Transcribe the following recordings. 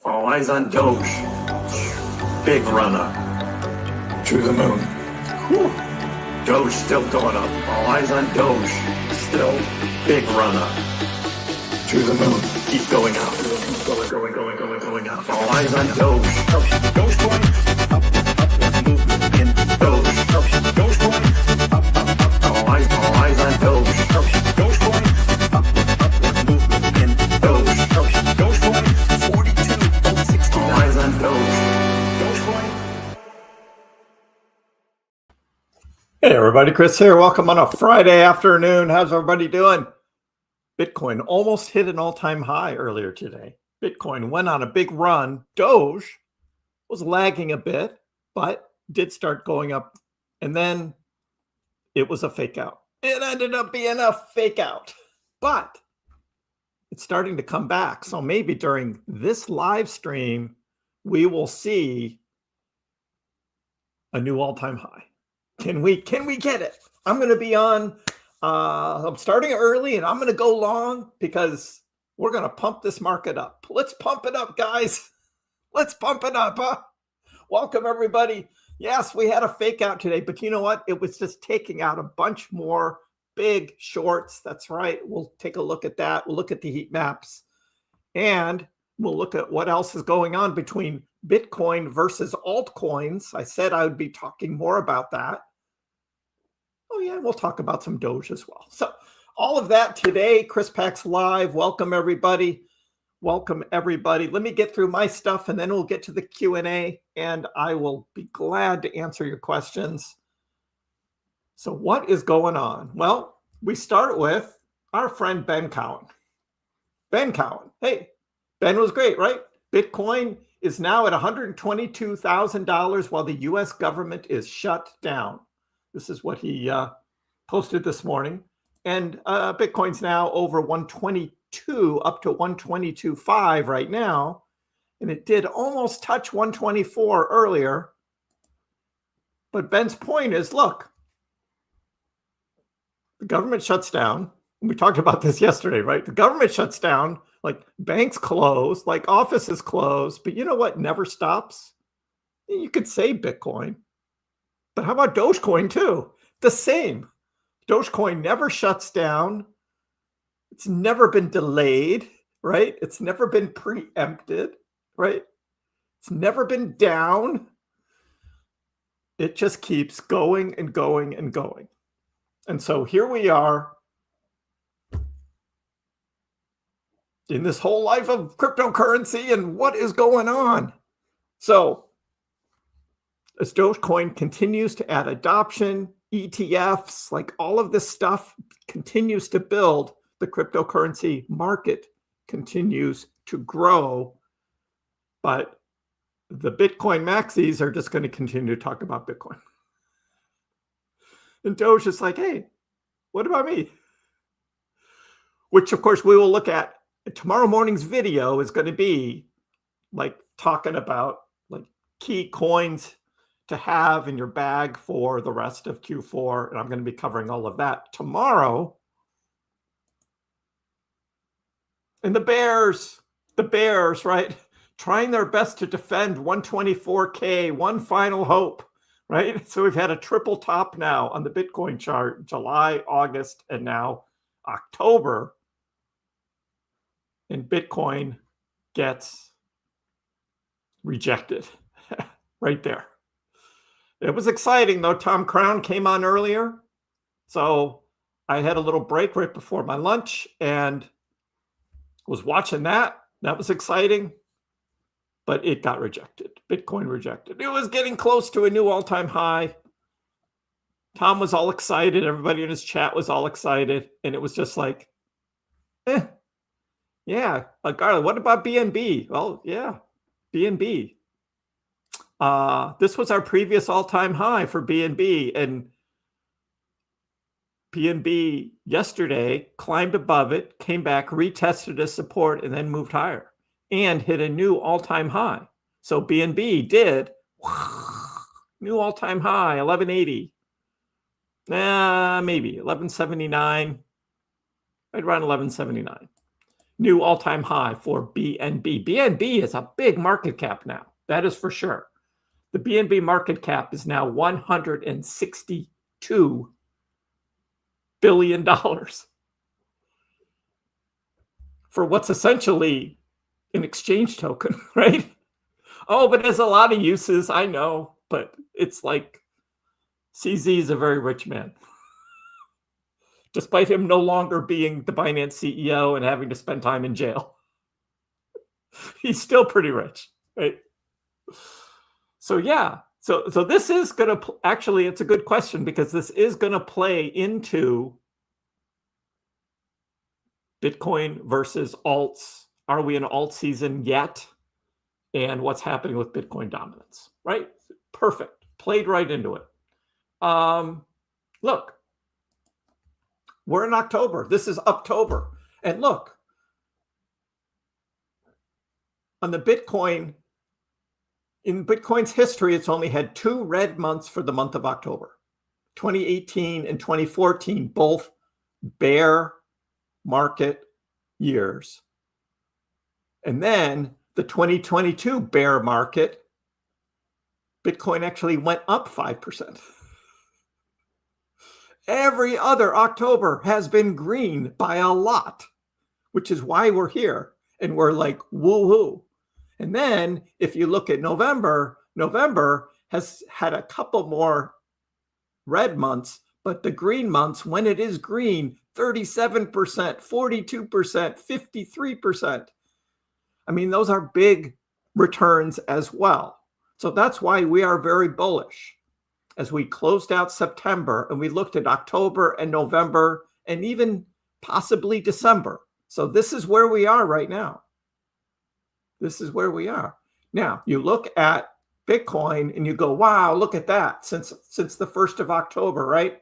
All eyes on Doge. Big run up to the moon. Whew. Doge still going up. All eyes on Doge. Still big run up to the moon. Keep going up. Going up. All eyes on Doge. Dogecoin. Up. Movement in Doge. Dogecoin. Up. All eyes on Doge. Dogecoin. Up. Movement in Doge. Dogecoin. 42.60. All eyes on Doge. Dogecoin. Hey everybody, Kriss here. Welcome on a Friday afternoon. How's everybody doing? Bitcoin almost hit an all-time high earlier today. Bitcoin went on a big run. Doge was lagging a bit, but did start going up. And then it was a fake out. It ended up being a fake out, but it's starting to come back. So maybe during this live stream, we will see a new all-time high. Can we get it? I'm going to be on, I'm starting early and I'm going to go long because we're going to pump this market up. Let's pump it up, guys. Let's pump it up. Huh? Welcome, everybody. Yes, we had a fake out today, but you know what? It was just taking out a bunch more big shorts. That's right. We'll take a look at that. We'll look at the heat maps and we'll look at what else is going on between Bitcoin versus altcoins. I said I would be talking more about that. Oh yeah, we'll talk about some Doge as well. So all of that today, KrissPax Live. Welcome everybody. Welcome everybody. Let me get through my stuff and then we'll get to the Q&A and I will be glad to answer your questions. So what is going on? Well, we start with our friend Ben Cowan. Ben Cowan. Hey, Ben was great, right? Bitcoin is now at $122,000 while the US government is shut down. This is what he posted this morning. And Bitcoin's now over 122, up to 122.5 right now. And it did almost touch 124 earlier. But Ben's point is, look, the government shuts down. We talked about this yesterday, right? The government shuts down, like banks close, like offices close. But you know what never stops? You could say Bitcoin. But how about Dogecoin too? The same. Dogecoin never shuts down. It's never been delayed, right? It's never been preempted, right? It's never been down. It just keeps going and going and going. And so here we are in this whole life of cryptocurrency and what is going on. So as Dogecoin continues to add adoption, ETFs, like all of this stuff continues to build, the cryptocurrency market continues to grow. But the Bitcoin maxis are just going to continue to talk about Bitcoin. And Doge is like, hey, what about me? Which, of course, we will look at. Tomorrow morning's video is going to be like talking about like key coins to have in your bag for the rest of Q4. And I'm going to be covering all of that tomorrow. And the bears, right? Trying their best to defend 124K, one final hope, right? So we've had a triple top now on the Bitcoin chart, July, August, and now October. And Bitcoin gets rejected right there. It was exciting, though. Tom Crown came on earlier. So I had a little break right before my lunch and was watching that. That was exciting. But it got rejected. Bitcoin rejected. It was getting close to a new all-time high. Tom was all excited. Everybody in his chat was all excited. And it was just like, yeah. Garland, what about BNB? Well, yeah, BNB. This was our previous all-time high for BNB, and BNB yesterday climbed above it, came back, retested as support, and then moved higher and hit a new all-time high. So BNB did new all-time high, 1180. Maybe 1179, right around 1179. New all-time high for BNB. BNB is a big market cap now. That is for sure. The BNB market cap is now $162 billion for what's essentially an exchange token, right? Oh, but there's a lot of uses, I know, but it's like CZ is a very rich man. Despite him no longer being the Binance CEO and having to spend time in jail. He's still pretty rich, right? So yeah, so this is going to, actually, it's a good question because this is going to play into Bitcoin versus alts. Are we in alt season yet? And what's happening with Bitcoin dominance, right? Perfect. Played right into it. Look, we're in October. This is October. And look, on the Bitcoin, in Bitcoin's history, it's only had 2 red months for the month of October. 2018 and 2014, both bear market years. And then the 2022 bear market, Bitcoin actually went up 5%. Every other October has been green by a lot, which is why we're here. And we're like, woo-hoo. And then if you look at November, November has had a couple more red months, but the green months, when it is green, 37%, 42%, 53%. I mean, those are big returns as well. So that's why we are very bullish. As we closed out September and we looked at October and November and even possibly December. So this is where we are right now. This is where we are. Now, you look at Bitcoin and you go, wow, look at that since the 1st of October, right?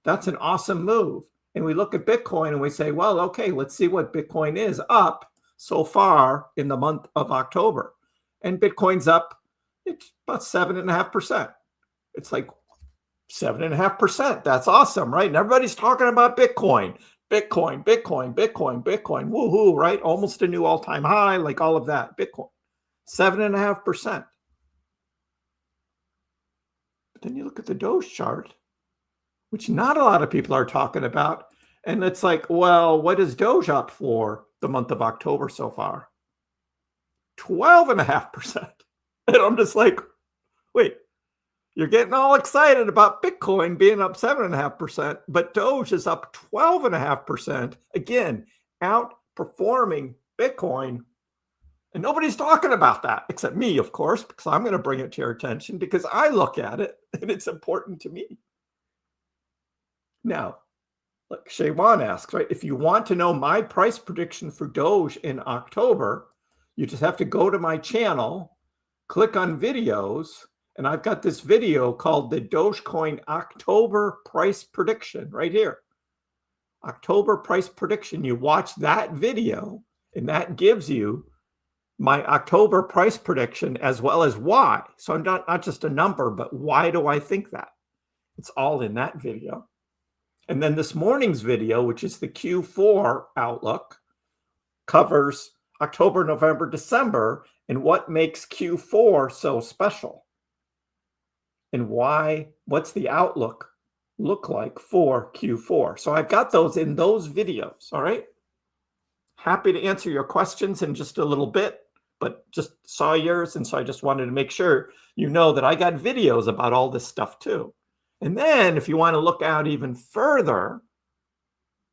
That's an awesome move. And we look at Bitcoin and we say, well, okay, let's see what Bitcoin is up so far in the month of October. And Bitcoin's up, it's about 7.5%. It's like 7.5%. That's awesome, right? And everybody's talking about Bitcoin. Bitcoin, Bitcoin, Bitcoin, Bitcoin, woohoo, right? Almost a new all-time high, like all of that. Bitcoin, 7.5%. But then you look at the Doge chart, which not a lot of people are talking about. And it's like, well, what is Doge up for the month of October so far? 12.5%. And I'm just like, wait, you're getting all excited about Bitcoin being up 7.5%, but Doge is up 12.5%. Again, outperforming Bitcoin. And nobody's talking about that except me, of course, because I'm going to bring it to your attention because I look at it and it's important to me. Now, like Shaywan asks, right? If you want to know my price prediction for Doge in October, you just have to go to my channel, click on videos, and I've got this video called the Dogecoin October price prediction right here. October price prediction. You watch that video and that gives you my October price prediction as well as why. So I'm not just a number, but why do I think that? It's all in that video. And then this morning's video, which is the Q4 outlook, covers October, November, December, and what makes Q4 so special. And why, what's the outlook look like for Q4? So I've got those in those videos, all right? Happy to answer your questions in just a little bit, but just saw yours, and so I just wanted to make sure you know that I got videos about all this stuff too. And then if you want to look out even further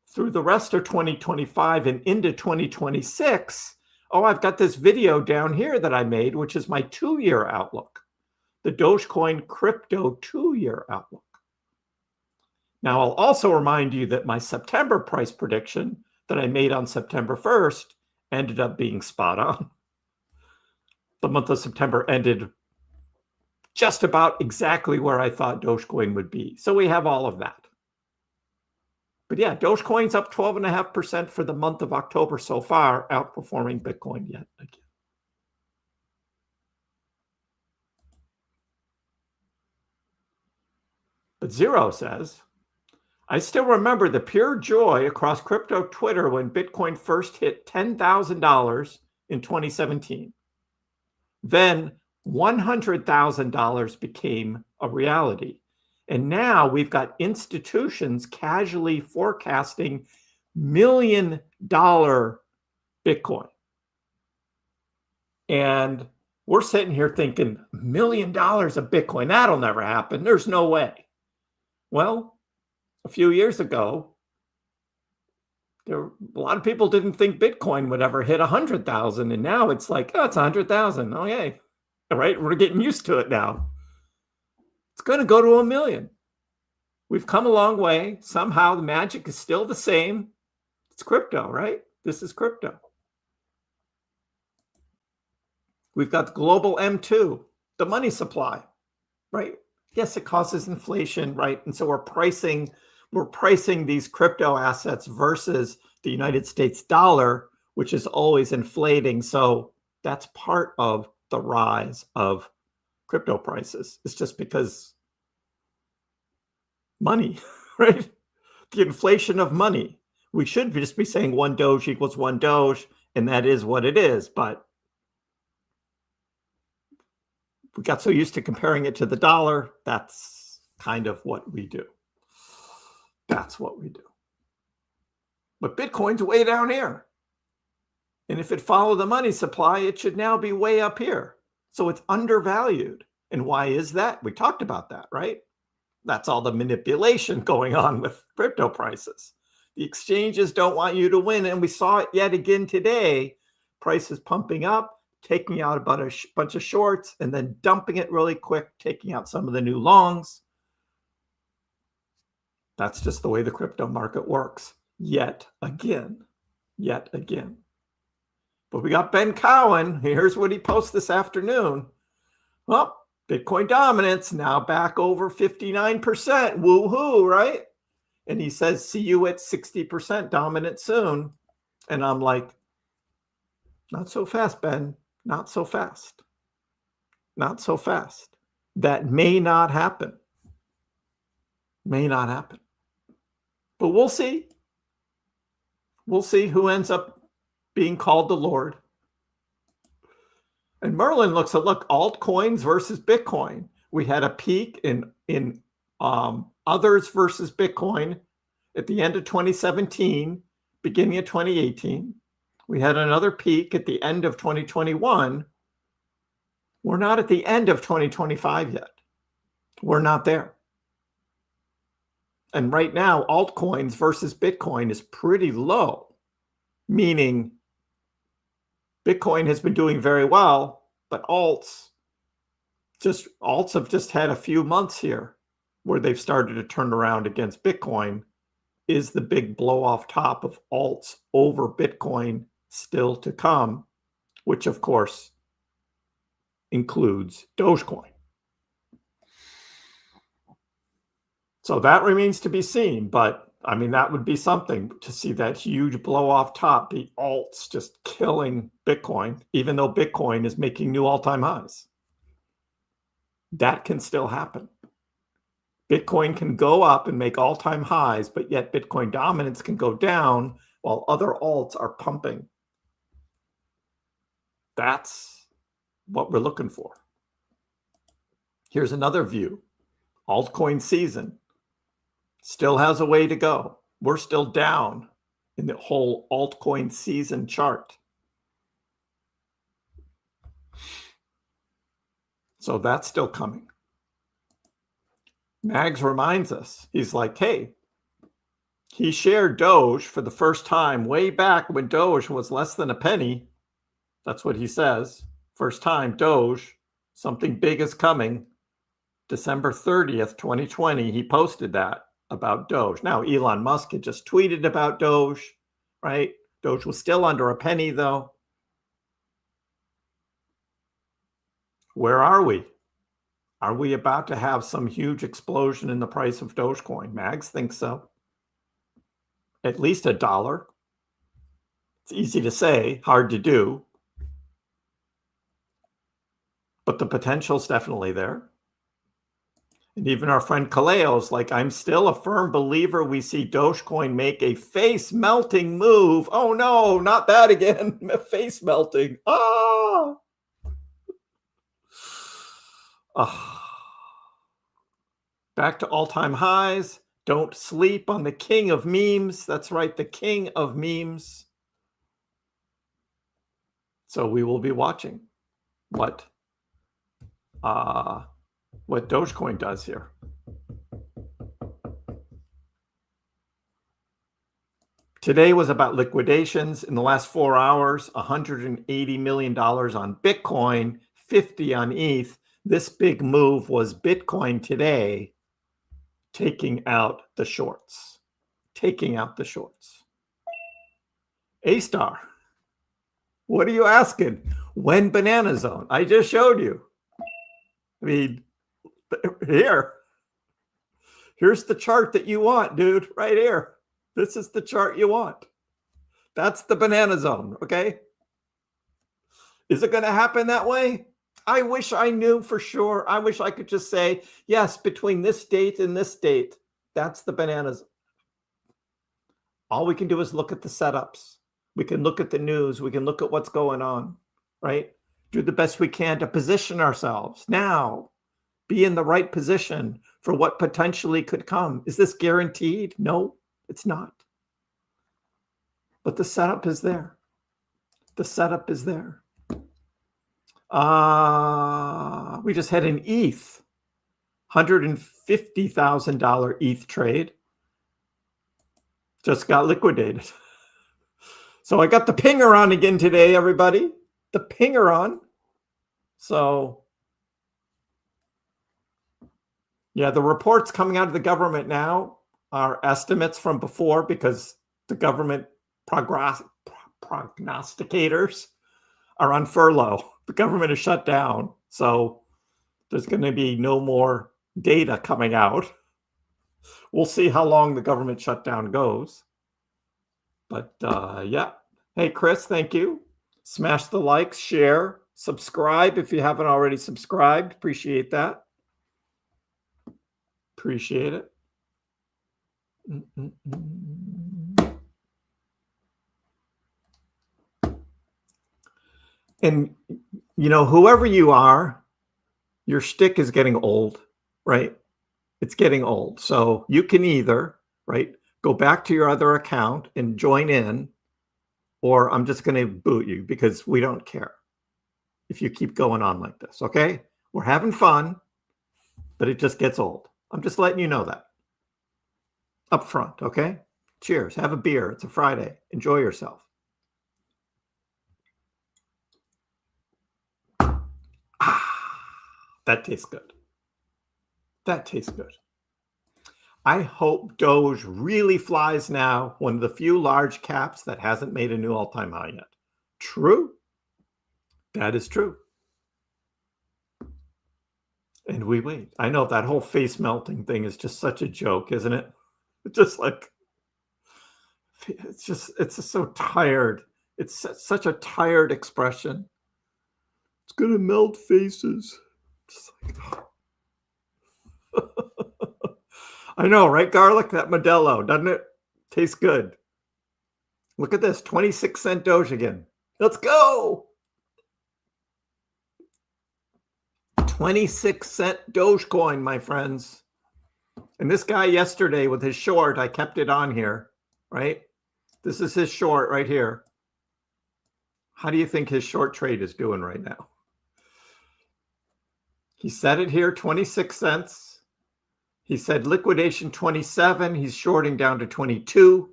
through the rest of 2025 and into 2026, oh, I've got this video down here that I made, which is my 2-year outlook. The Dogecoin crypto 2-year outlook. Now, I'll also remind you that my September price prediction that I made on September 1st ended up being spot on. The month of September ended just about exactly where I thought Dogecoin would be. So we have all of that. But yeah, Dogecoin's up 12.5% for the month of October so far, outperforming Bitcoin yet again. But Zero says, I still remember the pure joy across crypto Twitter when Bitcoin first hit $10,000 in 2017. Then $100,000 became a reality. And now we've got institutions casually forecasting $1 million Bitcoin. And we're sitting here thinking, $1 million of Bitcoin, that'll never happen. There's no way. Well, a few years ago, a lot of people didn't think Bitcoin would ever hit 100,000. And now it's like, oh, it's 100,000. Oh, yay. All right. We're getting used to it now. It's going to go to 1 million. We've come a long way. Somehow the magic is still the same. It's crypto, right? This is crypto. We've got the global M2, the money supply, right? Yes, it causes inflation, right? And so we're pricing these crypto assets versus the United States dollar, which is always inflating. So that's part of the rise of crypto prices. It's just because money, right? The inflation of money. We should just be saying 1 Doge equals 1 Doge, and that is what it is. But we got so used to comparing it to the dollar. That's kind of what we do. That's what we do. But Bitcoin's way down here. And if it followed the money supply, it should now be way up here. So it's undervalued. And why is that? We talked about that, right? That's all the manipulation going on with crypto prices. The exchanges don't want you to win. And we saw it yet again today. Prices pumping up, taking out about a bunch of shorts, and then dumping it really quick, taking out some of the new longs. That's just the way the crypto market works. Yet again. But we got Ben Cowan. Here's what he posts this afternoon. Well, Bitcoin dominance now back over 59%. Woohoo, right? And he says, see you at 60% dominant soon. And I'm like, not so fast, Ben. Not so fast. Not so fast. That may not happen. May not happen. But we'll see. We'll see who ends up being called the Lord. And Merlin looks at, altcoins versus Bitcoin. We had a peak in others versus Bitcoin at the end of 2017, beginning of 2018. We had another peak at the end of 2021. We're not at the end of 2025 yet. We're not there. And right now, altcoins versus Bitcoin is pretty low, meaning Bitcoin has been doing very well, but alts have just had a few months here where they've started to turn around against Bitcoin. Is the big blow off top of alts over Bitcoin still to come, which of course includes Dogecoin. So that remains to be seen, but I mean, that would be something to see that huge blow off top, the alts just killing Bitcoin, even though Bitcoin is making new all-time highs. That can still happen. Bitcoin can go up and make all-time highs, but yet Bitcoin dominance can go down while other alts are pumping. That's what we're looking for. Here's another view. Altcoin season still has a way to go. We're still down in the whole altcoin season chart. So that's still coming. Mags reminds us, he's like, hey, he shared Doge for the first time way back when Doge was less than a penny. That's what he says. First time, Doge, something big is coming. December 30th, 2020, he posted that about Doge. Now, Elon Musk had just tweeted about Doge, right? Doge was still under a penny, though. Where are we? Are we about to have some huge explosion in the price of Dogecoin? Mags thinks so. At least $1. It's easy to say, hard to do. But the potential's definitely there. And even our friend Kaleo's like, I'm still a firm believer we see Dogecoin make a face melting move. Oh no, not that again. Face melting. Ah. Back to all-time highs. Don't sleep on the king of memes. That's right, the king of memes. So we will be watching what Dogecoin does here. Today was about liquidations. In the last 4 hours, $180 million on Bitcoin, 50 on ETH. This big move was Bitcoin today taking out the shorts. Taking out the shorts. A-Star. What are you asking? When banana zone? I just showed you. I mean, here's the chart that you want, dude, right here. This is the chart you want. That's the banana zone, okay? Is it going to happen that way? I wish I knew for sure. I wish I could just say, yes, between this date and this date, that's the banana zone. All we can do is look at the setups. We can look at the news. We can look at what's going on, right? Do the best we can to position ourselves now. Be in the right position for what potentially could come. Is this guaranteed? No. It's not. But the setup is there. The setup is there. We just had an ETH, $150,000 ETH trade. Just got liquidated. So I got the pinger on again today, everybody. The pinger on. So yeah, the reports coming out of the government now are estimates from before because the government prognosticators are on furlough. The government is shut down. So there's going to be no more data coming out. We'll see how long the government shutdown goes. But yeah. Hey, Kriss, thank you. Smash the likes, share, subscribe if you haven't already subscribed. Appreciate that. Appreciate it. And, you know, whoever you are, your shtick is getting old, right? It's getting old. So you can either, right, go back to your other account and join in, or I'm just going to boot you because we don't care if you keep going on like this, okay? We're having fun, but it just gets old. I'm just letting you know that up front, okay? Cheers. Have a beer. It's a Friday. Enjoy yourself. That tastes good. That tastes good. I hope Doge really flies now, one of the few large caps that hasn't made a new all-time high yet. True. That is true. And we wait. I know that whole face melting thing is just such a joke, isn't it? It's just like, it's just so tired. It's such a tired expression. It's going to melt faces. Just like, I know, right, garlic? That Modelo, doesn't it? Tastes good. Look at this, 26-cent Doge again. Let's go. 26-cent Dogecoin, my friends. And this guy yesterday with his short, I kept it on here, right? This is his short right here. How do you think his short trade is doing right now? He set it here, 26 cents. He said liquidation 27. He's shorting down to 22.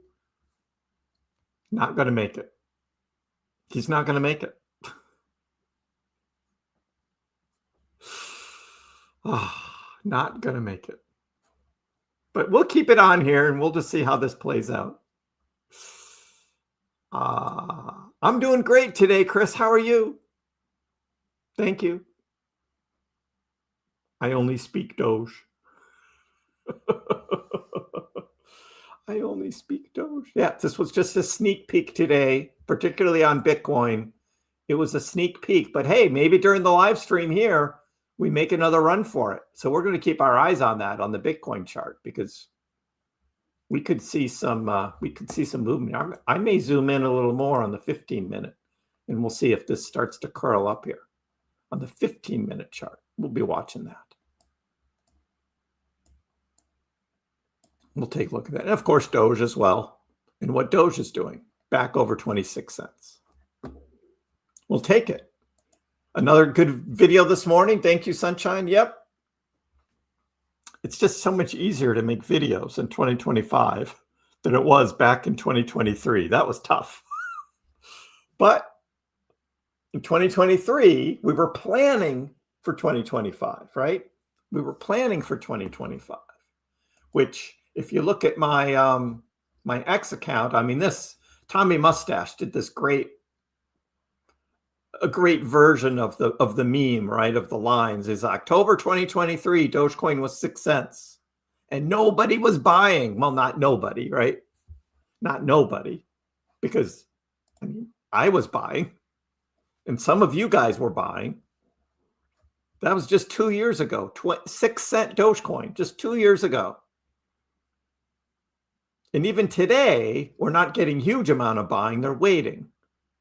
Not going to make it. He's not going to make it. Oh, not going to make it. But we'll keep it on here and we'll just see how this plays out. I'm doing great today, Kriss. How are you? Thank you. I only speak Doge. I only speak Doge. Yeah, this was just a sneak peek today, particularly on Bitcoin. It was a sneak peek, but hey, maybe during the live stream here, we make another run for it. So we're going to keep our eyes on that on the Bitcoin chart, because we could see some movement. I may zoom in a little more on the 15-minute, and we'll see if this starts to curl up here on the 15-minute chart. We'll be watching that. We'll take a look at that. And of course, Doge as well, and what Doge is doing, back over 26 cents. We'll take it. Another good video this morning. Thank you, Sunshine. Yep. It's just so much easier to make videos in 2025 than it was back in 2023. That was tough. But in 2023, we were planning for 2025, right? We were planning for 2025, which if you look at my my X account, I mean, this Tommy Mustache did this a great version of the meme, right? Of the lines is October 2023, Dogecoin was 6 cents and nobody was buying. Well, not nobody, right? Not nobody, because I mean, I was buying and some of you guys were buying. That was just 2 years ago, 6 cent Dogecoin, just 2 years ago. And even today, we're not getting huge amount of buying. They're waiting.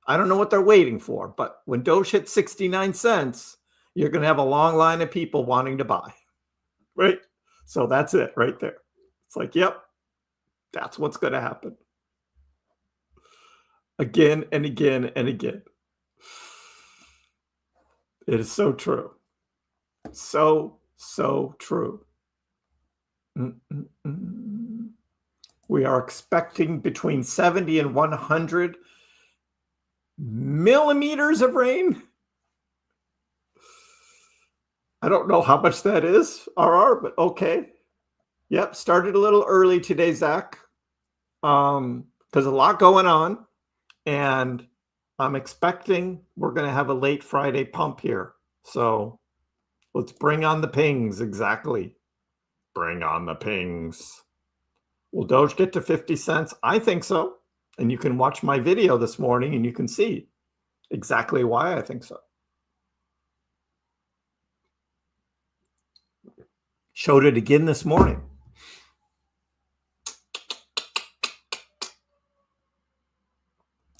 I don't know what they're waiting for, but when Doge hits 69 cents, you're going to have a long line of people wanting to buy, right? So that's it right there. It's like, yep, that's what's going to happen. Again and again and again. It is so true. So true. We are expecting between 70 and 100 millimeters of rain. I don't know how much that is, RR, but okay. Yep, started a little early today, Zach, because a lot going on, and I'm expecting we're going to have a late Friday pump here. So let's bring on the pings. Exactly. Bring on the pings. Will Doge get to 50 cents? I think so. And you can watch my video this morning and you can see exactly why I think so. Showed it again this morning.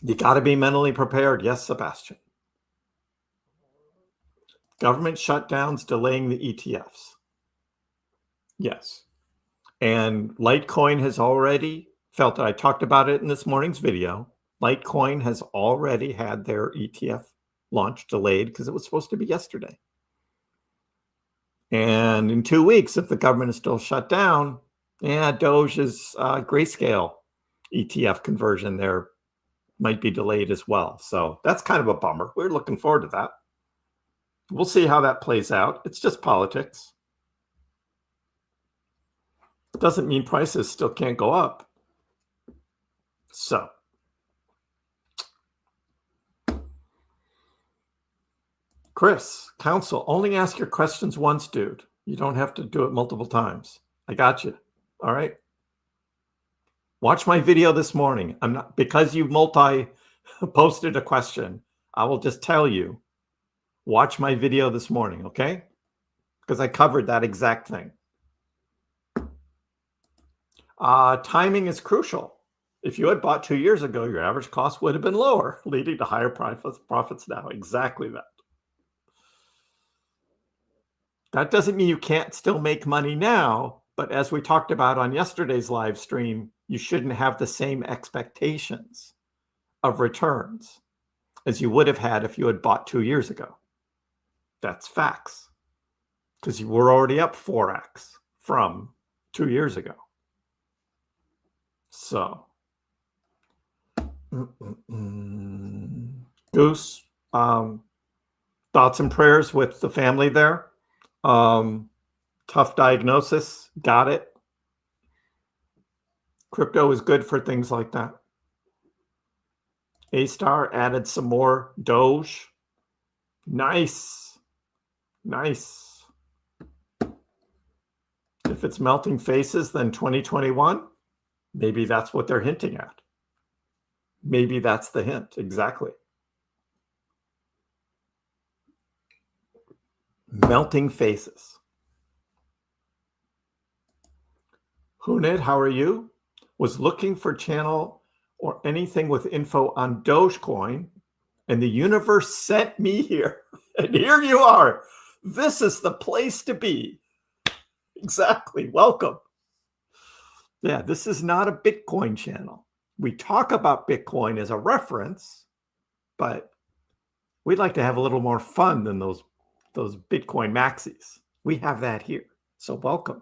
You got to be mentally prepared. Yes, Sebastian. Government shutdowns delaying the ETFs. Yes. And Litecoin has already felt it. I talked about it in this morning's video. Litecoin has already had their ETF launch delayed because it was supposed to be yesterday. And in 2 weeks, if the government is still shut down, Doge's grayscale ETF conversion there might be delayed as well. So that's kind of a bummer. We're looking forward to that. We'll see how that plays out. It's just politics. Doesn't mean prices still can't go up. So Chris, counsel, only ask your questions once, dude. You don't have to do it multiple times. I got you. All right. Watch my video this morning. I'm not, because you posted a question, I will just tell you, watch my video this morning, okay? Because I covered that exact thing. Timing is crucial. If you had bought 2 years ago, your average cost would have been lower, leading to higher profits now. Exactly that. That doesn't mean you can't still make money now, but as we talked about on yesterday's live stream, you shouldn't have the same expectations of returns as you would have had if you had bought 2 years ago. That's facts, because you were already up 4x from 2 years ago. So, Goose, thoughts and prayers with the family there. Tough diagnosis. Got it. Crypto is good for things like that. A-Star added some more Doge. Nice. Nice. If it's melting faces, then 2021, maybe that's what they're hinting at. Maybe that's the hint. Exactly. Melting faces. Hunid, how are you? Was looking for channel or anything with info on Dogecoin, and the universe sent me here. And here you are. This is the place to be. Exactly. Welcome. Yeah, this is not a Bitcoin channel. We talk about Bitcoin as a reference, but we'd like to have a little more fun than those Bitcoin maxis. We have that here. So welcome.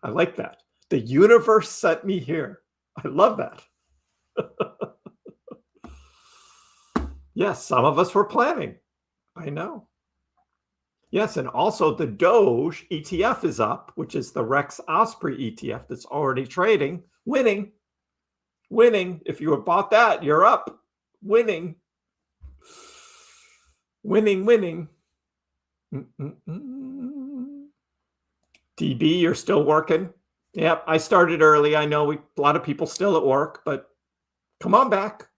I like that. The universe sent me here. I love that. Yes, some of us were planning. I know. Yes, and also the Doge ETF is up, which is the Rex Osprey ETF that's already trading, winning. Winning. If you have bought that, you're up. Winning. Winning, winning. DB, you're still working? Yep, I started early. I know a lot of people still at work, but come on back.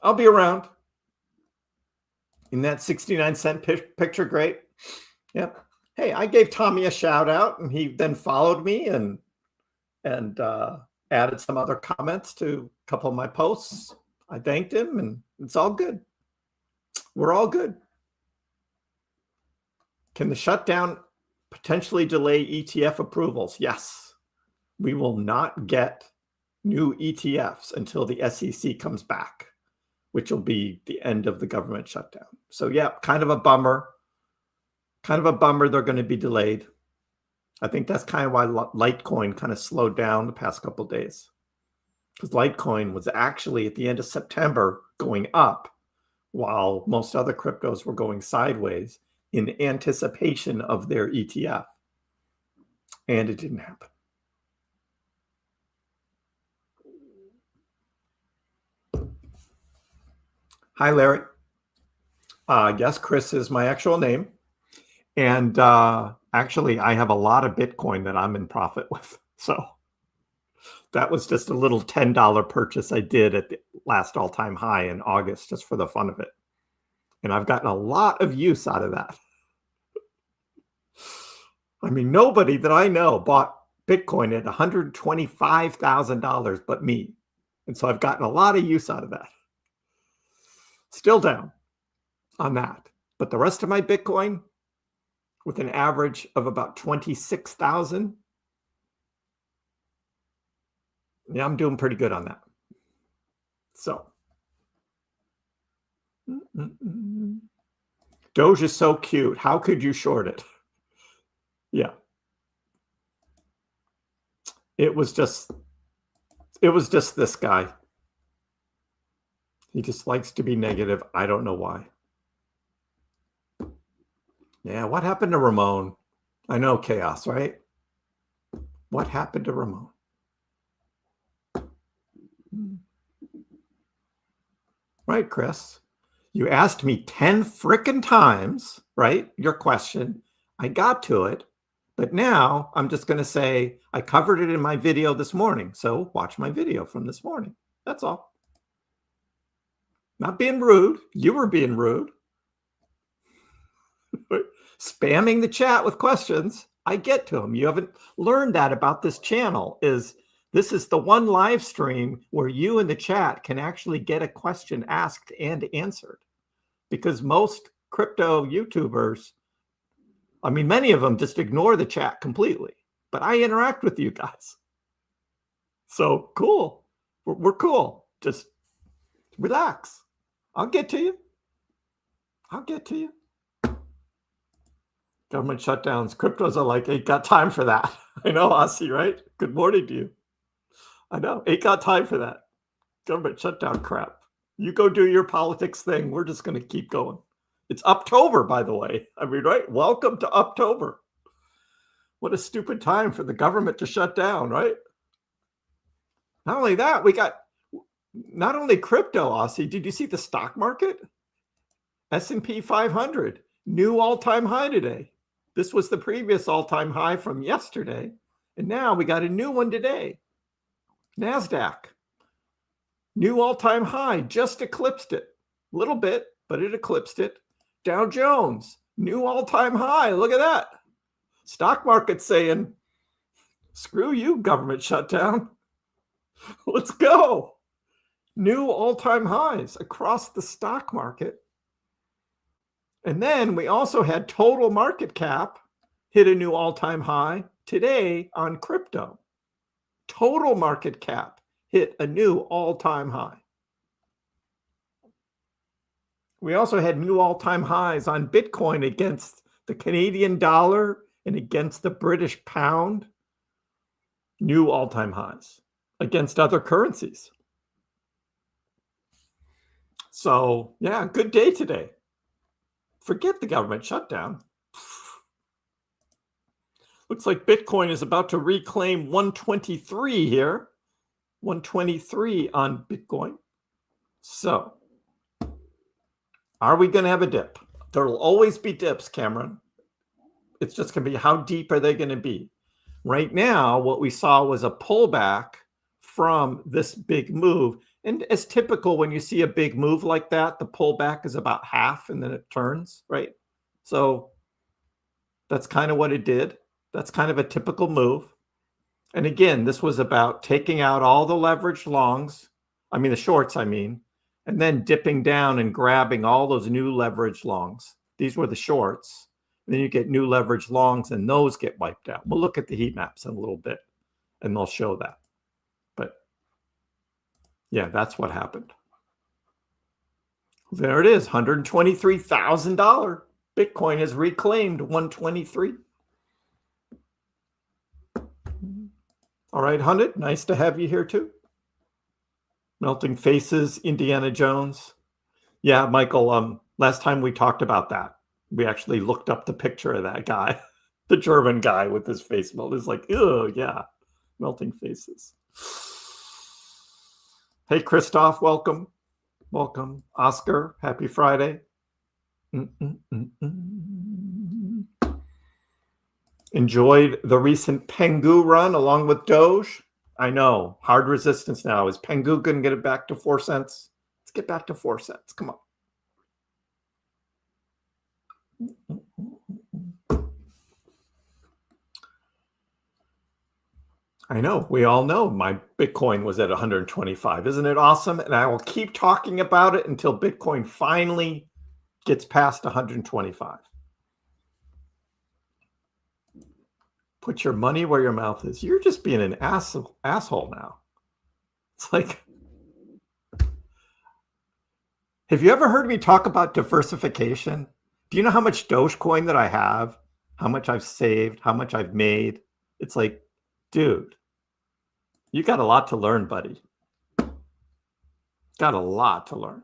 I'll be around. In that 69-cent picture, great. Yep. Hey, I gave Tommy a shout out, and he then followed me and added some other comments to a couple of my posts. I thanked him, and it's all good. We're all good. Can the shutdown potentially delay ETF approvals? Yes. We will not get new ETFs until the SEC comes back, which will be the end of the government shutdown. So yeah, kind of a bummer. Kind of a bummer they're going to be delayed. I think that's kind of why Litecoin kind of slowed down the past couple of days. Because Litecoin was actually at the end of September going up while most other cryptos were going sideways in anticipation of their ETF. And it didn't happen. Hi, Larry. Yes, Kriss is my actual name. And actually, I have a lot of Bitcoin that I'm in profit with. So that was just a little $10 purchase I did at the last all-time high in August, just for the fun of it. And I've gotten a lot of use out of that. I mean, nobody that I know bought Bitcoin at $125,000 but me. And so I've gotten a lot of use out of that. Still down on that. But the rest of my Bitcoin, with an average of about 26,000, yeah, I'm doing pretty good on that. So. Doge is so cute. How could you short it? Yeah. It was just this guy. He just likes to be negative. I don't know why. Yeah, what happened to Ramon? I know, chaos, right? What happened to Ramon? Right, Kriss? You asked me 10 frickin' times, right? Your question. I got to it. But now I'm just going to say I covered it in my video this morning. So watch my video from this morning. That's all. Not being rude. You were being rude. Spamming the chat with questions. I get to them. You haven't learned that about this channel. This is the one live stream where you in the chat can actually get a question asked and answered. Because most crypto YouTubers, I mean, many of them just ignore the chat completely. But I interact with you guys. So cool. We're cool. Just relax. I'll get to you. I'll get to you. Government shutdowns. Cryptos are like, ain't got time for that. I know, Aussie, right? Good morning to you. I know, ain't got time for that. Government shutdown crap. You go do your politics thing. We're just going to keep going. It's October, by the way. I mean, right? Welcome to October. What a stupid time for the government to shut down, right? Not only that, we got not only crypto, Aussie. Did you see the stock market? S&P 500, new all-time high today. This was the previous all-time high from yesterday. And now we got a new one today. NASDAQ, new all-time high, just eclipsed it. A little bit, but it eclipsed it. Dow Jones, New all-time high. Look at that. Stock market saying, screw you, government shutdown. Let's go. New all-time highs across the stock market. And then we also had total market cap hit a new all-time high today on crypto. Total market cap hit a new all-time high. We also had new all-time highs on Bitcoin against the Canadian dollar and against the British pound. New all-time highs against other currencies. So, yeah, good day today. Forget the government shutdown. Looks like Bitcoin is about to reclaim 123 here. 123 on Bitcoin. So, are we going to have a dip? There will always be dips, Cameron. It's just going to be how deep are they going to be? Right now, what we saw was a pullback from this big move. And as typical, when you see a big move like that, the pullback is about half and then it turns, right? So that's kind of what it did. That's kind of a typical move. And again, this was about taking out all the leveraged longs, the shorts, and then dipping down and grabbing all those new leveraged longs. These were the shorts. And then you get new leveraged longs and those get wiped out. We'll look at the heat maps in a little bit and they'll show that. But yeah, that's what happened. There it is, $123,000. Bitcoin has reclaimed 123. All right, Hundred, nice to have you here too. Melting Faces, Indiana Jones. Yeah, Michael, last time we talked about that. We actually looked up the picture of that guy, the German guy with his face melted. It's like, oh, yeah, Melting Faces. Hey, Christoph, welcome. Welcome. Oscar, happy Friday. Enjoyed the recent Pangu run along with Doge. I know, hard resistance now. Is Pangu going to get it back to 4 cents? Let's get back to 4 cents. Come on. I know. We all know my Bitcoin was at 125. Isn't it awesome? And I will keep talking about it until Bitcoin finally gets past 125. Put your money where your mouth is. You're just being an asshole now. It's like, have you ever heard me talk about diversification? Do you know how much Dogecoin that I have? How much I've saved? How much I've made? It's like, dude, you got a lot to learn, buddy. Got a lot to learn.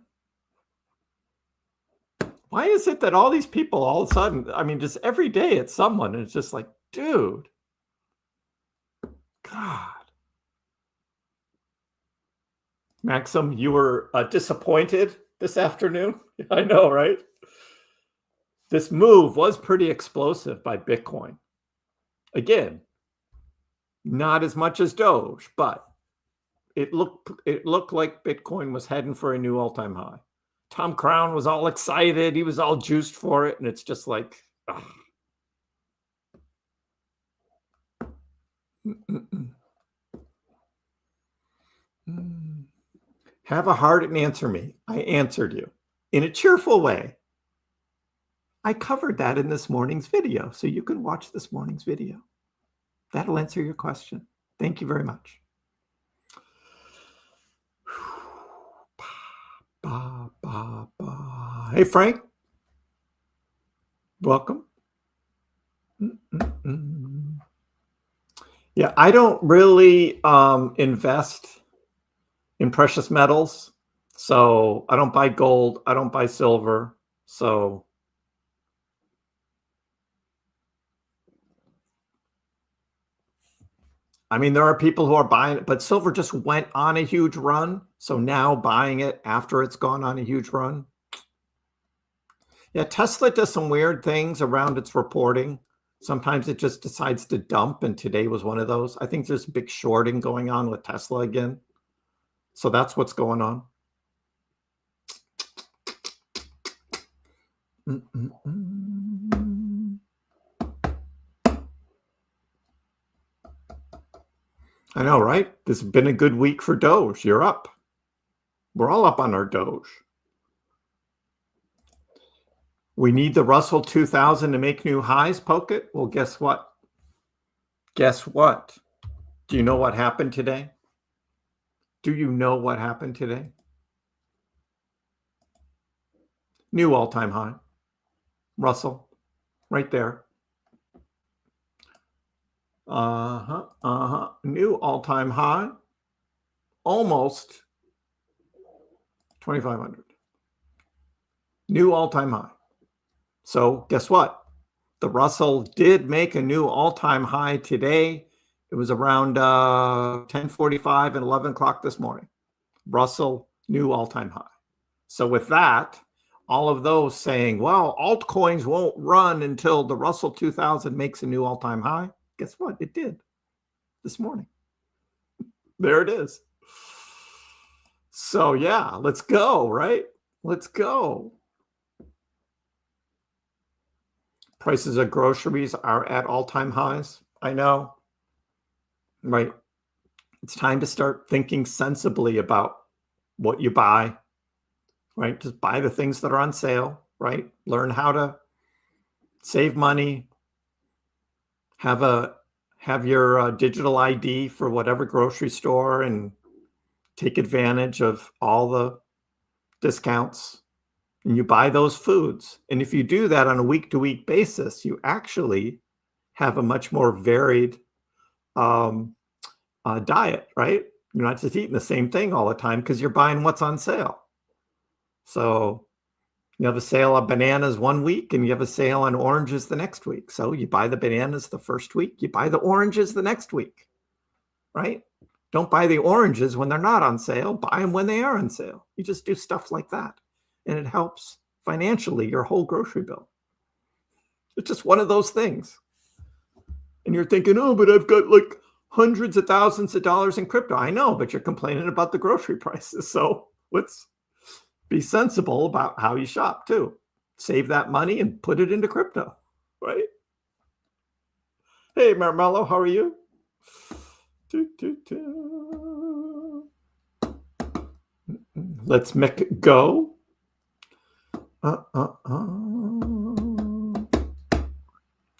Why is it that all these people all of a sudden, just every day it's someone, and it's just like, dude, God. Maxim, you were disappointed this afternoon? I know, right? This move was pretty explosive by Bitcoin. Again, not as much as Doge, but it looked like Bitcoin was heading for a new all-time high. Tom Crown was all excited. He was all juiced for it. And it's just like, ugh. Have a heart and answer me. I answered you in a cheerful way. I covered that in this morning's video, so you can watch this morning's video. That'll answer your question. Thank you very much. Hey, Frank. Welcome. Yeah, I don't really invest in precious metals. So I don't buy gold. I don't buy silver. So there are people who are buying it, but silver just went on a huge run. So now buying it after it's gone on a huge run. Yeah, Tesla does some weird things around its reporting. Sometimes it just decides to dump, and today was one of those. I think there's big shorting going on with Tesla again. So that's what's going on. I know, right? This has been a good week for Doge. You're up. We're all up on our Doge. We need the Russell 2000 to make new highs, poke it? Well, guess what? Guess what? Do you know what happened today? Do you know what happened today? New all-time high. Russell, right there. New all-time high. Almost 2,500. New all-time high. So guess what? The Russell did make a new all-time high today. It was around 10:45 and 11 o'clock this morning. Russell, new all-time high. So with that, all of those saying, well, altcoins won't run until the Russell 2000 makes a new all-time high. Guess what? It did this morning. There it is. So yeah, let's go, right? Let's go. Prices of groceries are at all-time highs. I know, right? It's time to start thinking sensibly about what you buy, right? Just buy the things that are on sale, right? Learn how to save money. Have your digital ID for whatever grocery store and take advantage of all the discounts. And you buy those foods. And if you do that on a week-to-week basis, you actually have a much more varied diet, right? You're not just eating the same thing all the time because you're buying what's on sale. So you have a sale on bananas one week and you have a sale on oranges the next week. So you buy the bananas the first week, you buy the oranges the next week, right? Don't buy the oranges when they're not on sale. Buy them when they are on sale. You just do stuff like that. And it helps financially your whole grocery bill. It's just one of those things. And you're thinking, oh, but I've got like hundreds of thousands of dollars in crypto. I know, but you're complaining about the grocery prices. So let's be sensible about how you shop too. Save that money and put it into crypto, right? Hey, Marmello, how are you? Let's make it go.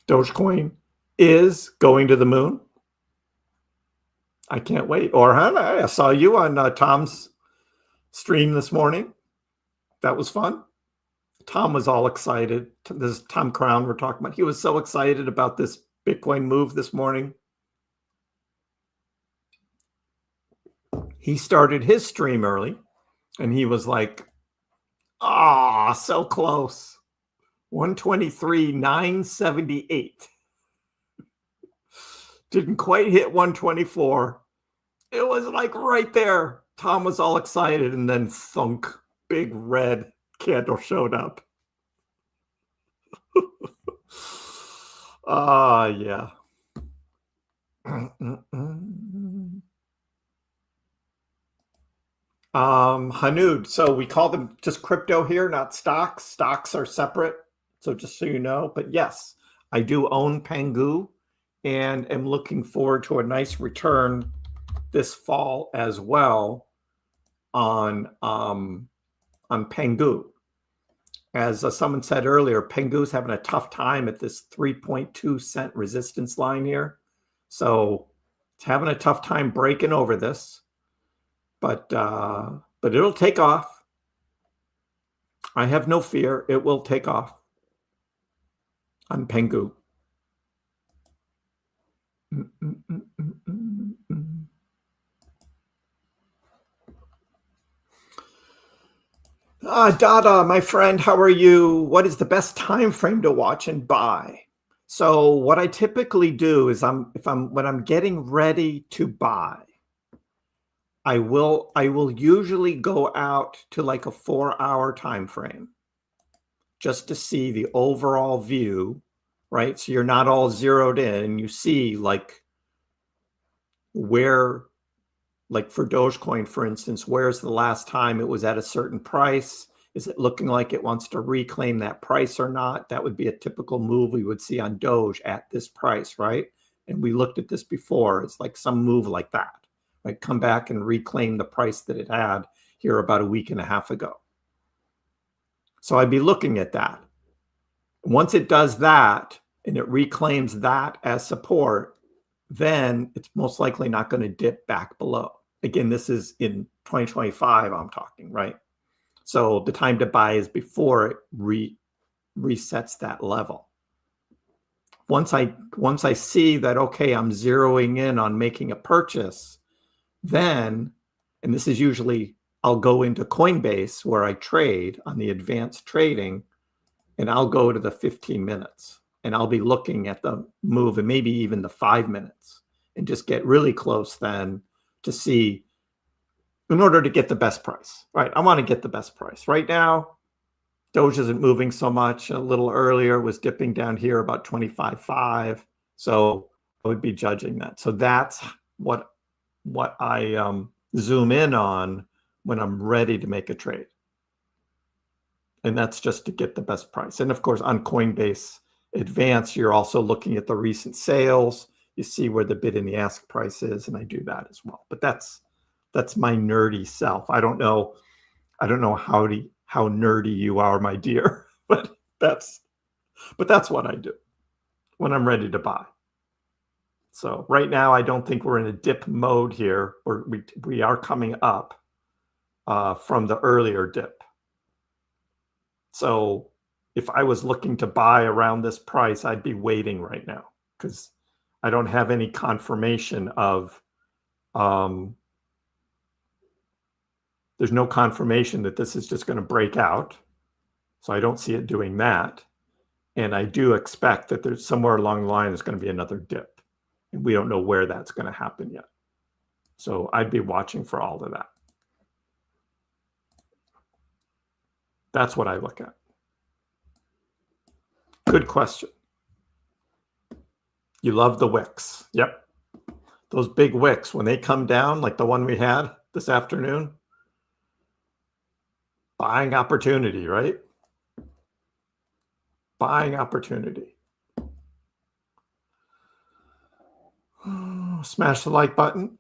Dogecoin is going to the moon. I can't wait. Orhan, I saw you on Tom's stream this morning. That was fun. Tom was all excited. This is Tom Crown we're talking about. He was so excited about this Bitcoin move this morning. He started his stream early and he was like, ah, so close. 123,978. Didn't quite hit 124. It was like right there. Tom was all excited and then thunk. Big red candle showed up. Yeah. Hanud, so we call them just crypto here, not stocks. Stocks are separate, so just so you know. But yes, I do own Pangu and am looking forward to a nice return this fall as well on Pangu. As someone said earlier, Pangu's having a tough time at this 3.2 cent resistance line here. So it's having a tough time breaking over this. But it'll take off. I have no fear. It will take off on Pangu. Dada, my friend, how are you? What is the best time frame to watch and buy? So what I typically do is when I'm getting ready to buy, I will usually go out to like a 4-hour time frame just to see the overall view, right? So you're not all zeroed in. You see like where, like for Dogecoin, for instance, where's the last time it was at a certain price Is it looking like it wants to reclaim that price or not? That would be a typical move we would see on Doge at this price, right? And we looked at this before. It's like some move like that, right? Come back and reclaim the price that it had here about a week and a half ago. So I'd be looking at that. Once it does that and it reclaims that as support, then it's most likely not going to dip back below. Again, this is in 2025 I'm talking, right? So the time to buy is before it resets that level. Once I see that, okay, I'm zeroing in on making a purchase, then, and this is usually, I'll go into Coinbase where I trade on the advanced trading, and I'll go to the 15 minutes and I'll be looking at the move and maybe even the 5 minutes and just get really close then to see, in order to get the best price, right? I want to get the best price. Right now, Doge isn't moving so much. A little earlier was dipping down here about 25.5. So I would be judging that. So that's what I zoom in on when I'm ready to make a trade. And that's just to get the best price. And of course, on Coinbase Advanced, you're also looking at the recent sales. You see where the bid and the ask price is, and I do that as well. But that's my nerdy self. I don't know how nerdy you are, my dear, but that's what I do when I'm ready to buy. So right now, I don't think we're in a dip mode here, or we are coming up from the earlier dip. So if I was looking to buy around this price, I'd be waiting right now because I don't have any confirmation of, there's no confirmation that this is just going to break out. So I don't see it doing that. And I do expect that there's somewhere along the line, there's going to be another dip. And we don't know where that's going to happen yet. So I'd be watching for all of that. That's what I look at. Good question. You love the wicks. Yep. Those big wicks, when they come down, like the one we had this afternoon, buying opportunity, right? Buying opportunity. Smash the like button.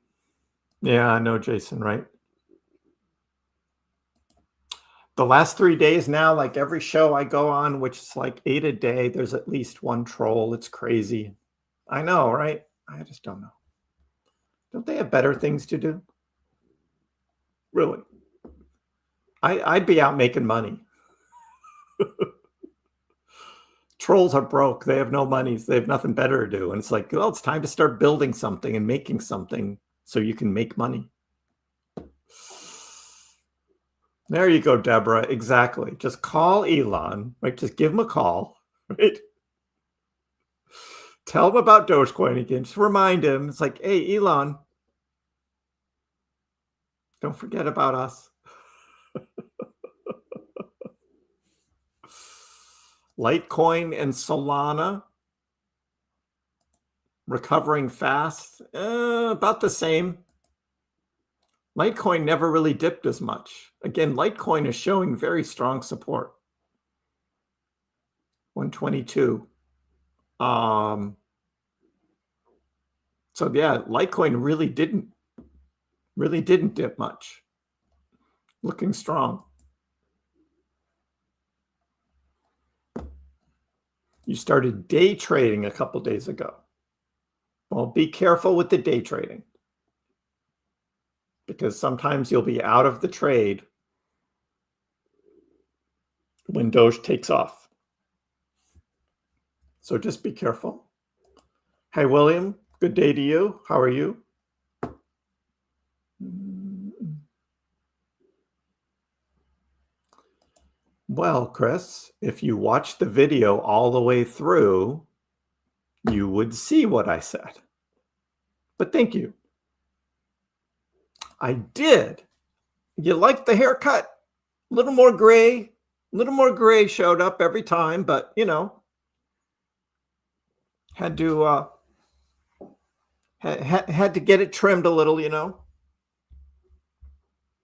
Yeah, I know, Jason, right? The last 3 days now, like every show I go on, which is like 8 a day, there's at least one troll. It's crazy. I know, right? I just don't know. Don't they have better things to do? Really? I'd be out making money. Trolls are broke. They have no money. They have nothing better to do. And it's like, well, it's time to start building something and making something so you can make money. There you go, Deborah. Exactly. Just call Elon, right? Just give him a call, right? Tell him about Dogecoin again. Just remind him. It's like, hey, Elon, don't forget about us. Litecoin and Solana recovering fast, about the same. Litecoin never really dipped as much. Again, Litecoin is showing very strong support. 122. So yeah, Litecoin really didn't dip much. Looking strong. You started day trading a couple days ago. Well, be careful with the day trading, because sometimes you'll be out of the trade when Doge takes off. So just be careful. Hey, William, good day to you. How are you? Well, Chris, if you watched the video all the way through, you would see what I said. But thank you. I did. You liked the haircut? A little more gray. A little more gray showed up every time, but you know, had to had to get it trimmed a little, you know.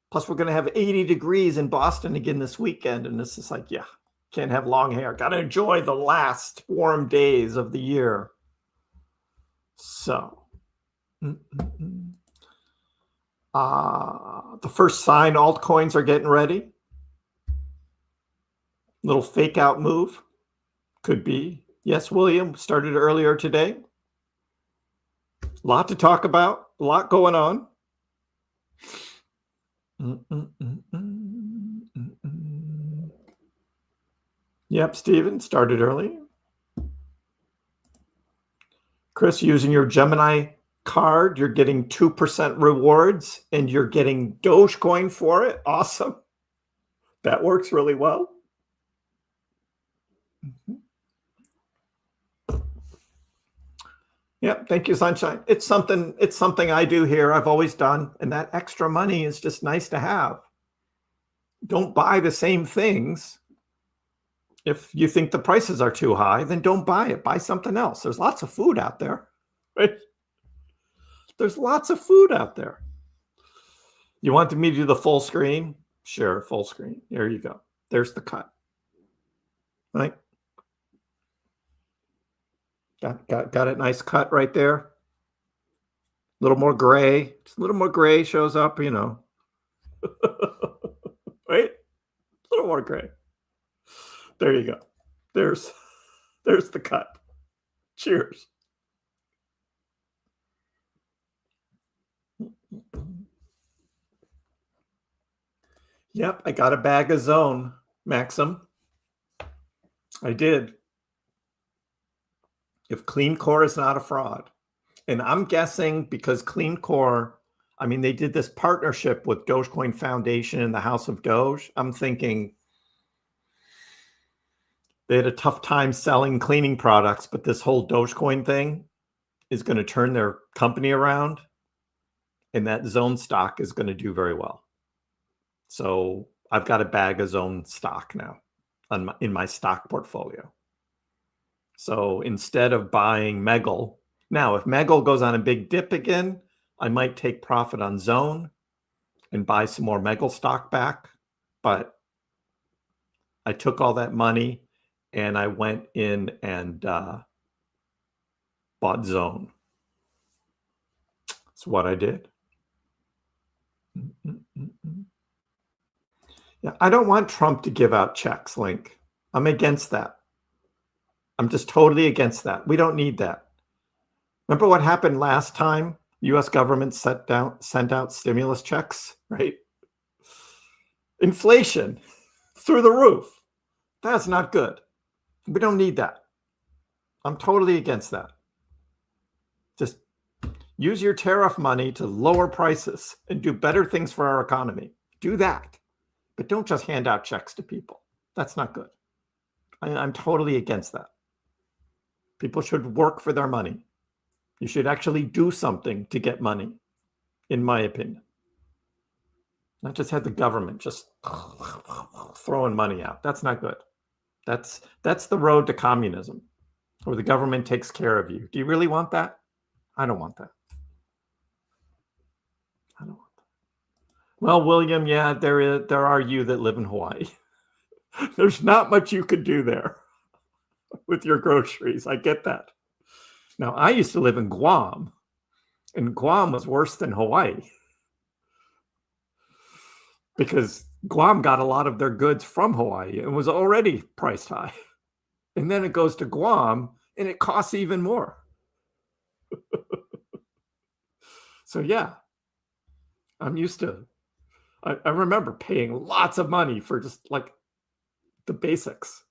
Plus, we're going to have 80 degrees in Boston again this weekend. And this is like, yeah, can't have long hair. Got to enjoy the last warm days of the year. So, the first sign altcoins are getting ready. Little fake out move. Could be. Yes, William, started earlier today. A lot to talk about. A lot going on. Yep, Steven, started early. Kriss, using your Gemini card, you're getting 2% rewards and you're getting Dogecoin for it. Awesome. That works really well. Yep, thank you, Sunshine. It's something I do here. I've always done, and that extra money is just nice to have. Don't buy the same things. If you think the prices are too high, then don't buy it. Buy something else. There's lots of food out there, right? There's lots of food out there. You want me to do the full screen? Sure, full screen. There you go. There's the cut. Right? Got it. Nice cut right there. A little more gray. Just a little more gray shows up, you know. Right? A little more gray. There you go. There's the cut. Cheers. Yep, I got a bag of Zone, Maxim. I did. If Clean Core is not a fraud. And I'm guessing because Clean Core, I mean, they did this partnership with Dogecoin Foundation and the House of Doge. I'm thinking they had a tough time selling cleaning products, but this whole Dogecoin thing is going to turn their company around, and that Zone stock is going to do very well. So I've got a bag of Zone stock now in my stock portfolio. So instead of buying Megal, now if Megal goes on a big dip again, I might take profit on Zone and buy some more Megal stock back. But I took all that money and I went in and bought Zone. That's what I did. Yeah, I don't want Trump to give out checks, Link. I'm against that. I'm just totally against that. We don't need that. Remember what happened last time? U.S. government sent out stimulus checks, right? Inflation through the roof. That's not good. We don't need that. I'm totally against that. Just use your tariff money to lower prices and do better things for our economy. Do that. But don't just hand out checks to people. That's not good. I'm totally against that. People should work for their money. You should actually do something to get money, in my opinion. Not just have the government just throwing money out. That's not good. That's the road to communism, where the government takes care of you. Do you really want that? I don't want that. I don't want that. Well, William, yeah, there are you that live in Hawaii. There's not much you could do there with your groceries. I get that. Now, I used to live in Guam, and Guam was worse than Hawaii because Guam got a lot of their goods from Hawaii and was already priced high. And then it goes to Guam and it costs even more. So yeah, I'm used to, I remember paying lots of money for just like the basics.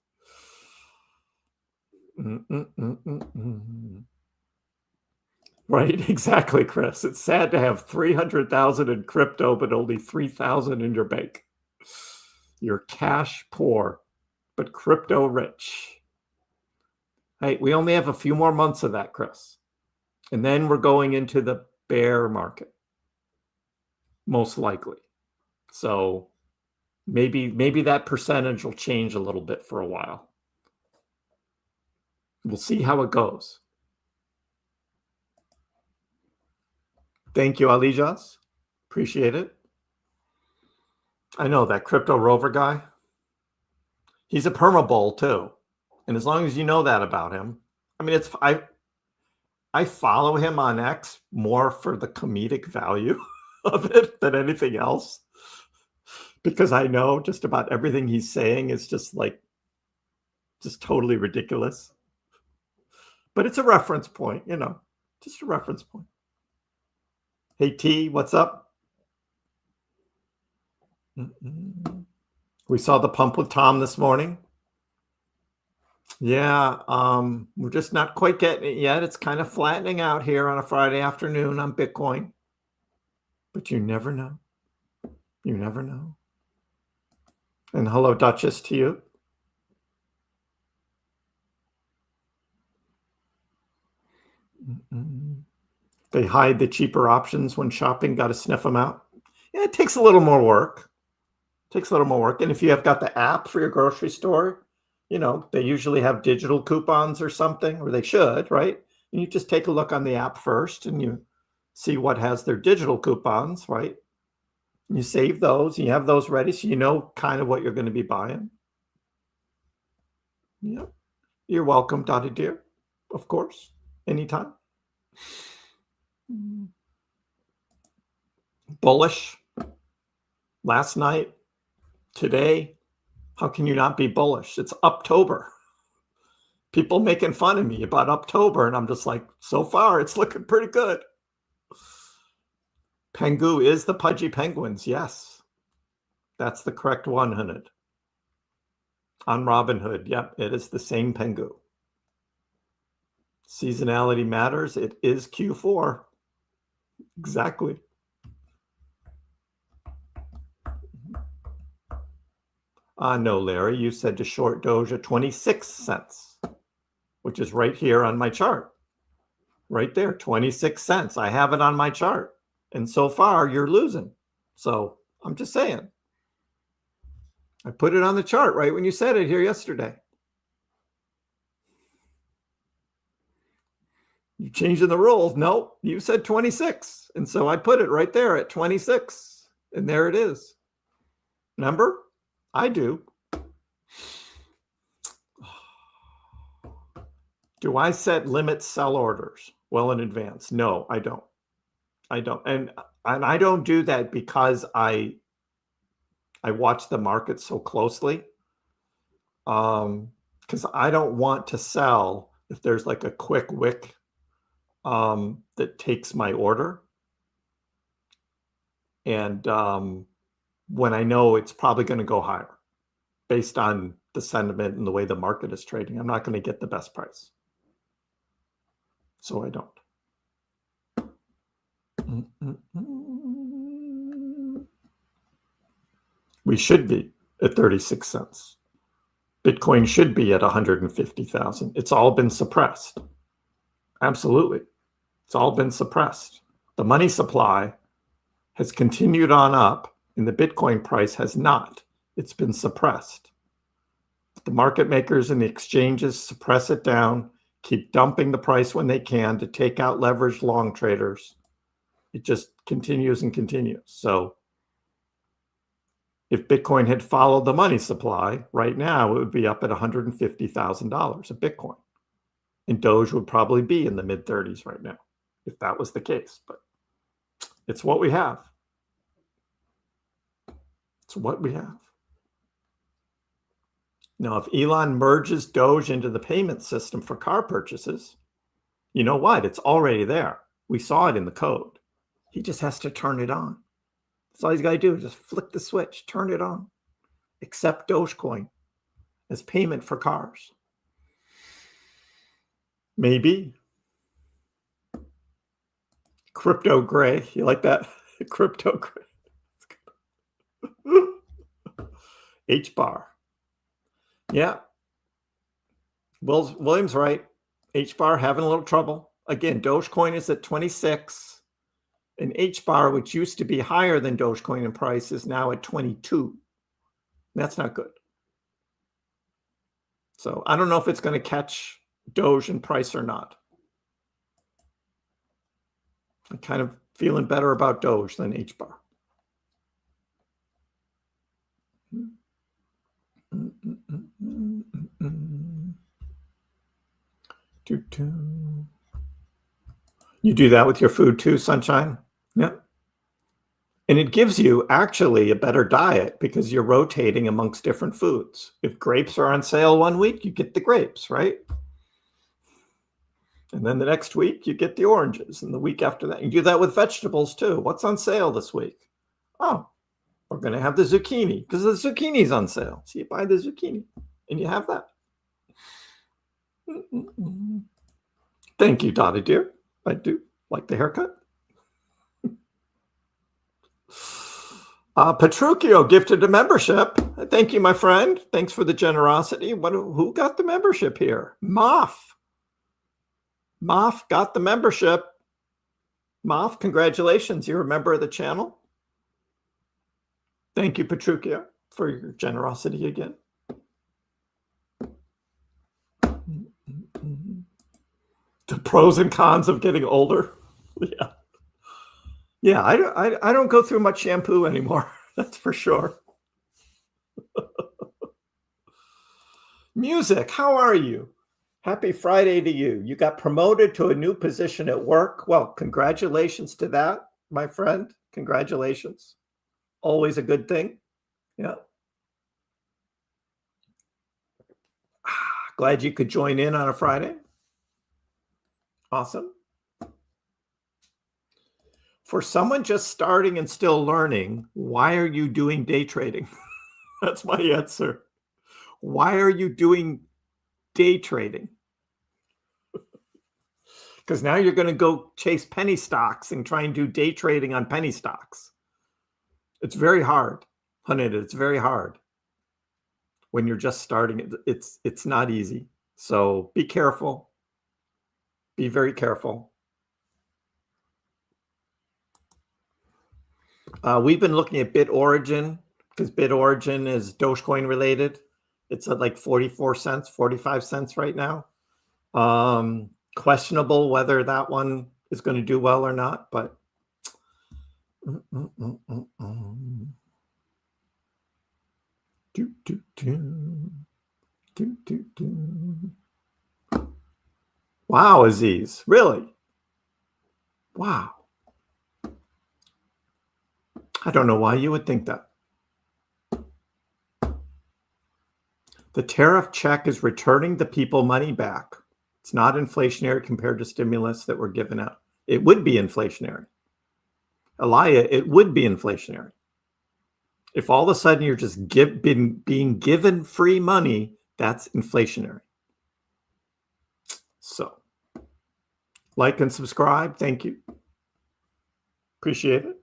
Right, exactly, Kriss. It's sad to have 300,000 in crypto, but only 3,000 in your bank. You're cash poor, but crypto rich. Hey, we only have a few more months of that, Kriss. And then we're going into the bear market, most likely. So maybe that percentage will change a little bit for a while. We'll see how it goes. Thank you, Alijas. Appreciate it. I know that crypto rover guy. He's a perma bull too. And as long as you know that about him, I mean, I follow him on X more for the comedic value of it than anything else, because I know just about everything he's saying is just totally ridiculous. But it's a reference point, just a reference point. Hey T, what's up? We saw the pump with Tom this morning. Yeah, we're just not quite getting it yet. It's kind of flattening out here on a Friday afternoon on Bitcoin. But you never know. You never know. And hello, Duchess, to you. They hide the cheaper options when shopping. Got to sniff them out. Yeah, it takes a little more work. And if you have got the app for your grocery store, they usually have digital coupons or something, or they should, right? And you just take a look on the app first and you see what has their digital coupons, right? You save those, and you have those ready, so you know kind of what you're going to be buying. Yeah. You're welcome, Dottie dear. Of course. Anytime. Bullish. Last night. Today. How can you not be bullish? It's October. People making fun of me about October, and I'm just like, so far, it's looking pretty good. Pangu is the pudgy penguins. Yes. That's the correct one, Hunted. On Robinhood. Yep, it is the same pangu. Seasonality matters. It is Q4. Exactly. No, Larry, you said to short Doge at 26 cents, which is right here on my chart. Right there, 26 cents. I have it on my chart. And so far, you're losing. So I'm just saying. I put it on the chart right when you said it here yesterday. You changing the rules. No, you said 26. And so I put it right there at 26. And there it is. Remember? I do. Do I set limit sell orders well in advance? No, I don't. And I don't do that because I watch the market so closely. Because I don't want to sell if there's like a quick wick that takes my order. And when I know it's probably going to go higher based on the sentiment and the way the market is trading, I'm not going to get the best price. So I don't. We should be at 36 cents. Bitcoin should be at 150,000. It's all been suppressed. Absolutely. It's all been suppressed. The money supply has continued on up, and the Bitcoin price has not. It's been suppressed. The market makers and the exchanges suppress it down, keep dumping the price when they can to take out leveraged long traders. It just continues and continues. So if Bitcoin had followed the money supply, right now it would be up at $150,000 a Bitcoin. And Doge would probably be in the mid-30s right now, if that was the case. But it's what we have. It's what we have. Now, if Elon merges Doge into the payment system for car purchases, you know what? It's already there. We saw it in the code. He just has to turn it on. That's all he's got to do. Just flick the switch, turn it on. Accept Dogecoin as payment for cars. Maybe. Crypto gray. You like that? Crypto gray. H bar. Yeah. William's right. H bar having a little trouble. Again, Dogecoin is at 26. And H bar, which used to be higher than Dogecoin in price, is now at 22. That's not good. So I don't know if it's going to catch Doge in price or not. I'm kind of feeling better about Doge than H bar. You do that with your food too, Sunshine? Yeah. And it gives you actually a better diet because you're rotating amongst different foods. If grapes are on sale one week, you get the grapes, right? And then the next week, you get the oranges. And the week after that, you do that with vegetables too. What's on sale this week? Oh, we're going to have the zucchini because the zucchini's on sale. So you buy the zucchini and you have that. Thank you, Dottie dear. I do like the haircut. Petruchio gifted a membership. Thank you, my friend. Thanks for the generosity. Who got the membership here? Moff. Moff got the membership. Moff, congratulations. You're a member of the channel. Thank you, Petruchio, for your generosity again. The pros and cons of getting older. Yeah. Yeah, I don't go through much shampoo anymore. That's for sure. Music, how are you? Happy Friday to you. You got promoted to a new position at work. Well, congratulations to that, my friend. Congratulations. Always a good thing. Yeah. Glad you could join in on a Friday. Awesome. For someone just starting and still learning, why are you doing day trading? That's my answer. Why are you doing day trading? Because now you're going to go chase penny stocks and try and do day trading on penny stocks. It's very hard, honey. It's very hard when you're just starting. It's not easy. So be careful. Be very careful. We've been looking at BitOrigin because BitOrigin is Dogecoin related. It's at like 44 cents, 45 cents right now. Questionable whether that one is going to do well or not, but wow, Aziz, really? Wow. I don't know why you would think that. The tariff check is returning the people money back. It's not inflationary compared to stimulus that were given out. It would be inflationary. Elia, it would be inflationary. If all of a sudden you're just being given free money, that's inflationary. So, like and subscribe. Thank you. Appreciate it.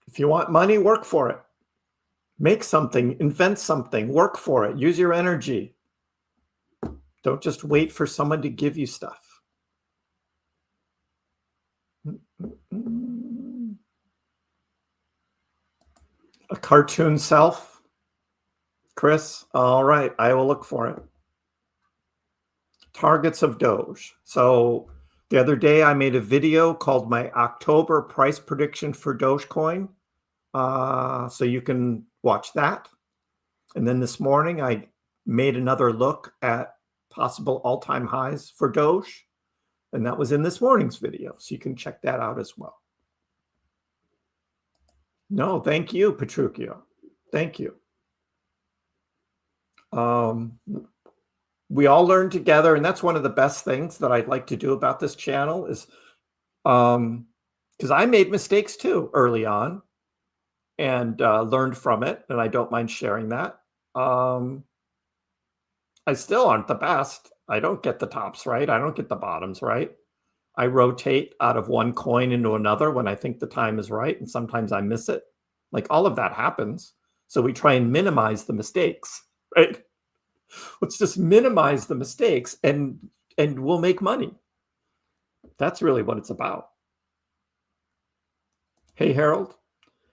If you want money, work for it. Make something, invent something, work for it. Use your energy. Don't just wait for someone to give you stuff. A cartoon self? Kriss? All right, I will look for it. Targets of Doge. So the other day I made a video called my October price prediction for Dogecoin. So you can watch that. And then this morning I made another look at possible all-time highs for Doge. And that was in this morning's video. So you can check that out as well. No, thank you, Petruchio. Thank you. We all learn together, and that's one of the best things that I'd like to do about this channel is because I made mistakes too early on and learned from it, and I don't mind sharing that. I still aren't the best. I don't get the tops right. I don't get the bottoms right. I rotate out of one coin into another when I think the time is right, and sometimes I miss it. Like all of that happens. So we try and minimize the mistakes, right? Let's just minimize the mistakes and we'll make money. That's really what it's about. Hey, Harold,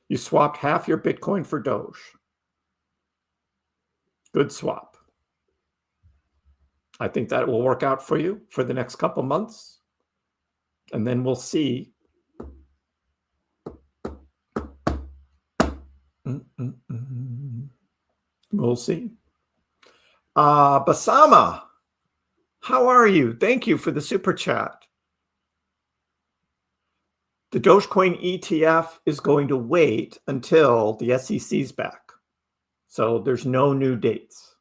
you swapped half your Bitcoin for Doge. Good swap. I think that will work out for you for the next couple months. And then we'll see We'll see. Basama, how are you? Thank you for the super chat. The Dogecoin ETF is going to wait until the SEC's back. So there's no new dates.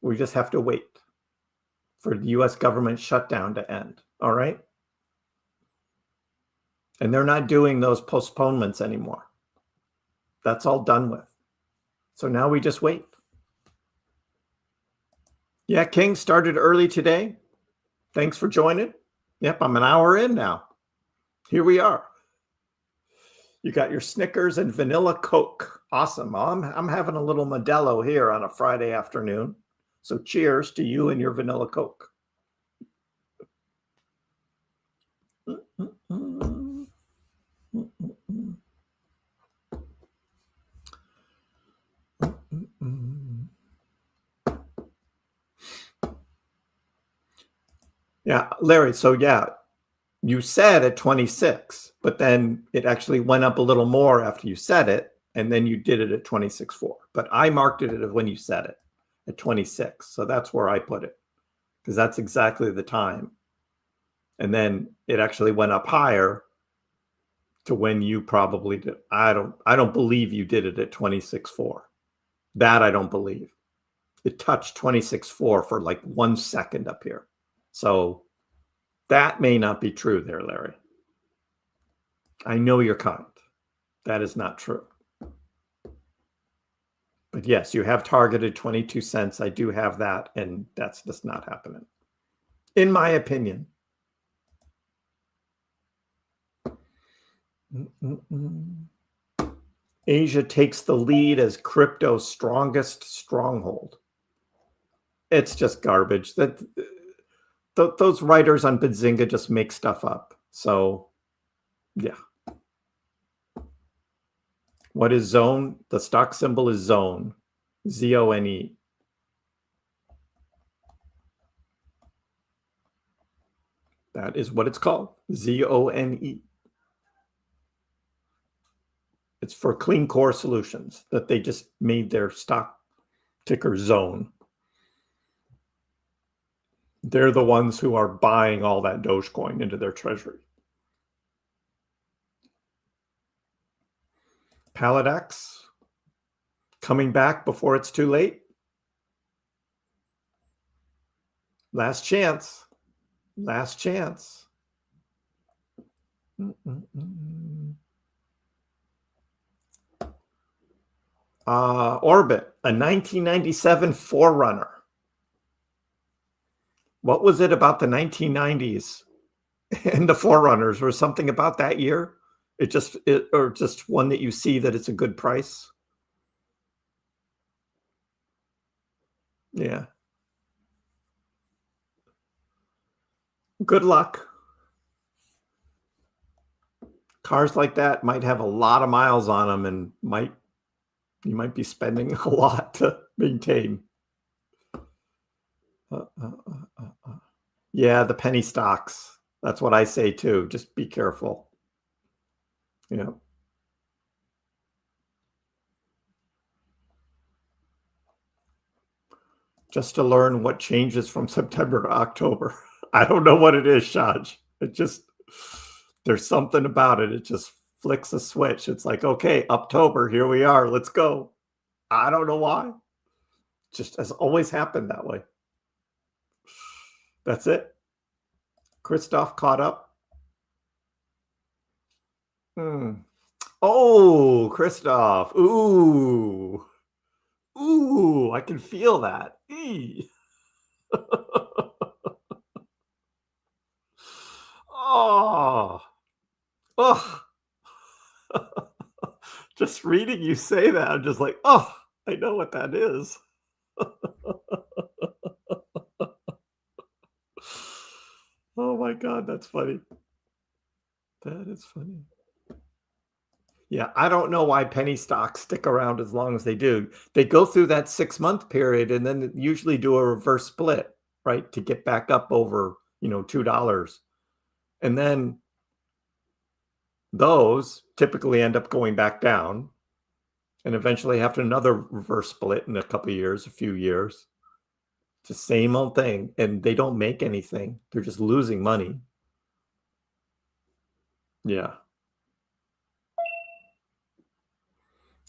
We just have to wait for the US government shutdown to end. All right. And they're not doing those postponements anymore. That's all done with. So now we just wait. Yeah, King started early today. Thanks for joining. Yep, I'm an hour in now. Here we are. You got your Snickers and vanilla Coke. Awesome. I'm having a little Modelo here on a Friday afternoon. So cheers to you and your vanilla Coke. Yeah, Larry, so yeah, you said at 26, but then it actually went up a little more after you said it, and then you did it at 26.4. But I marked it as when you said it at 26. So that's where I put it, because that's exactly the time. And then it actually went up higher to when you probably did. I don't believe you did it at 26.4. That I don't believe. It touched 26.4 for like 1 second up here. So that may not be true there, Larry. I know you're kind. That is not true. But yes, you have targeted 22 cents. I do have that, and that's just not happening, in my opinion. Asia takes the lead as crypto's strongest stronghold. It's just garbage. Those writers on Benzinga just make stuff up. So, yeah. What is Zone? The stock symbol is Zone. Z-O-N-E. That is what it's called. Z-O-N-E. It's for Clean Core Solutions that they just made their stock ticker Zone. They're the ones who are buying all that Dogecoin into their treasury. Pallet X coming back before it's too late. Last chance. Last chance. Orbit, a 1997 Forerunner. What was it about the 1990s and the Forerunners, or something about that year? Or just one that you see that it's a good price? Yeah. Good luck. Cars like that might have a lot of miles on them, and you might be spending a lot to maintain. Yeah, the penny stocks. That's what I say too. Just be careful. Yeah. Just to learn what changes from September to October. I don't know what it is, Shaj. There's something about it. It just flicks a switch. It's like, okay, October, here we are. Let's go. I don't know why. Just has always happened that way. That's it. Christoph caught up. Oh, Christoph. Ooh. Ooh, I can feel that. Oh. Oh. Just reading you say that, I'm just like, oh, I know what that is. Oh my God, that's funny. That is funny. Yeah, I don't know why penny stocks stick around as long as they do. They go through that 6-month period and then usually do a reverse split, right? To get back up over, $2. And then those typically end up going back down. and eventually have another reverse split in a couple of years, a few years. It's the same old thing, and they don't make anything. They're just losing money. Yeah.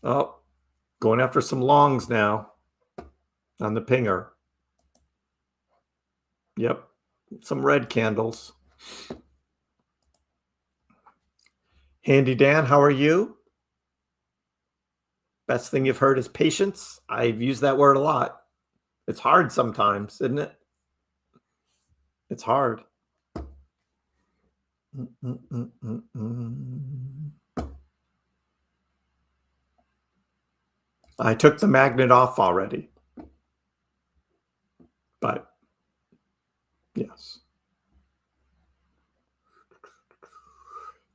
Oh, going after some longs now on the pinger. Yep. Some red candles. Handy Dan, how are you? Best thing you've heard is patience. I've used that word a lot. It's hard sometimes, isn't it? It's hard. I took the magnet off already. But yes.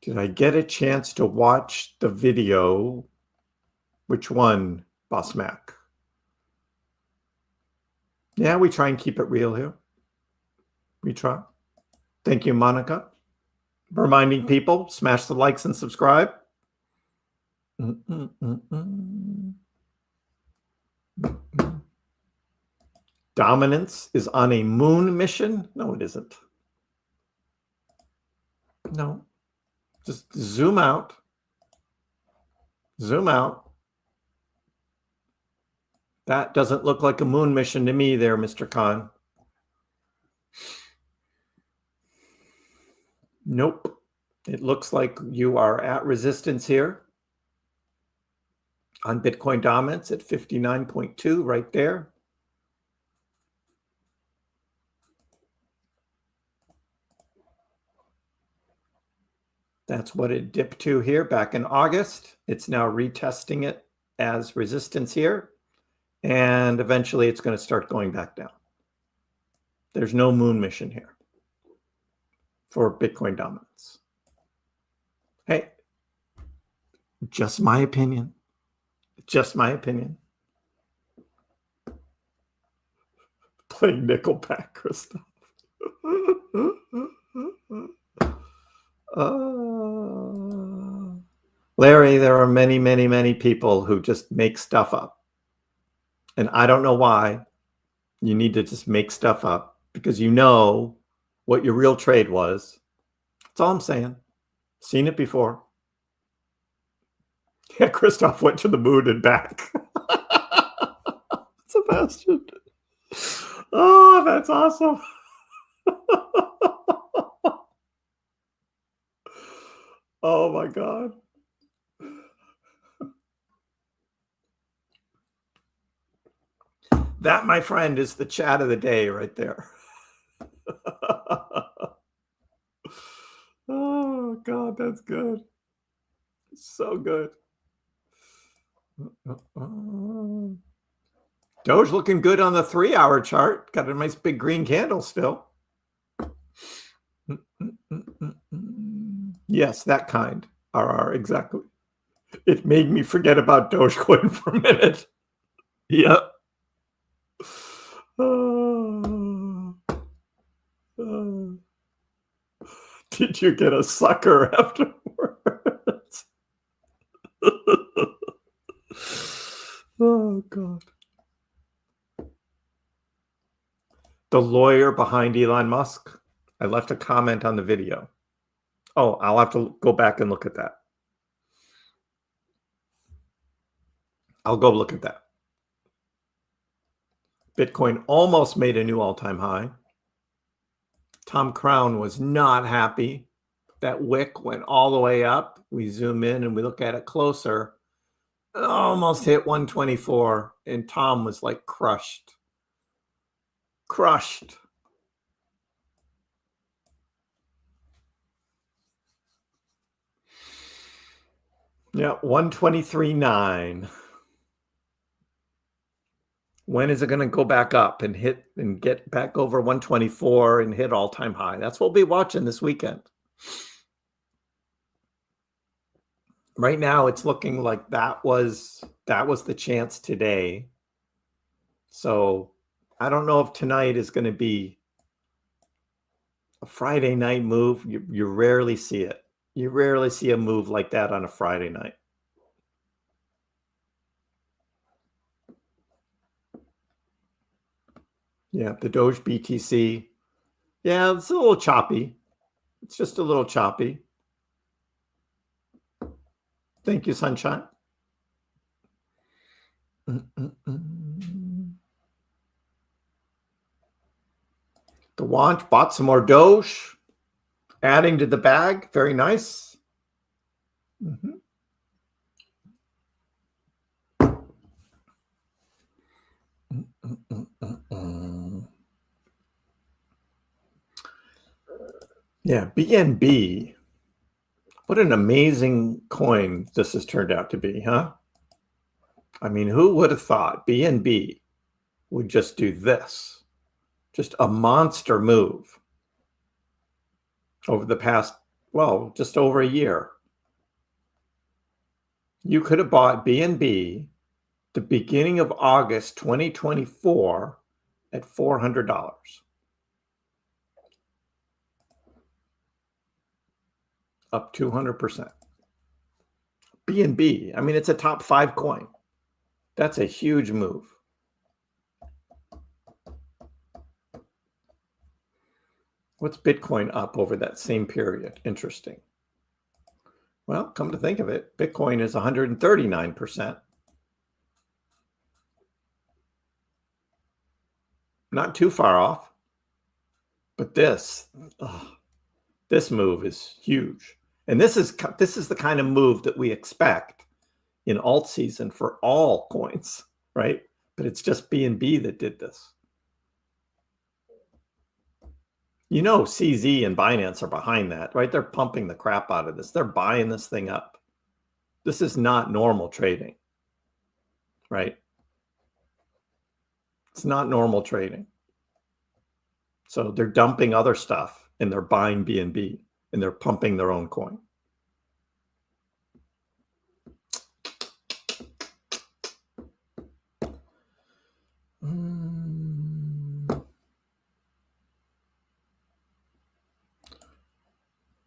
Did I get a chance to watch the video? Which one, Boss Mac? Yeah, we try and keep it real here. We try. Thank you, Monica. Reminding people, smash the likes and subscribe. Dominance is on a moon mission? No, it isn't. No. Just zoom out. Zoom out. That doesn't look like a moon mission to me there, Mr. Khan. Nope. It looks like you are at resistance here on Bitcoin dominance at 59.2 right there. That's what it dipped to here back in August. It's now retesting it as resistance here. And eventually it's going to start going back down. There's no moon mission here for Bitcoin dominance. Hey, just my opinion. Just my opinion. Playing Nickelback, Christoph. Larry, there are many, many, many people who just make stuff up. And I don't know why you need to just make stuff up, because you know what your real trade was. That's all I'm saying. Seen it before. Yeah, Christoph went to the moon and back. Sebastian. Oh, that's awesome. Oh my God. That, my friend, is the chat of the day right there. Oh God, that's good. So good. Doge looking good on the 3-hour chart. Got a nice big green candle still. Yes, that kind. RR, exactly. It made me forget about Dogecoin for a minute. Yep. Did you get a sucker afterwards? Oh, God. The lawyer behind Elon Musk. I left a comment on the video. Oh, I'll have to go back and look at that. I'll go look at that. Bitcoin almost made a new all-time high. Tom Crown was not happy. That wick went all the way up. We zoom in and we look at it closer. It almost hit 124, and Tom was like crushed. Crushed. Yeah, 123.9. When is it going to go back up and hit and get back over 124 and hit all-time high? That's what we'll be watching this weekend. Right now, it's looking like that was the chance today. So I don't know if tonight is going to be a Friday night move. You rarely see it. You rarely see a move like that on a Friday night. Yeah, the Doge BTC. Yeah, it's a little choppy. It's just a little choppy. Thank you, Sunshine. The Wanch bought some more Doge, adding to the bag. Very nice. Yeah, BNB. What an amazing coin this has turned out to be, huh? I mean, who would have thought BNB would just do this? Just a monster move over the past, well, just over a year. You could have bought BNB the beginning of August 2024 at $400. Up 200%. BNB, I mean, it's a top 5 coin. That's a huge move. What's Bitcoin up over that same period? Interesting. Well, come to think of it, Bitcoin is 139%. Not too far off. But this move is huge. And this is the kind of move that we expect in Altseason for all coins, right? But it's just BNB that did this. You know, CZ and Binance are behind that, right? They're pumping the crap out of this. They're buying this thing up. This is not normal trading, right? It's not normal trading. So they're dumping other stuff and they're buying BNB and they're pumping their own coin.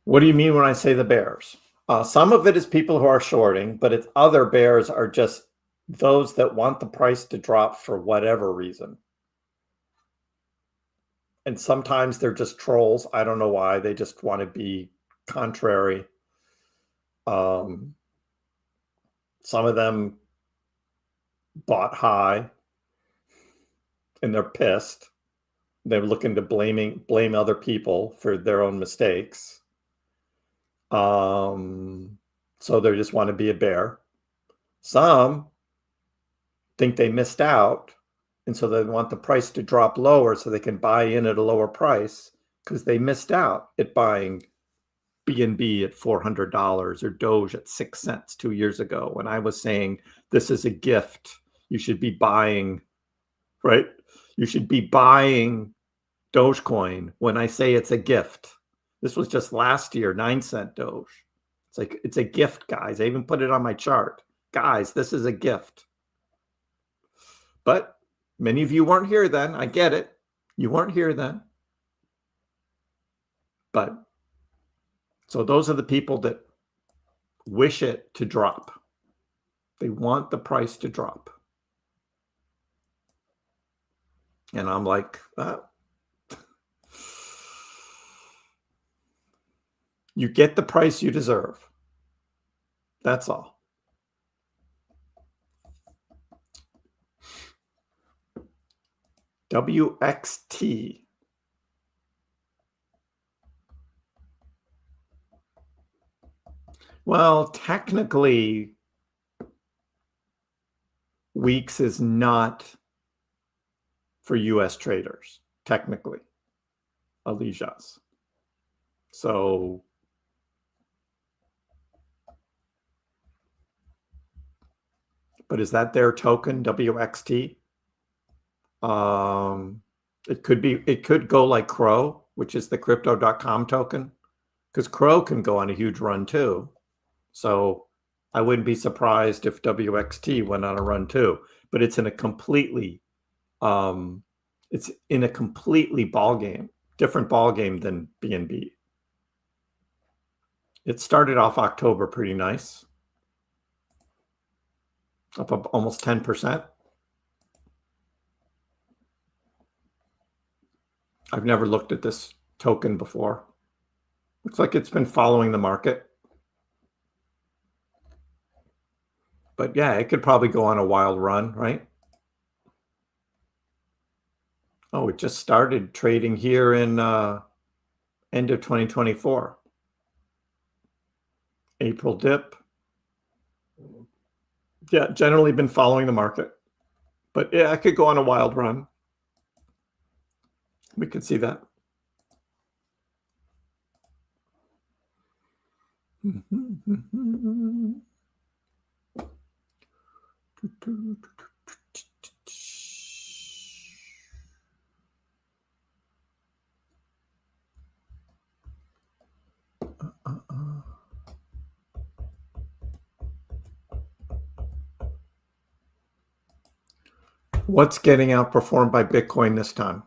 What do you mean when I say the bears? Some of it is people who are shorting, but it's other bears are just those that want the price to drop for whatever reason. And sometimes they're just trolls. I don't know why. They just want to be contrary. Some of them bought high and they're pissed. They're looking to blame other people for their own mistakes. So they just want to be a bear. Some think they missed out, and so they want the price to drop lower so they can buy in at a lower price because they missed out at buying BNB at $400 or Doge at 6 cents 2 years ago when I was saying this is a gift. You should be buying, right? You should be buying Dogecoin when I say it's a gift. This was just last year, 9-cent Doge. It's like, it's a gift, guys. I even put it on my chart. Guys, this is a gift. But many of you weren't here then. I get it. You weren't here then. But so those are the people that wish it to drop. They want the price to drop. And I'm like, you get the price you deserve. That's all. WXT. Well, technically, weeks is not for US traders, technically, Alijas. So but is that their token, WXT? It could go like Crow, which is the crypto.com token, because Crow can go on a huge run too. So I wouldn't be surprised if WXT went on a run too, but it's in a completely ball game, different ball game than BNB. It started off October pretty nice, up almost 10%. I've never looked at this token before. Looks like it's been following the market. But yeah, it could probably go on a wild run, right? Oh, it just started trading here in end of 2024. April dip. Yeah, generally been following the market. But yeah, I could go on a wild run. We could see that. What's getting outperformed by Bitcoin this time?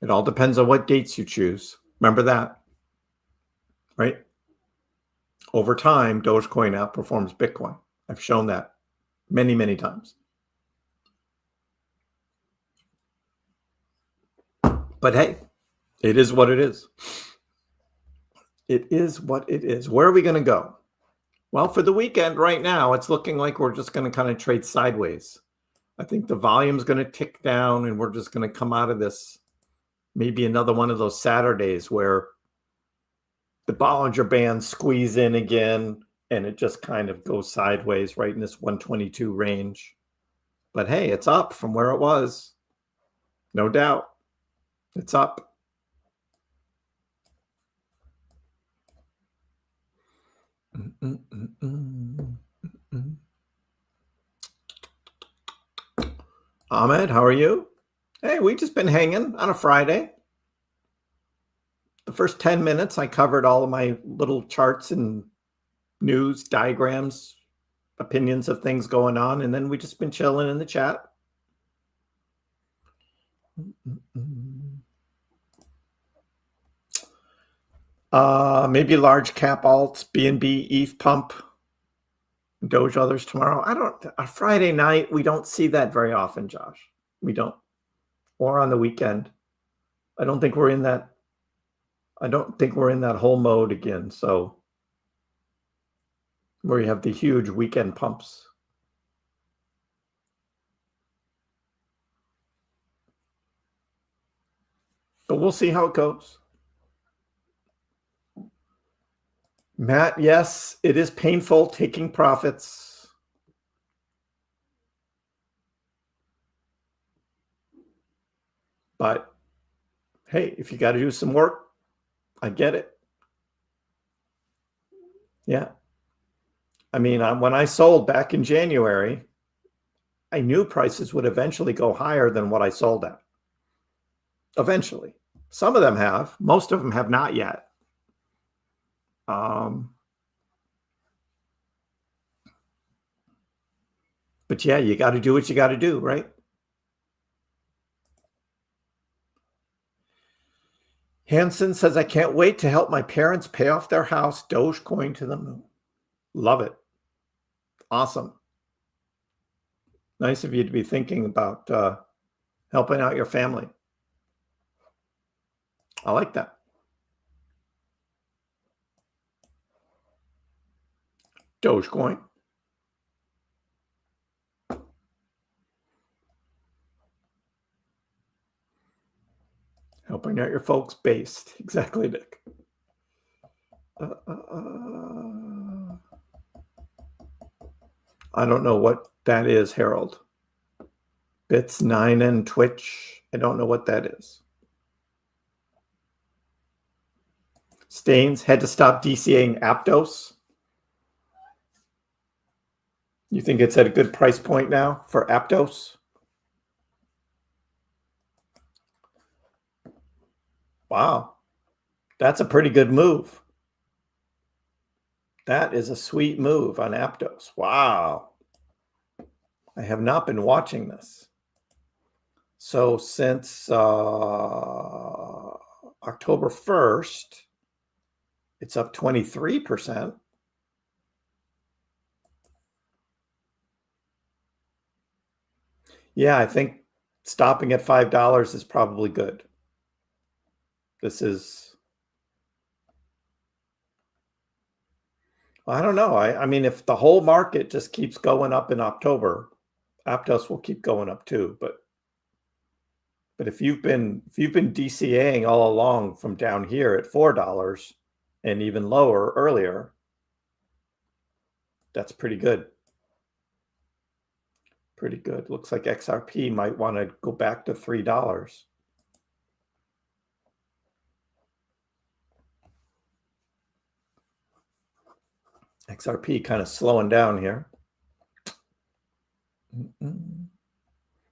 It all depends on what dates you choose. Remember that, right? Over time, Dogecoin outperforms Bitcoin. I've shown that many, many times. But hey, it is what it is. It is what it is. Where are we going to go? Well, for the weekend right now, it's looking like we're just going to kind of trade sideways. I think the volume is going to tick down and we're just going to come out of this. Maybe another one of those Saturdays where the Bollinger Bands squeeze in again and it just kind of goes sideways right in this 122 range. But hey, it's up from where it was. No doubt. It's up. Ahmed, how are you? Hey, we just been hanging on a Friday. The first 10 minutes, I covered all of my little charts and news, diagrams, opinions of things going on, and then we just been chilling in the chat. Maybe large cap alts, BNB, ETH pump, Doge others tomorrow. A Friday night, we don't see that very often, Josh. We don't. Or on the weekend. I don't think we're in that whole mode again. So where you have the huge weekend pumps. But we'll see how it goes. Matt, yes, it is painful taking profits. But hey, if you got to do some work, I get it. Yeah. I mean, when I sold back in January, I knew prices would eventually go higher than what I sold at. Eventually. Some of them have. Most of them have not yet. But yeah, you got to do what you got to do, right? Hanson says, I can't wait to help my parents pay off their house. Dogecoin to the moon. Love it. Awesome. Nice of you to be thinking about helping out your family. I like that. Dogecoin. Helping out your folks based. Exactly, Nick. I don't know what that is, Harold. Bits 9 and Twitch. I don't know what that is. Stains had to stop DCAing Aptos. You think it's at a good price point now for Aptos? Wow. That's a pretty good move. That is a sweet move on Aptos. Wow. I have not been watching this. So since October 1st, it's up 23%. Yeah, I think stopping at $5 is probably good. This is, I don't know. I mean, if the whole market just keeps going up in October, Aptos will keep going up too. But if you've been DCAing all along from down here at $4 and even lower earlier, that's pretty good. Pretty good. Looks like XRP might want to go back to $3. XRP kind of slowing down here.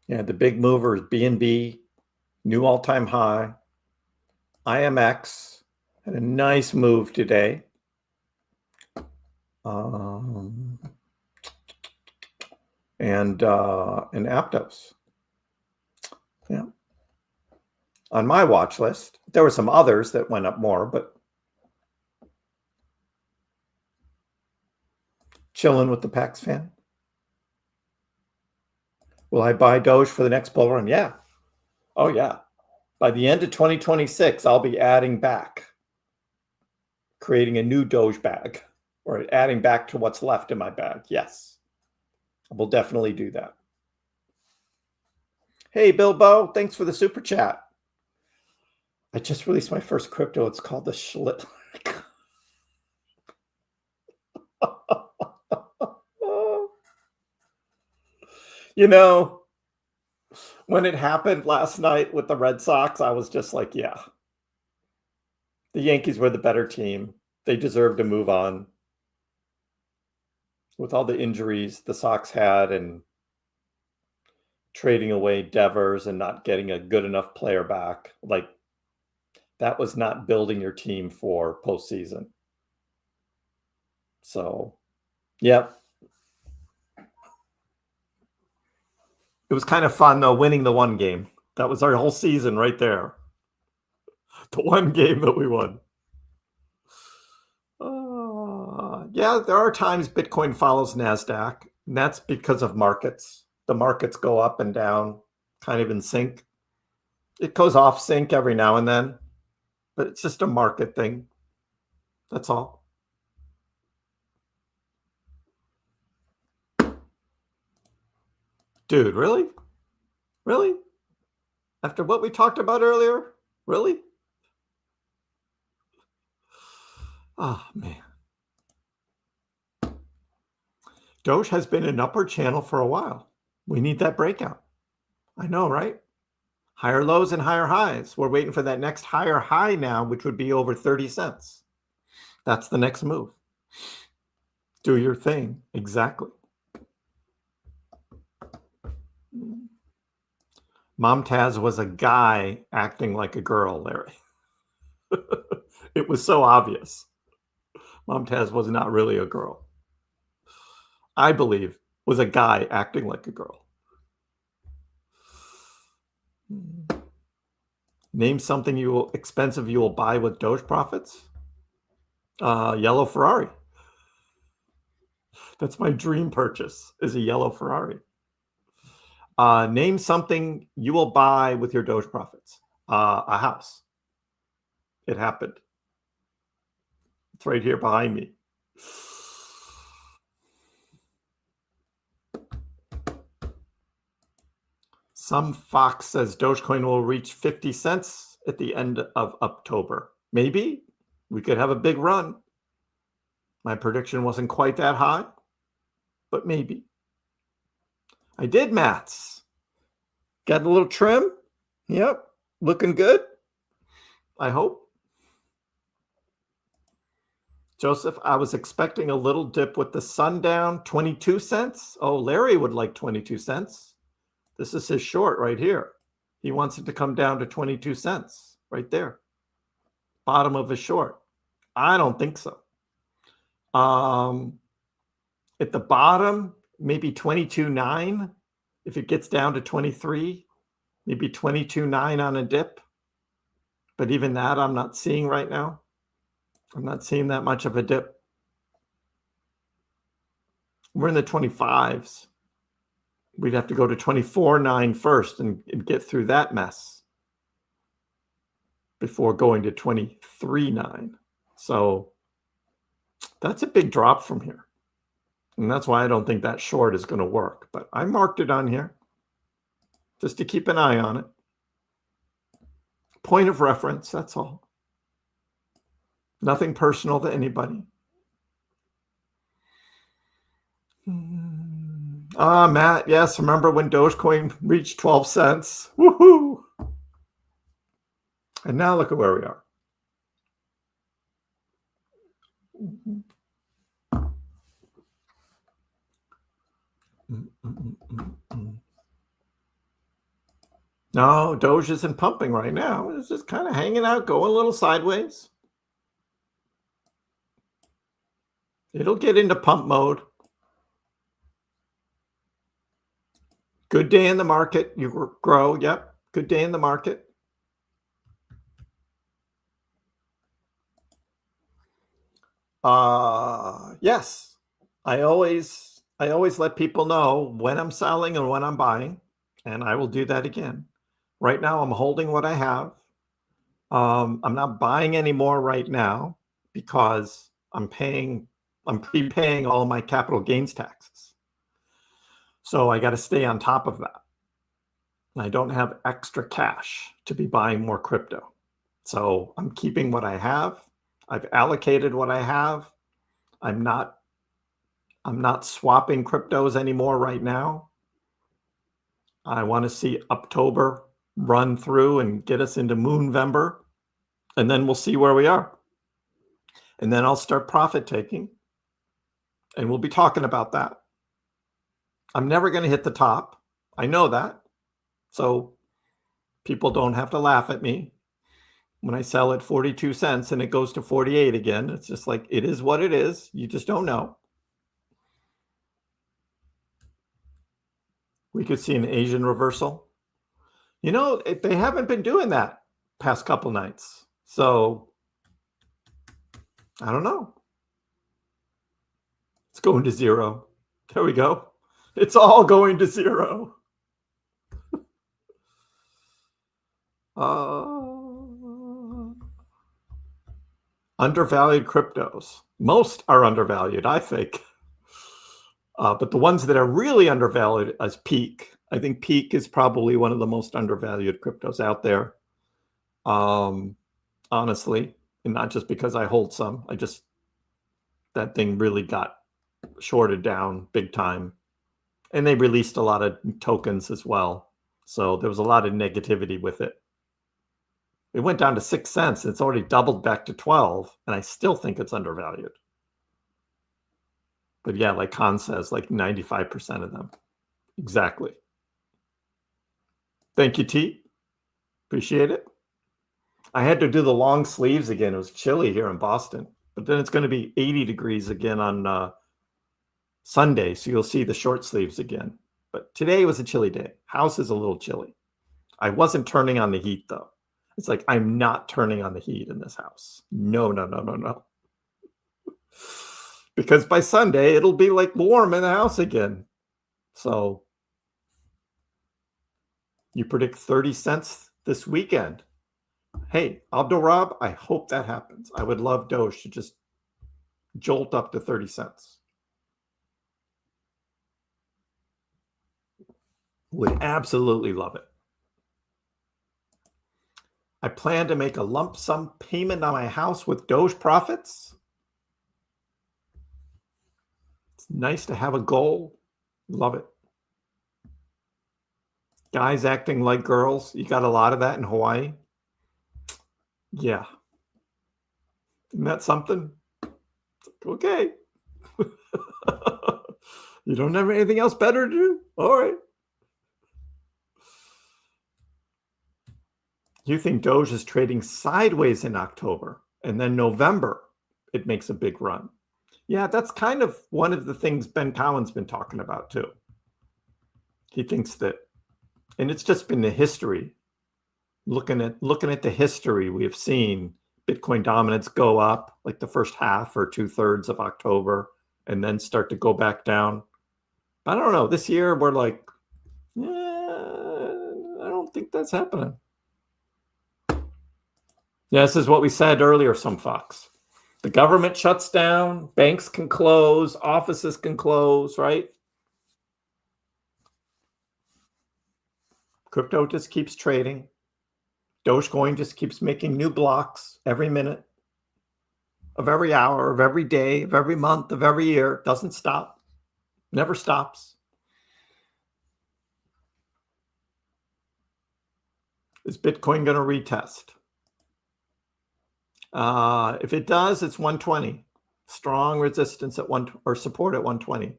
Yeah, the big mover is BNB, new all-time high. IMX had a nice move today. And Aptos. Yeah. On my watch list, there were some others that went up more, but chilling with the Pax fan. Will I buy Doge for the next bull run? Yeah. Oh, yeah. By the end of 2026, I'll be adding back, creating a new Doge bag, or adding back to what's left in my bag. Yes. I will definitely do that. Hey, Bilbo, thanks for the super chat. I just released my first crypto. It's called the Schlit. You know, when it happened last night with the Red Sox, I was just like, yeah, the Yankees were the better team. They deserved to move on. With all the injuries the Sox had and trading away Devers and not getting a good enough player back, like that was not building your team for postseason. So, yeah. It was kind of fun, though, winning the one game. That was our whole season right there. The one game that we won. Yeah, there are times Bitcoin follows NASDAQ, and that's because of markets. The markets go up and down, kind of in sync. It goes off sync every now and then, but it's just a market thing. That's all. Dude, really? Really? After what we talked about earlier? Really? Oh, man. Doge has been an upward channel for a while. We need that breakout. I know, right? Higher lows and higher highs. We're waiting for that next higher high now, which would be over 30 cents. That's the next move. Do your thing. Exactly. Momtaz was a guy acting like a girl, Larry. It was so obvious. Momtaz was not really a girl. I believe was a guy acting like a girl. Name something expensive you will buy with Doge profits. Yellow Ferrari. That's my dream purchase, is a yellow Ferrari. Name something you will buy with your Doge profits. A house. It happened. It's right here behind me. Some Fox says Dogecoin will reach 50 cents at the end of October. Maybe. We could have a big run. My prediction wasn't quite that high, but maybe. I did maths. Got a little trim. Yep. Looking good. I hope. Joseph, I was expecting a little dip with the sundown. 22 cents. Oh, Larry would like 22 cents. This is his short right here. He wants it to come down to 22 cents right there. Bottom of his short. I don't think so. At the bottom, maybe 22.9. If it gets down to 23, maybe 22.9 on a dip. But even that I'm not seeing right now. I'm not seeing that much of a dip. We're in the 25s. we'd have to go to 24.9 first and get through that mess before going to 23.9. So that's a big drop from here. And that's why I don't think that short is going to work. But I marked it on here just to keep an eye on it. Point of reference, that's all. Nothing personal to anybody. Matt, yes, remember when Dogecoin reached 12 cents? Woohoo! And now look at where we are. No, Doge isn't pumping right now. It's just kind of hanging out, going a little sideways. It'll get into pump mode. Good day in the market. You grow. Yep. Good day in the market. Yes. I always let people know when I'm selling and when I'm buying, and I will do that again. Right now, I'm holding what I have. I'm not buying anymore right now because I'm prepaying all my capital gains taxes. So I got to stay on top of that. I don't have extra cash to be buying more crypto. So I'm keeping what I have. I've allocated what I have. I'm not swapping cryptos anymore right now. I want to see October run through and get us into Moonvember, and then we'll see where we are. And then I'll start profit taking, and we'll be talking about that. I'm never going to hit the top. I know that. So people don't have to laugh at me when I sell at 42 cents and it goes to 48 again. It's just like, it is what it is. You just don't know. We could see an Asian reversal. You know, they haven't been doing that past couple nights. So I don't know. It's going to zero. There we go. It's all going to zero. Undervalued cryptos. Most are undervalued, I think. But the ones that are really undervalued is Peak. I think Peak is probably one of the most undervalued cryptos out there. Honestly, and not just because I hold some. That thing really got shorted down big time. And they released a lot of tokens as well. So there was a lot of negativity with it. It went down to 6 cents. It's already doubled back to 12. And I still think it's undervalued. But yeah, like Khan says, like 95% of them. Exactly. Thank you, T. Appreciate it. I had to do the long sleeves again. It was chilly here in Boston. But then it's going to be 80 degrees again on Sunday. So you'll see the short sleeves again. But today was a chilly day. House is a little chilly. I wasn't turning on the heat, though. It's like, I'm not turning on the heat in this house. No. Because by Sunday, it'll be like warm in the house again. So you predict 30 cents this weekend. Hey, Abdul-Rob, I hope that happens. I would love Doge to just jolt up to 30 cents. Would absolutely love it. I plan to make a lump sum payment on my house with Doge profits. It's nice to have a goal. Love it. Guys acting like girls. You got a lot of that in Hawaii. Yeah. Isn't that something? Okay. You don't have anything else better to do? All right. You think Doge is trading sideways in October, and then November, it makes a big run. Yeah, that's kind of one of the things Ben Cowan's been talking about too. He thinks that, and it's just been the history. Looking at the history, we have seen Bitcoin dominance go up like the first half or 2/3 of October, and then start to go back down. But I don't know. This year, we're like I don't think that's happening. Yeah, this is what we said earlier, some Fox. The government shuts down, banks can close, offices can close, right? Crypto just keeps trading. Dogecoin just keeps making new blocks every minute of every hour, of every day, of every month, of every year. Doesn't stop. Never stops. Is Bitcoin going to retest? If it does, it's 120. Strong resistance at one, or support at 120.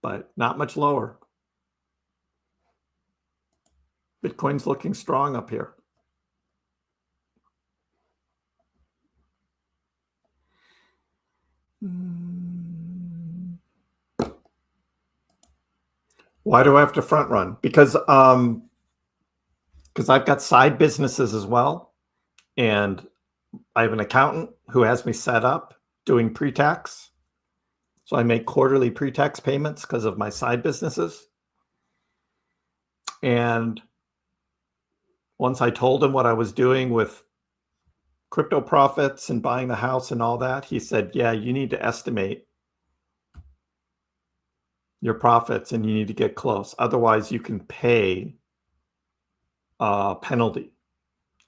But not much lower. Bitcoin's looking strong up here. Why do I have to front run? Because I've got side businesses as well. And I have an accountant who has me set up doing pre-tax. So I make quarterly pre-tax payments because of my side businesses. And once I told him what I was doing with crypto profits and buying the house and all that, he said, yeah, you need to estimate your profits and you need to get close. Otherwise, you can pay a penalty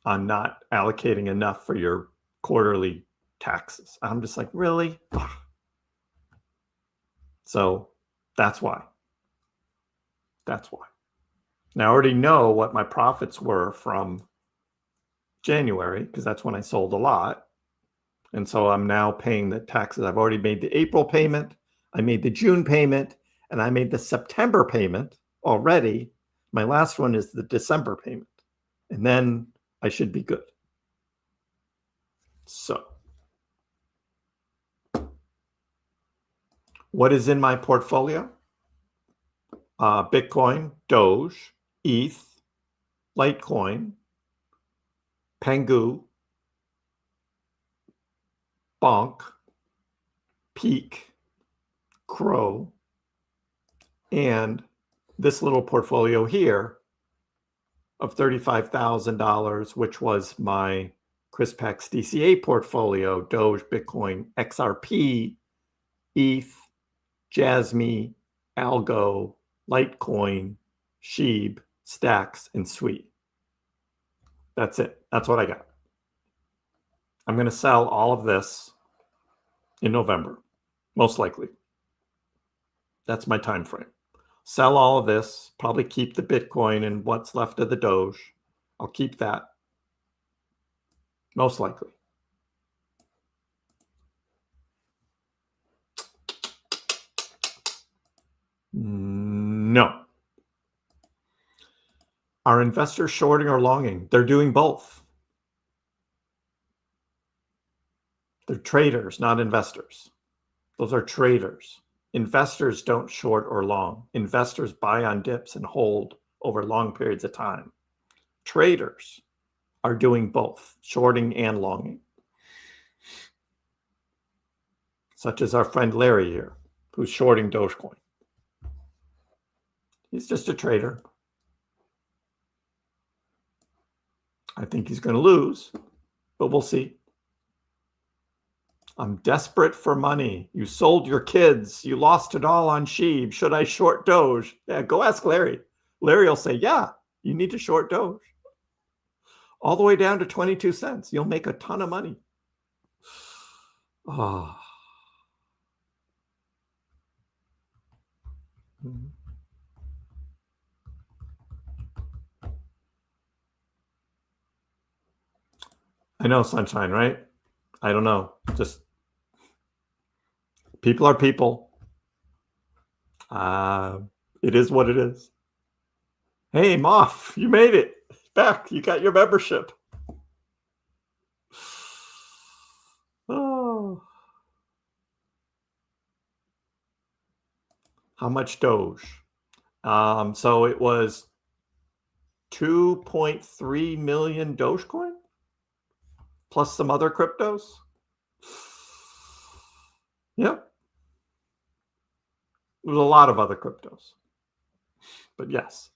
on not allocating enough for your quarterly taxes. I'm just like, really? So that's why. That's why. Now I already know what my profits were from January because that's when I sold a lot. And so I'm now paying the taxes. I've already made the April payment. I made the June payment and I made the September payment already. My last one is the December payment. And then I should be good. So what is in my portfolio? Bitcoin, Doge, ETH, Litecoin, Pangu, Bonk, Peak, Crow, and this little portfolio here of $35,000, which was my KrissPax DCA portfolio, Doge, Bitcoin, XRP, ETH, Jasmy, Algo, Litecoin, Sheeb, Stacks, and Sweet. That's it. That's what I got. I'm going to sell all of this in November, most likely. That's my time frame. Sell all of this, probably keep the Bitcoin and what's left of the Doge. I'll keep that, most likely. No. Are investors shorting or longing? They're doing both. They're traders, not investors. Those are traders. Investors don't short or long. Investors buy on dips and hold over long periods of time. Traders are doing both, shorting and longing. Such as our friend Larry here, who's shorting Dogecoin. He's just a trader. I think he's going to lose, but we'll see. I'm desperate for money. You sold your kids. You lost it all on Sheeb. Should I short Doge? Yeah, go ask Larry. Larry will say, yeah, you need to short Doge. All the way down to 22 cents. You'll make a ton of money. Oh. I know, Sunshine, right? I don't know. Just people are people. It is what it is. Hey, Moff, you made it back. You got your membership. Oh. How much Doge? So it was 2.3 million Dogecoin plus some other cryptos. Yep. There's a lot of other cryptos. But yes.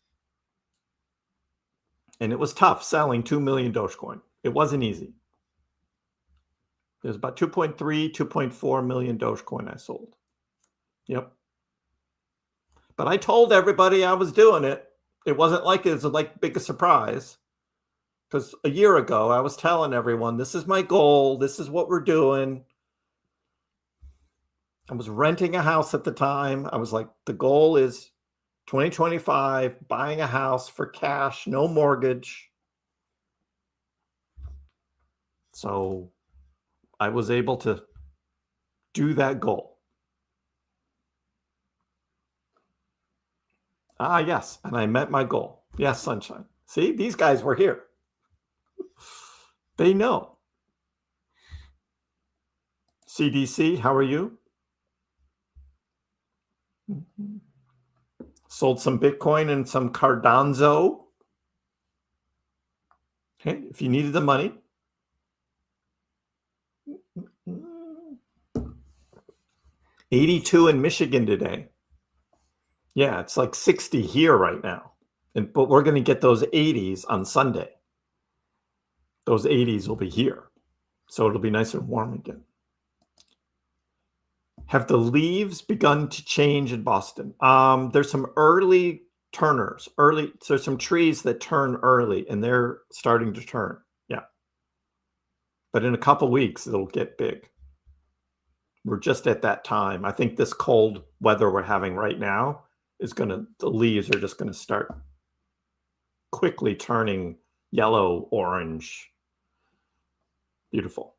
And it was tough selling 2 million Dogecoin. It wasn't easy. There's about 2.3, 2.4 million Dogecoin I sold. Yep. But I told everybody I was doing it. It wasn't like it was like big a surprise. Because a year ago, I was telling everyone, this is my goal. This is what we're doing. I was renting a house at the time. I was like, the goal is 2025, buying a house for cash, no mortgage. So I was able to do that goal. Ah, yes. And I met my goal. Yes, sunshine. See, these guys were here. They know. CDC, how are you? Sold some Bitcoin and some Cardano. Okay, if you needed the money. 82 in Michigan today. Yeah, it's like 60 here right now. But we're going to get those 80s on Sunday. Those 80s will be here. So it'll be nice and warm again. Have the leaves begun to change in Boston? There's some early turners. There's some trees that turn early, and they're starting to turn. Yeah. But in a couple weeks, it'll get big. We're just at that time. I think this cold weather we're having right now is the leaves are just going to start quickly turning yellow, orange. Beautiful.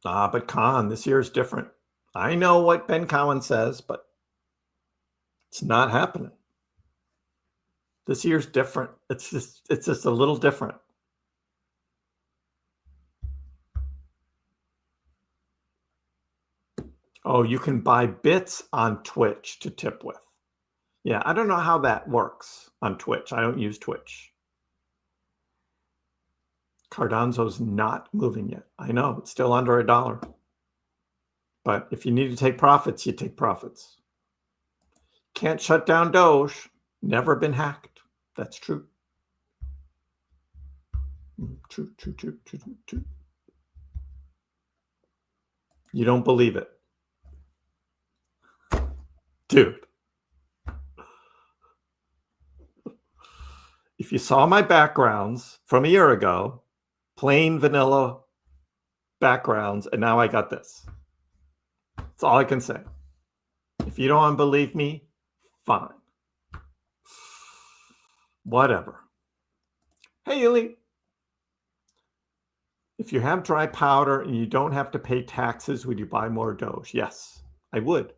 But Khan, this year is different. I know what Ben Cowan says, but it's not happening. This year's different. It's just a little different. Oh, you can buy bits on Twitch to tip with. Yeah, I don't know how that works on Twitch. I don't use Twitch. Cardano's not moving yet. I know, it's still under $1. But if you need to take profits, you take profits. Can't shut down Doge. Never been hacked. That's true. True. You don't believe it. Dude. If you saw my backgrounds from a year ago, plain vanilla backgrounds, and now I got this. That's all I can say. If you don't believe me, fine. Whatever. Hey, Yuli. If you have dry powder and you don't have to pay taxes, would you buy more Doge? Yes, I would.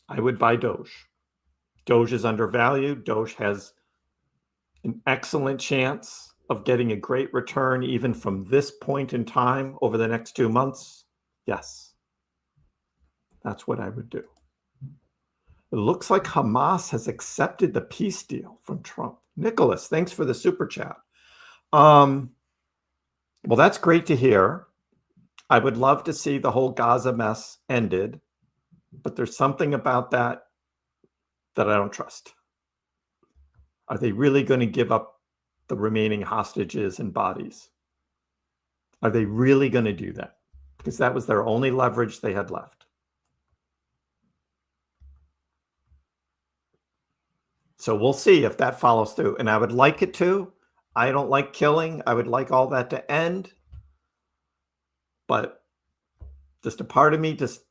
I would buy Doge. Doge is undervalued. Doge has an excellent chance of getting a great return even from this point in time over the next 2 months. Yes, that's what I would do. It looks like Hamas has accepted the peace deal from Trump. Nicholas, thanks for the super chat. Well, that's great to hear. I would love to see the whole Gaza mess ended, but there's something about that I don't trust. Are they really going to give up the remaining hostages and bodies? Are they really going to do that? Because that was their only leverage they had left. So we'll see if that follows through. And I would like it to. I don't like killing. I would like all that to end. But just a part of me just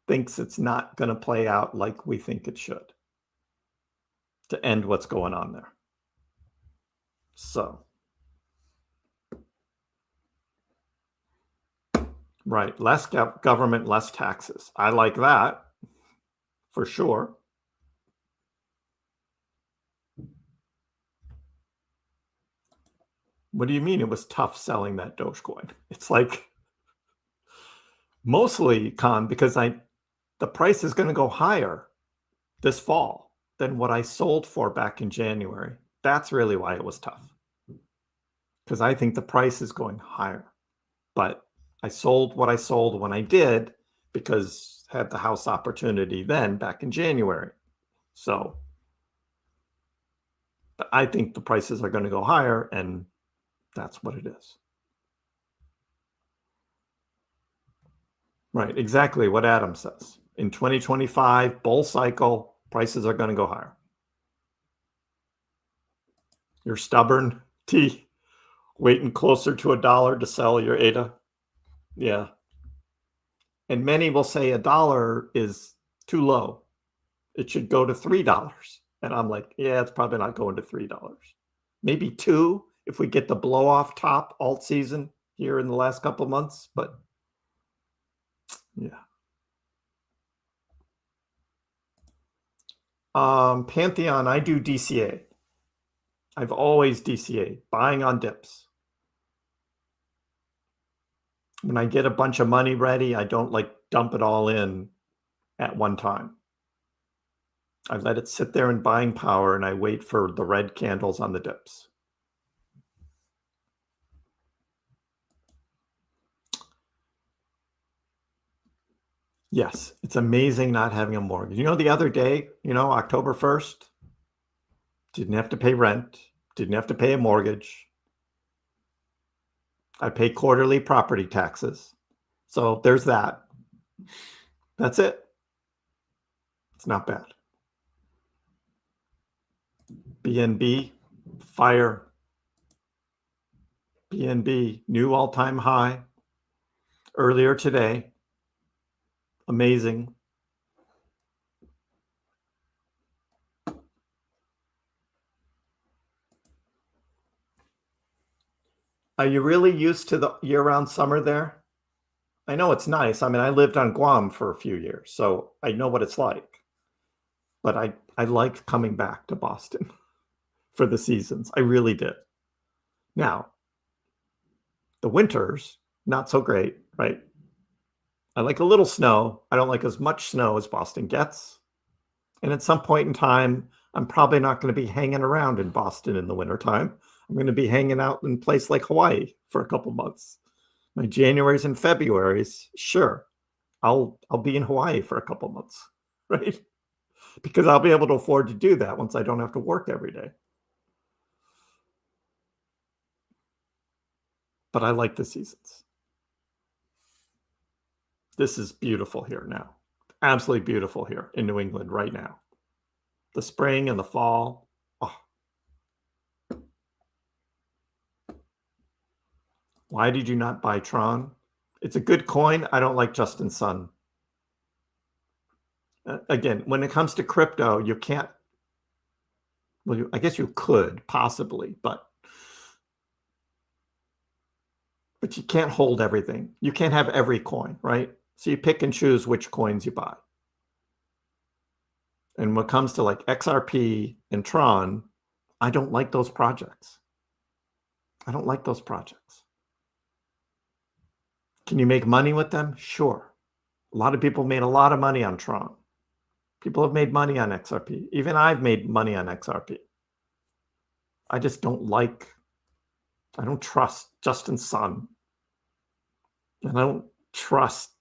thinks it's not going to play out like we think it should to end what's going on there. So, right, less government, less taxes. I like that for sure. What do you mean it was tough selling that Dogecoin? It's like mostly, Con, because the price is going to go higher this fall than what I sold for back in January. That's really why it was tough. Because I think the price is going higher. But I sold what I sold when I did because had the house opportunity then back in January. So, but I think the prices are going to go higher, and that's what it is. Right, exactly what Adam says. In 2025, bull cycle, prices are going to go higher. You're stubborn, T, waiting closer to $1 to sell your ADA. Yeah. And many will say $1 is too low. It should go to $3. And I'm like, yeah, it's probably not going to $3. Maybe $2 if we get the blow off top alt season here in the last couple of months. But yeah. Pantheon, I do DCA. I've always DCA, buying on dips. When I get a bunch of money ready, I don't like dump it all in at one time. I let it sit there in buying power, and I wait for the red candles on the dips. Yes, it's amazing not having a mortgage. You know, the other day, October 1st, didn't have to pay rent, didn't have to pay a mortgage. I pay quarterly property taxes. So there's that. That's it. It's not bad. BNB, fire. BNB, new all-time high. Earlier today. Amazing. Are you really used to the year-round summer there? I know it's nice. I mean, I lived on Guam for a few years, so I know what it's like. But I liked coming back to Boston for the seasons. I really did. Now, the winters, not so great, right? I like a little snow. I don't like as much snow as Boston gets. And at some point in time, I'm probably not going to be hanging around in Boston in the wintertime. I'm going to be hanging out in a place like Hawaii for a couple months. My Januaries and Februaries, sure, I'll be in Hawaii for a couple months, right? Because I'll be able to afford to do that once I don't have to work every day. But I like the seasons. This is beautiful here now. Absolutely beautiful here in New England right now. The spring and the fall. Oh. Why did you not buy Tron? It's a good coin. I don't like Justin Sun. Again, when it comes to crypto, you can't. Well, I guess you could possibly, but you can't hold everything. You can't have every coin, right? So you pick and choose which coins you buy. And when it comes to like XRP and Tron, I don't like those projects. I don't like those projects. Can you make money with them? Sure. A lot of people made a lot of money on Tron. People have made money on XRP. Even I've made money on XRP. I just don't like, I don't trust Justin Sun. And I don't trust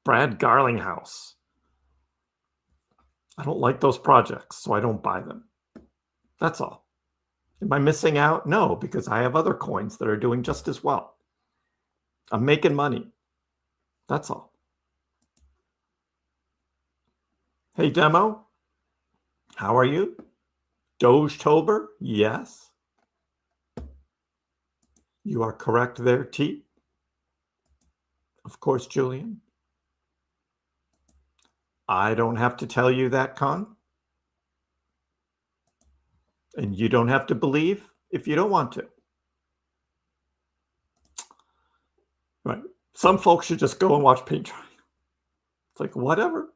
Brad Garlinghouse. I don't like those projects, so I don't buy them. That's all. Am I missing out? No, because I have other coins that are doing just as well. I'm making money. That's all. Hey, Demo. How are you? Dogetober? Yes. You are correct there, T. Of course, Julian. I don't have to tell you that, Con. And you don't have to believe if you don't want to. Right. Some folks should just go and watch paint dry. It's like, whatever.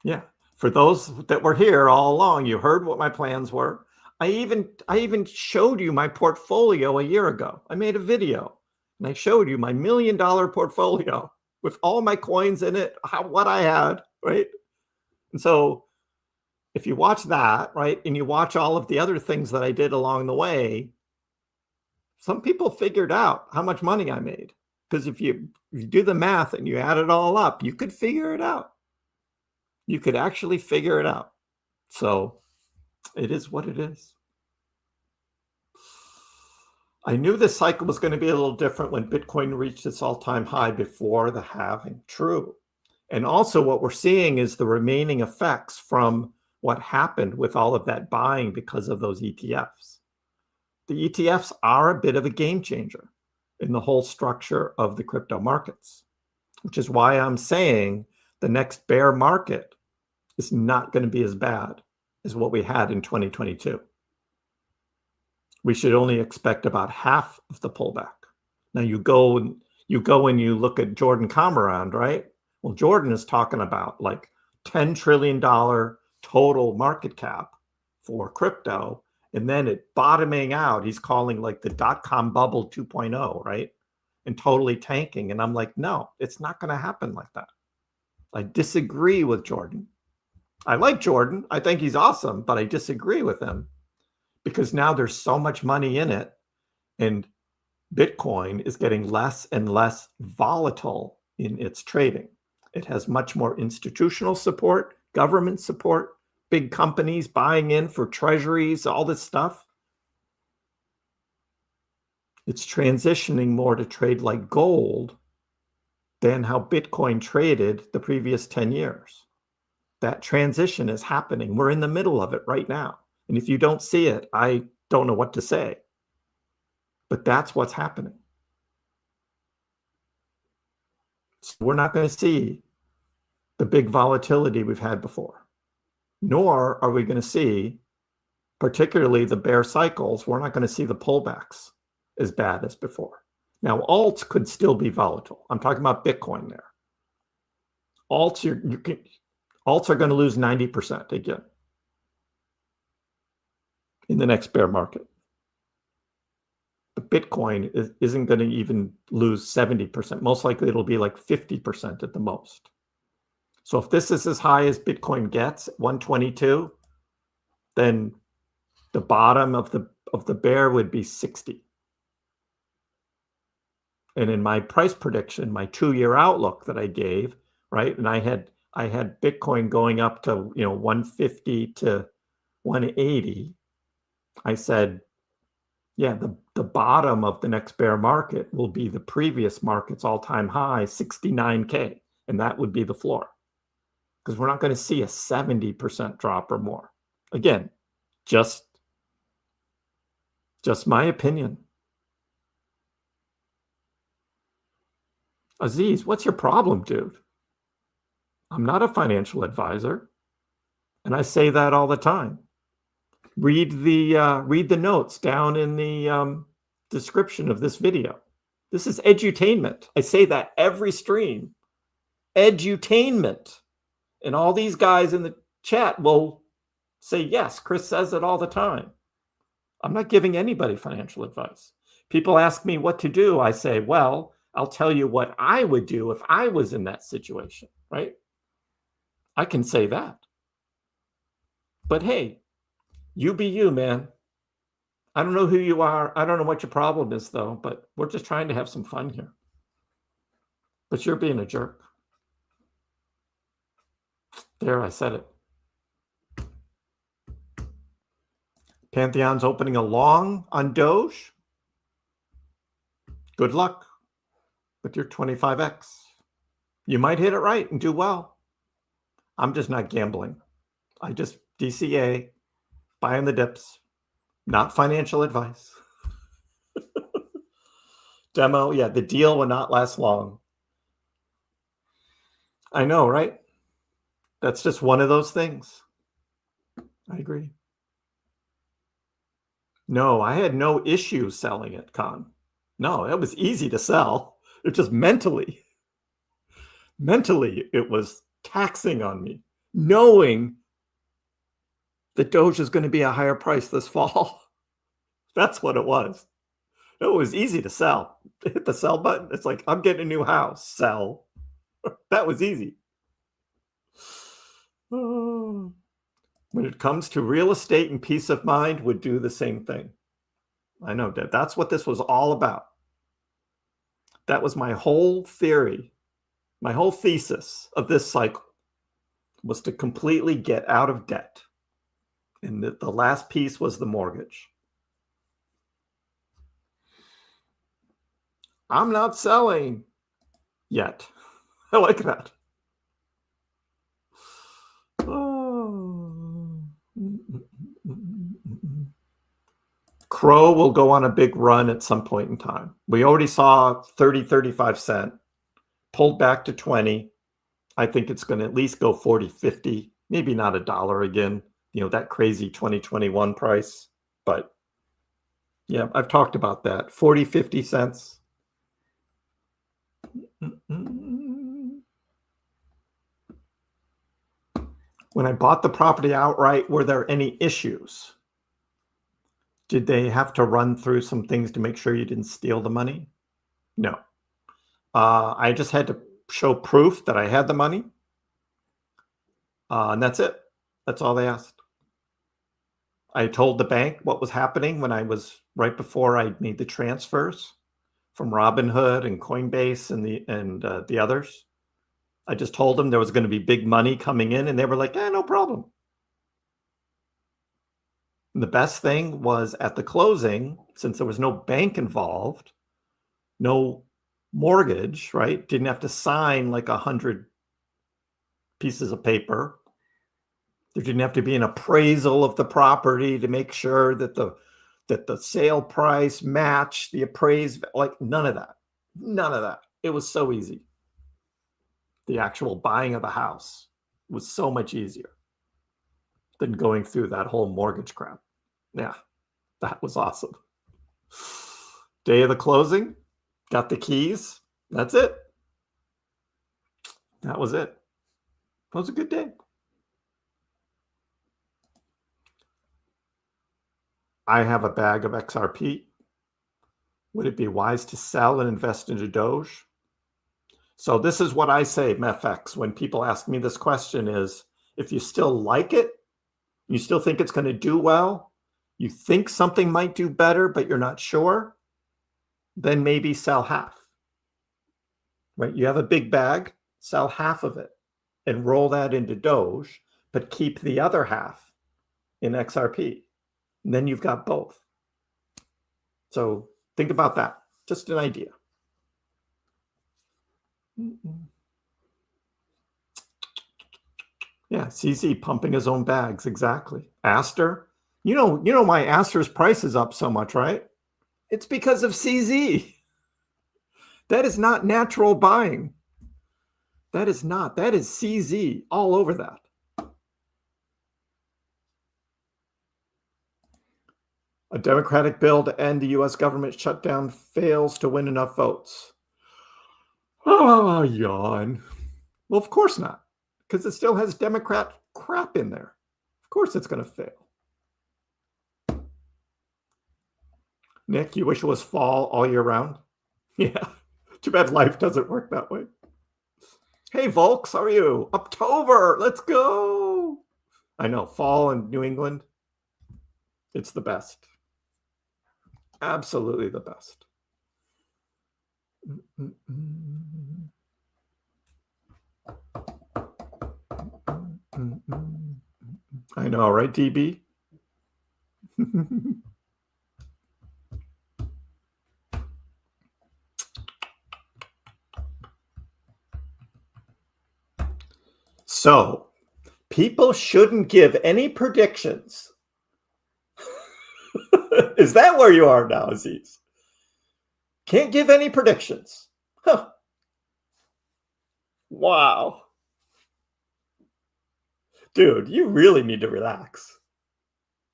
Yeah. For those that were here all along, you heard what my plans were. I even showed you my portfolio a year ago. I made a video and I showed you my $1 million portfolio with all my coins in it, what I had, right? And so if you watch that, right, and you watch all of the other things that I did along the way, some people figured out how much money I made. Because if you do the math and you add it all up, you could figure it out. You could actually figure it out. So it is what it is. I knew this cycle was going to be a little different when Bitcoin reached its all-time high before the halving. True. And also what we're seeing is the remaining effects from what happened with all of that buying because of those ETFs. The ETFs are a bit of a game changer in the whole structure of the crypto markets, which is why I'm saying the next bear market is not going to be as bad as what we had in 2022. We should only expect about half of the pullback. Now you go and you look at Jordan Camarand, right? Well, Jordan is talking about like $10 trillion total market cap for crypto, and then it bottoming out. He's calling like the dot-com bubble 2.0, right? And totally tanking. And I'm like, no, it's not going to happen like that. I disagree with Jordan. I like Jordan. I think he's awesome, but I disagree with him because now there's so much money in it, and Bitcoin is getting less and less volatile in its trading. It has much more institutional support, government support, big companies buying in for treasuries, all this stuff. It's transitioning more to trade like gold than how Bitcoin traded the previous 10 years. That transition is happening. We're in the middle of it right now. And if you don't see it, I don't know what to say. But that's what's happening. So we're not going to see the big volatility we've had before, nor are we going to see, particularly the bear cycles, we're not going to see the pullbacks as bad as before. Now, alts could still be volatile. I'm talking about Bitcoin there. Alts, alts are going to lose 90% again in the next bear market. But Bitcoin isn't going to even lose 70%. Most likely it'll be like 50% at the most. So if this is as high as Bitcoin gets, 122, then the bottom of the bear would be 60. And in my price prediction, my 2-year outlook that I gave, right? And I had Bitcoin going up to 150 to 180. I said, yeah, the bottom of the next bear market will be the previous market's all-time high, 69K, and that would be the floor. Because we're not going to see a 70% drop or more. Again, just my opinion. Aziz, what's your problem, dude? I'm not a financial advisor, and I say that all the time. Read the notes down in the description of this video. This is edutainment. I say that every stream. Edutainment. And all these guys in the chat will say, yes, Kriss says it all the time. I'm not giving anybody financial advice. People ask me what to do. I say, well, I'll tell you what I would do if I was in that situation, right? I can say that. But hey, you be you, man. I don't know who you are. I don't know what your problem is, though, but we're just trying to have some fun here. But you're being a jerk. There, I said it. Pantheon's opening a long on Doge. Good luck with your 25x. You might hit it right and do well. I'm just not gambling. I just DCA, buying the dips, not financial advice. Demo, yeah, the deal will not last long. I know, right? That's just one of those things. I agree. No, I had no issue selling it, Con. No, it was easy to sell. It just mentally, it was taxing on me, knowing that Doge is going to be a higher price this fall. That's what it was. It was easy to sell. Hit the sell button. It's like, I'm getting a new house. Sell. That was easy. When it comes to real estate and peace of mind, would do the same thing. I know that. That's what this was all about. That was my whole theory. My whole thesis of this cycle was to completely get out of debt. And the last piece was the mortgage. I'm not selling yet. I like that. Oh. Crow will go on a big run at some point in time. We already saw 30, 35 cents, pulled back to 20. I think it's going to at least go 40, 50, maybe not $1 again, that crazy 2021 price. But yeah, I've talked about that. 40, 50 cents. When I bought the property outright, were there any issues? Did they have to run through some things to make sure you didn't steal the money? No. I just had to show proof that I had the money. And that's it. That's all they asked. I told the bank what was happening when I was right before I made the transfers from Robinhood and Coinbase and the others. I just told them there was going to be big money coming in, and they were like, no problem. And the best thing was at the closing, since there was no bank involved, no mortgage, right? Didn't have to sign like 100 pieces of paper. There didn't have to be an appraisal of the property to make sure that the sale price matched the appraised, like none of that. None of that. It was so easy. The actual buying of the house was so much easier than going through that whole mortgage crap. Yeah, that was awesome. Day of the closing, got the keys. That's it. That was it. It was a good day. I have a bag of XRP. Would it be wise to sell and invest into Doge? So this is what I say, MEFX, when people ask me this question is, if you still like it, you still think it's going to do well, you think something might do better, but you're not sure, then maybe sell half. Right? You have a big bag, sell half of it and roll that into Doge, but keep the other half in XRP. And then you've got both. So think about that. Just an idea. Yeah, CZ pumping his own bags. Exactly. Aster. You know why Aster's price is up so much, right? It's because of CZ. That is not natural buying. That is not. That is CZ all over that. A Democratic bill to end the U.S. government shutdown fails to win enough votes. Oh, yawn. Well, of course not, because it still has Democrat crap in there. Of course it's going to fail. Nick, you wish it was fall all year round? Yeah. Too bad life doesn't work that way. Hey, Volks, how are you? October, let's go. I know, fall in New England, it's the best. Absolutely the best. I know, right, DB? So, people shouldn't give any predictions. Is that where you are now, Aziz? Can't give any predictions. Huh. Wow. Dude, you really need to relax.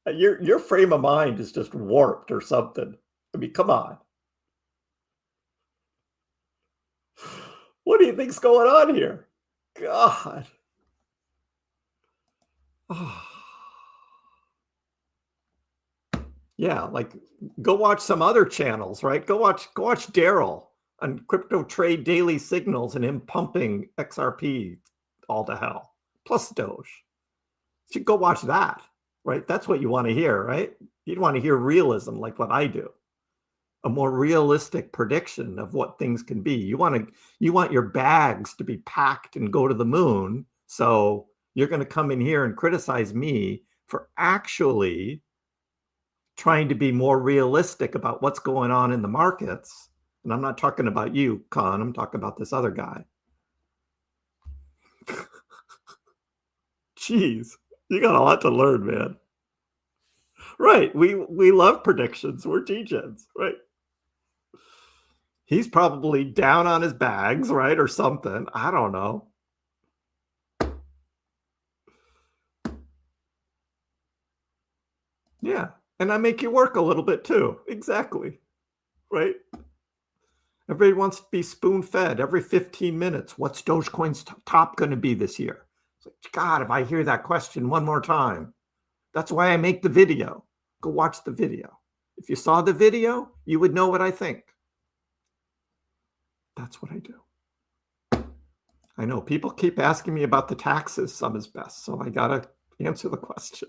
Your frame of mind is just warped or something. I mean, come on. What do you think's going on here? God. Oh. Yeah, like go watch some other channels, right? Go watch Daryl on Crypto Trade Daily Signals and him pumping XRP all to hell, plus Doge. You should go watch that, right? That's what you want to hear, right? You'd want to hear realism like what I do. a more realistic prediction of what things can be. You want your bags to be packed and go to the moon. So you're going to come in here and criticize me for actually trying to be more realistic about what's going on in the markets. And I'm not talking about you, Con. I'm talking about this other guy. Jeez, you got a lot to learn, man. Right. We love predictions. We're G-Gens, right? He's probably down on his bags, right? Or something. I don't know. Yeah. And I make you work a little bit too. Exactly. Right? Everybody wants to be spoon-fed every 15 minutes. What's Dogecoin's top going to be this year? It's like, God, if I hear that question one more time. That's why I make the video. Go watch the video. If you saw the video, you would know what I think. That's what I do. I know people keep asking me about the taxes, some is best, so I got to answer the question.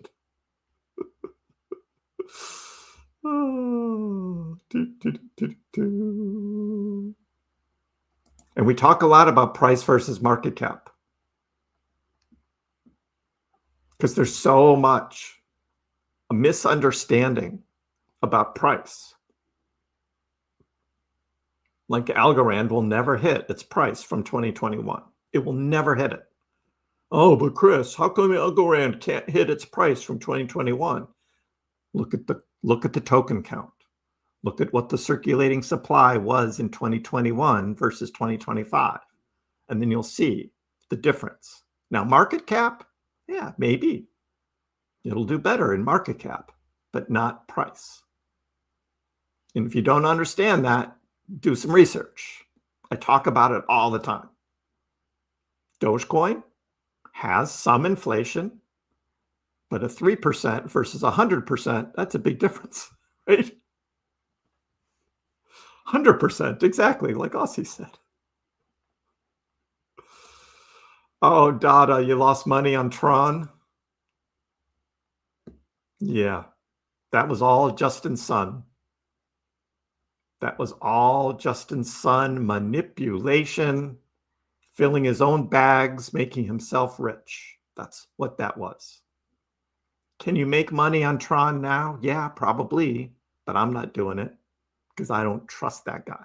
And we talk a lot about price versus market cap because there's so much a misunderstanding about price. Like Algorand will never hit its price from 2021. It will never hit it. Oh, but Kriss, how come Algorand can't hit its price from 2021? Look at the token count. Look at what the circulating supply was in 2021 versus 2025. And then you'll see the difference. Now, market cap, yeah, maybe. It'll do better in market cap, but not price. And if you don't understand that, do some research. I talk about it all the time. Dogecoin has some inflation, but a 3% versus 100%, that's a big difference, right? 100%, exactly, like Aussie said. Oh, Dada, you lost money on Tron? Yeah, that was all Justin Sun. That was all Justin Sun manipulation, filling his own bags, making himself rich. That's what that was. Can you make money on Tron now? Yeah, probably, but I'm not doing it because I don't trust that guy.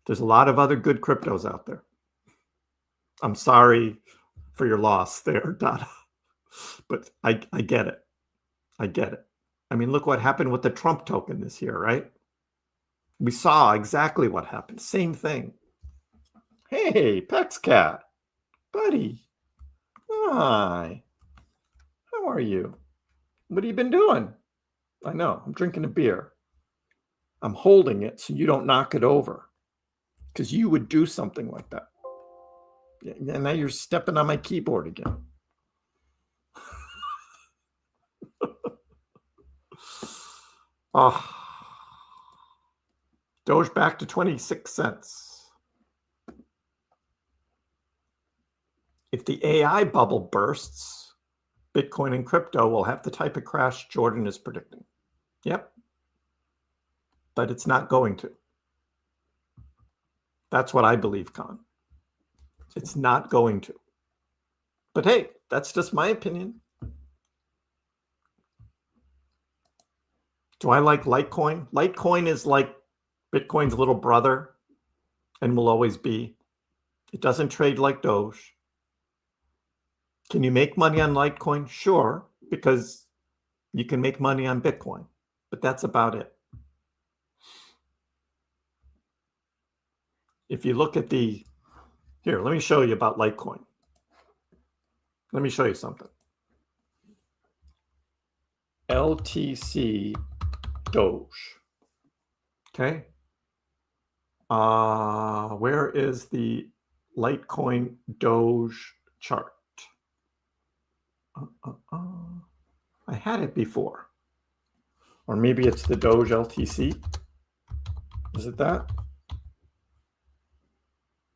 There's a lot of other good cryptos out there. I'm sorry for your loss there, Dada. But I get it. I get it. I mean, look what happened with the Trump token this year, right? We saw exactly what happened. Same thing. Hey, Pex Cat, buddy. Hi. How are you? What have you been doing? I know, I'm drinking a beer. I'm holding it so you don't knock it over because you would do something like that. And now you're stepping on my keyboard again. Oh, Doge back to 26 cents. If the AI bubble bursts, Bitcoin and crypto will have the type of crash Jordan is predicting. Yep. But it's not going to. That's what I believe, Con. It's not going to. But hey, that's just my opinion. Do I like Litecoin? Litecoin is like Bitcoin's little brother and will always be. It doesn't trade like Doge. Can you make money on Litecoin? Sure, because you can make money on Bitcoin, but that's about it. If you look at the, here, let me show you about Litecoin. Let me show you something. LTC Doge. Okay. Where is the Litecoin Doge chart? I had it before. Or maybe it's the Doge LTC. Is it that?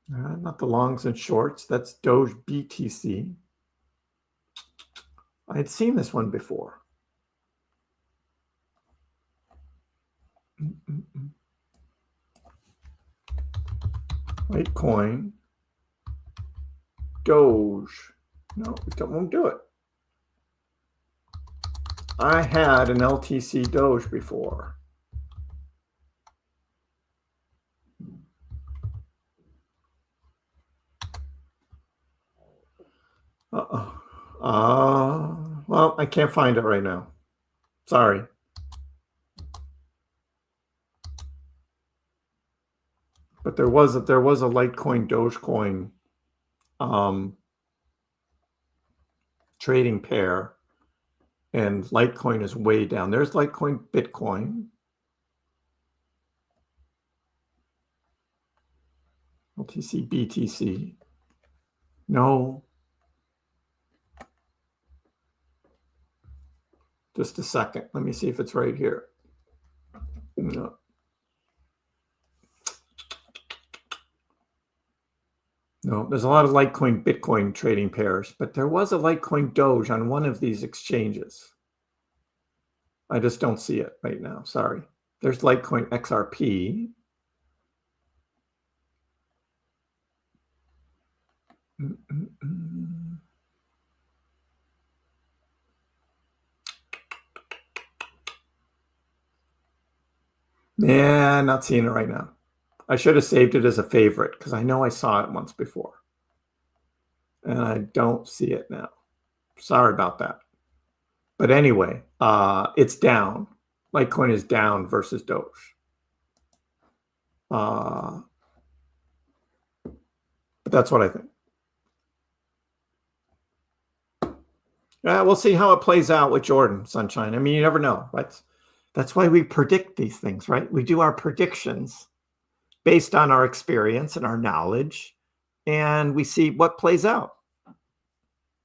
Not the longs and shorts. That's Doge BTC. I had seen this one before. Litecoin. Doge. No, it won't do it. I had an LTC Doge before. Well, I can't find it right now. Sorry. But there was a Litecoin Dogecoin trading pair, and Litecoin is way down. There's Litecoin Bitcoin. LTC BTC. No. Just a second. Let me see if it's right here. No. No, there's a lot of Litecoin Bitcoin trading pairs, but there was a Litecoin Doge on one of these exchanges. I just don't see it right now. Sorry. There's Litecoin XRP. Yeah, not seeing it right now. I should have saved it as a favorite because I know I saw it once before. And I don't see it now. Sorry about that. But anyway, it's down. Litecoin is down versus Doge. But that's what I think. Yeah, we'll see how it plays out with Jordan, Sunshine. I mean, you never know. That's why we predict these things, right? We do our predictions based on our experience and our knowledge, and we see what plays out.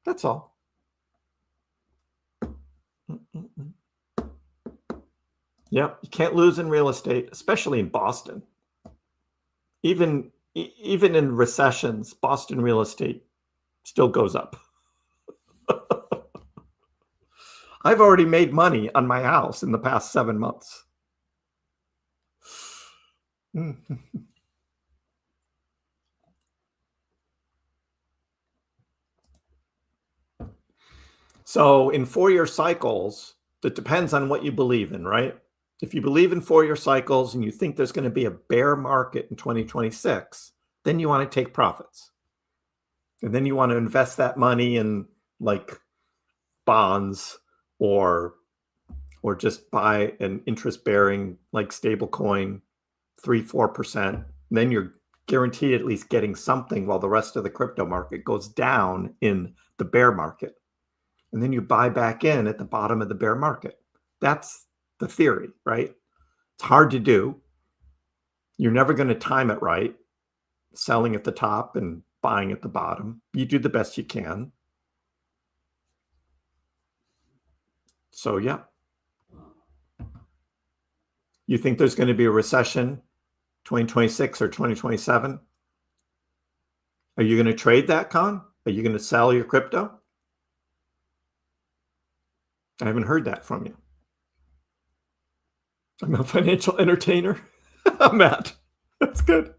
That's all. Yep, you can't lose in real estate, especially in Boston. Even in recessions, Boston real estate still goes up. I've already made money on my house in the past 7 months. So in 4-year cycles, it depends on what you believe in, right? If you believe in 4-year cycles and you think there's going to be a bear market in 2026, then you want to take profits. And then you want to invest that money in like bonds or just buy an interest-bearing like stable coin, 3-4%. Then you're guaranteed at least getting something while the rest of the crypto market goes down in the bear market. And then you buy back in at the bottom of the bear market. That's the theory, right? It's hard to do. You're never going to time it right, selling at the top and buying at the bottom. You do the best you can. So, yeah. You think there's going to be a recession 2026 or 2027? Are you going to trade that, Con? Are you going to sell your crypto? I haven't heard that from you. I'm a financial entertainer. Matt, that's good.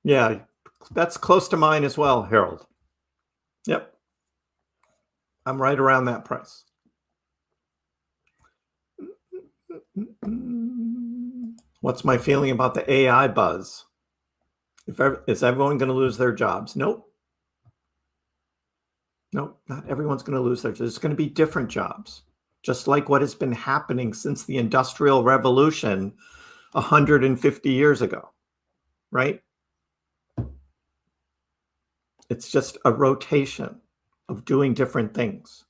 Yeah, that's close to mine as well, Harold. Yep. I'm right around that price. What's my feeling about the AI buzz? Is everyone going to lose their jobs? Nope. Nope, not everyone's going to lose their jobs. There's going to be different jobs, just like what has been happening since the Industrial Revolution 150 years ago, right? It's just a rotation of doing different things.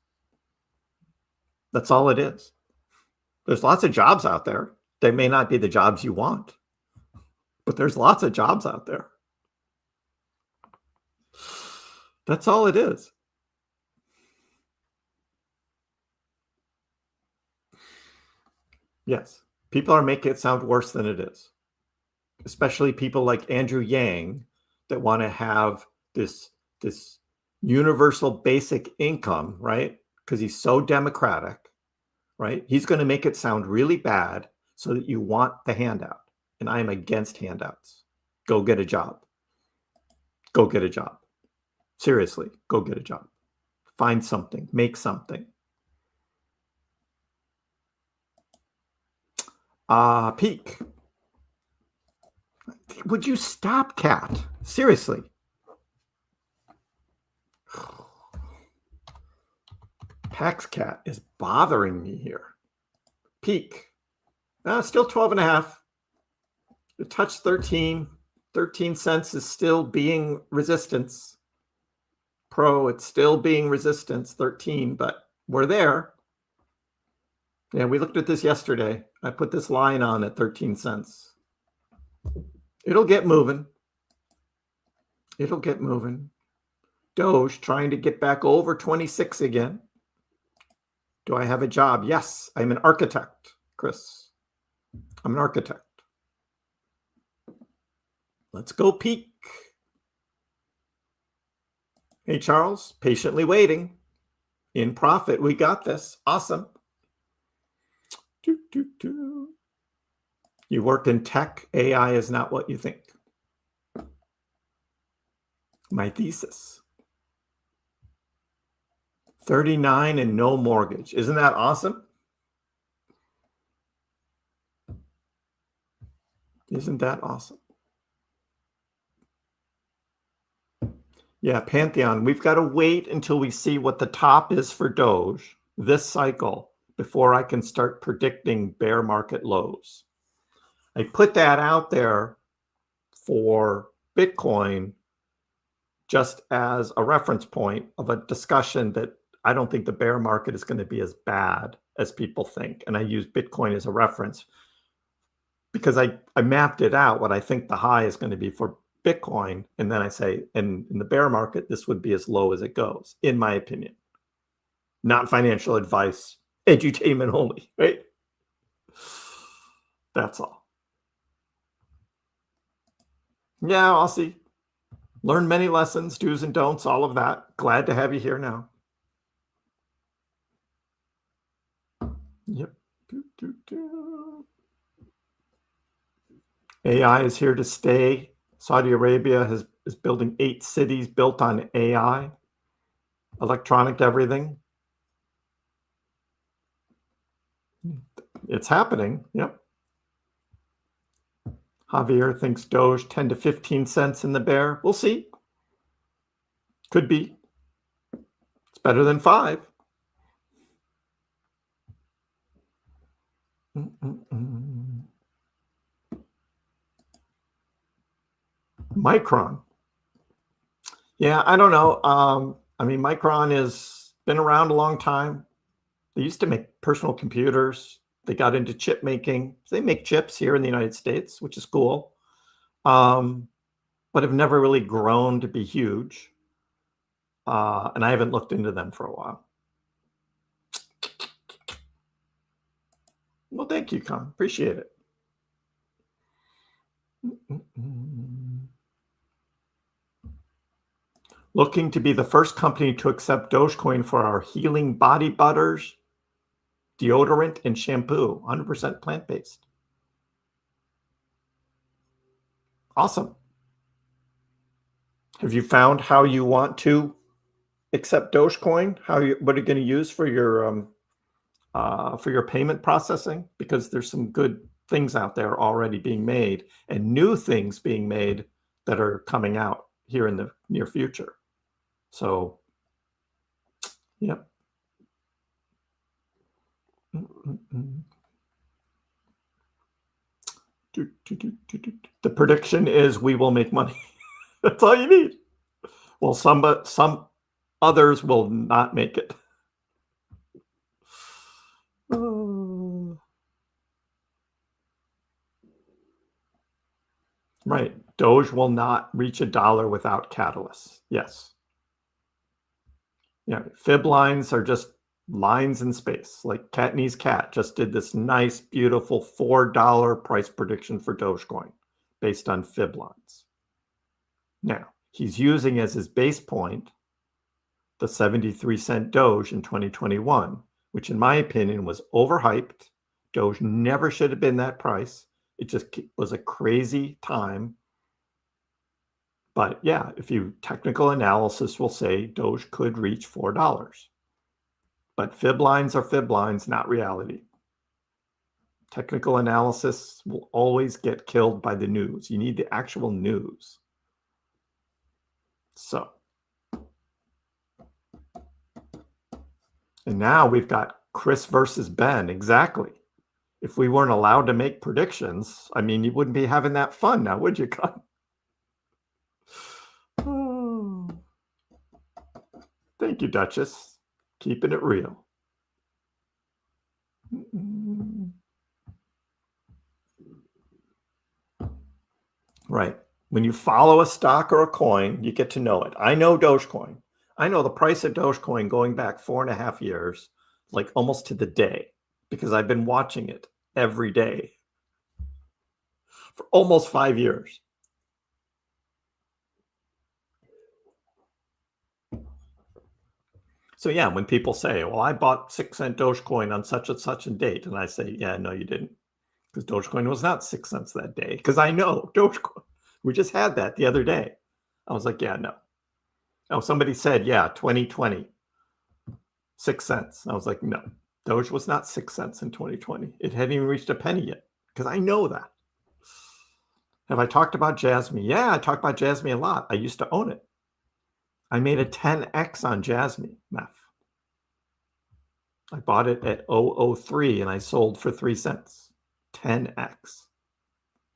That's all it is. There's lots of jobs out there. They may not be the jobs you want, but there's lots of jobs out there. That's all it is. Yes, people are making it sound worse than it is, especially people like Andrew Yang that want to have this universal basic income, right? Because he's so democratic, right? He's going to make it sound really bad so that you want the handout. And I am against handouts. Go get a job. Go get a job. Seriously, go get a job. Find something. Make something. Peak. Would you stop, cat? Seriously. Pax cat is bothering me here. Peak. Still 12.5. It touched 13. 13 cents is still being resistance. Pro, it's still being resistance, 13, but we're there. Yeah, we looked at this yesterday. I put this line on at 13 cents. It'll get moving. It'll get moving. Doge trying to get back over 26 again. Do I have a job? Yes, I'm an architect, Kriss. I'm an architect. Let's go peak. Hey, Charles, patiently waiting. In profit, we got this. Awesome. You work in tech. AI is not what you think. My thesis. 39 and no mortgage. Isn't that awesome? Isn't that awesome? Yeah, Pantheon, we've got to wait until we see what the top is for Doge this cycle before I can start predicting bear market lows. I put that out there for Bitcoin just as a reference point of a discussion that I don't think the bear market is going to be as bad as people think. And I use Bitcoin as a reference because I mapped it out, what I think the high is going to be for Bitcoin. And then I say, in the bear market, this would be as low as it goes, in my opinion. Not financial advice, edutainment only, right? That's all. Yeah, I'll see. Learn many lessons, do's and don'ts, all of that. Glad to have you here now. Yep. AI is here to stay. Saudi Arabia is building 8 cities built on AI, electronic everything. It's happening. Yep. Javier thinks Doge 10 to 15 cents in the bear. We'll see. Could be. It's better than 5. Micron. Yeah, I don't know. I mean, Micron has been around a long time. They used to make personal computers. They got into chip making. They make chips here in the United States, which is cool, but have never really grown to be huge. And I haven't looked into them for a while. Well, thank you, Con. Appreciate it. Looking to be the first company to accept Dogecoin for our healing body butters, deodorant, and shampoo. 100% plant-based. Awesome. Have you found how you want to accept Dogecoin? What are you going to use for your payment processing? Because there's some good things out there already being made and new things being made that are coming out here in the near future. So, yep. The prediction is we will make money. That's all you need. Well, some others will not make it. Right. Doge will not reach $1 without catalysts. Yes. Yeah. Fib lines are just lines in space. Like Katniss Cat just did this nice, beautiful $4 price prediction for Dogecoin based on fib lines. Now, he's using as his base point the 73-cent Doge in 2021, which in my opinion was overhyped Doge never should have been that price. It just was a crazy time. But yeah, if you technical analysis will say Doge could reach $4. But fib lines are fib lines, not reality. Technical analysis will always get killed by the news. You need the actual news. So, and now we've got Kriss versus Ben. Exactly. If we weren't allowed to make predictions, I mean, you wouldn't be having that fun now, would you, Con? Oh. Thank you, Duchess. Keeping it real. Right. When you follow a stock or a coin, you get to know it. I know Dogecoin. I know the price of Dogecoin going back 4.5 years, like almost to the day, because I've been watching it every day for almost 5 years. So yeah, when people say, well, I bought 6-cent Dogecoin on such and such a date, and I say, yeah, no, you didn't, because Dogecoin was not 6 cents that day, because I know Dogecoin. We just had that the other day. I was like, yeah, no. Oh, somebody said, yeah, 2020, 6 cents. I was like, no, Doge was not 6 cents in 2020. It hadn't even reached a penny yet, because I know that. Have I talked about Jasmine? Yeah, I talked about Jasmine a lot. I used to own it. I made a 10x on Jasmine, Meth. I bought it at 003 and I sold for 3 cents. 10x.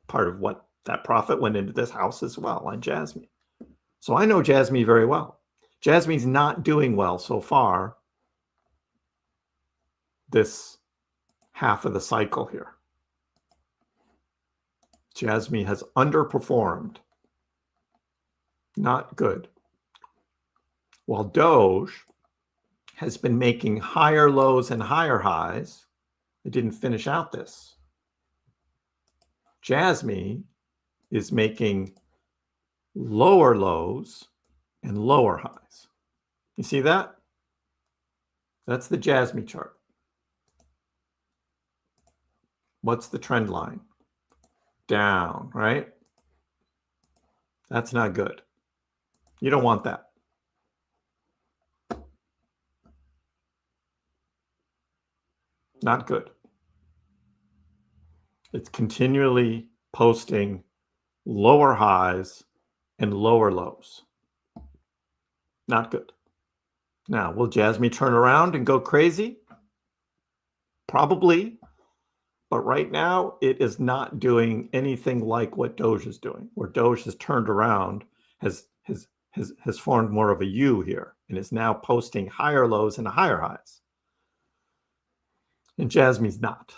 Part of what that profit went into this house as well on Jasmine. So I know Jasmine very well. Jasmine's not doing well so far this half of the cycle here. Jasmine has underperformed. Not good. While Doge has been making higher lows and higher highs, it didn't finish out this. Jasmine is making lower lows and lower highs. You see that? That's the Jasmine chart. What's the trend line? Down, right? That's not good. You don't want that. Not good. It's continually posting lower highs and lower lows. Not good. Now, will Jasmine turn around and go crazy? Probably. But right now, it is not doing anything like what Doge is doing, where Doge has turned around, has formed more of a U here, and is now posting higher lows and higher highs. And Jasmine's not.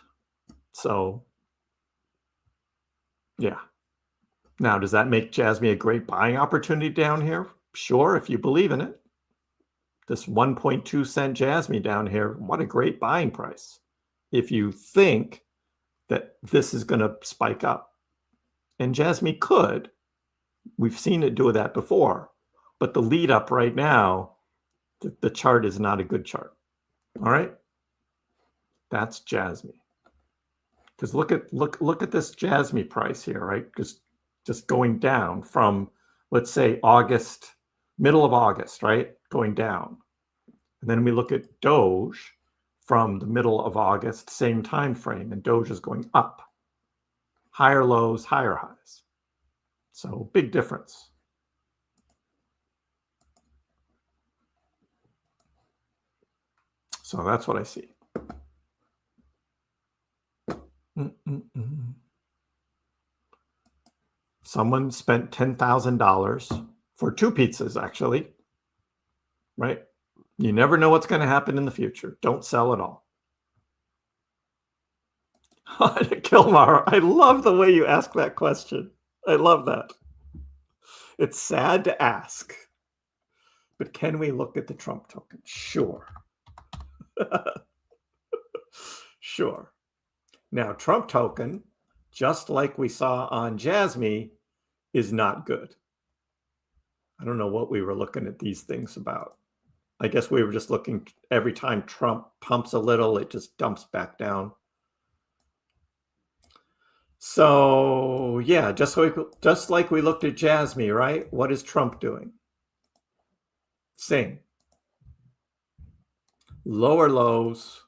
So, yeah. Now, does that make Jasmine a great buying opportunity down here? Sure, if you believe in it. This 1.2 cent Jasmine down here, what a great buying price. If you think that this is going to spike up. And Jasmine could. We've seen it do that before. But the lead up right now, the chart is not a good chart. All right? That's Jasmine. Because look at this Jasmine price here, right? Just going down from, let's say, August, middle of August, right? Going down. And then we look at Doge from the middle of August, same time frame, and Doge is going up. Higher lows, higher highs. So big difference. So that's what I see. Someone spent $10,000 for 2 pizzas, actually. Right? You never know what's going to happen in the future. Don't sell it all. Kilmar, I love the way you ask that question. I love that. It's sad to ask. But can we look at the Trump token? Sure. Sure. Now, Trump token, just like we saw on Jasmine, is not good. I don't know what we were looking at these things about. I guess we were just looking every time Trump pumps a little, it just dumps back down. So yeah, just like we looked at Jasmine, right? What is Trump doing? Same. Lower lows.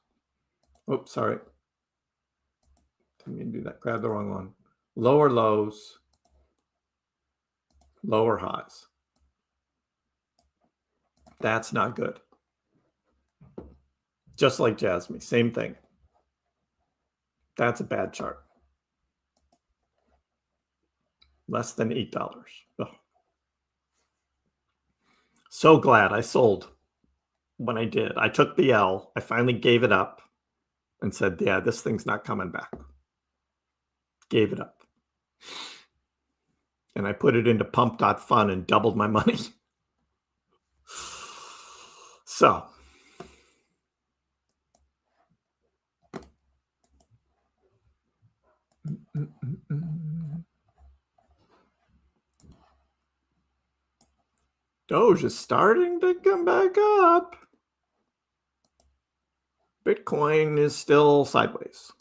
Oops, sorry. Didn't mean to do that. Grab the wrong one. Lower lows, lower highs. That's not good. Just like Jasmine, same thing. That's a bad chart. Less than $8. Ugh. So glad I sold when I did. I took the L. I finally gave it up and said, yeah, this thing's not coming back. Gave it up. And I put it into pump.fun and doubled my money. So Doge is starting to come back up. Bitcoin is still sideways.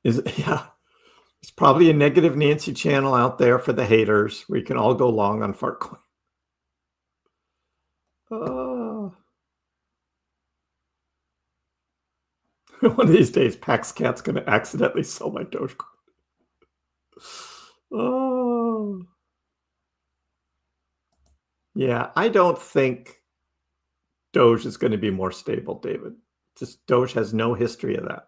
Yeah, it's probably a negative Nancy channel out there for the haters. We can all go long on Fartcoin. One of these days, Pax Cat's going to accidentally sell my Dogecoin. Oh. Yeah, I don't think Doge is going to be more stable, David. Just Doge has no history of that.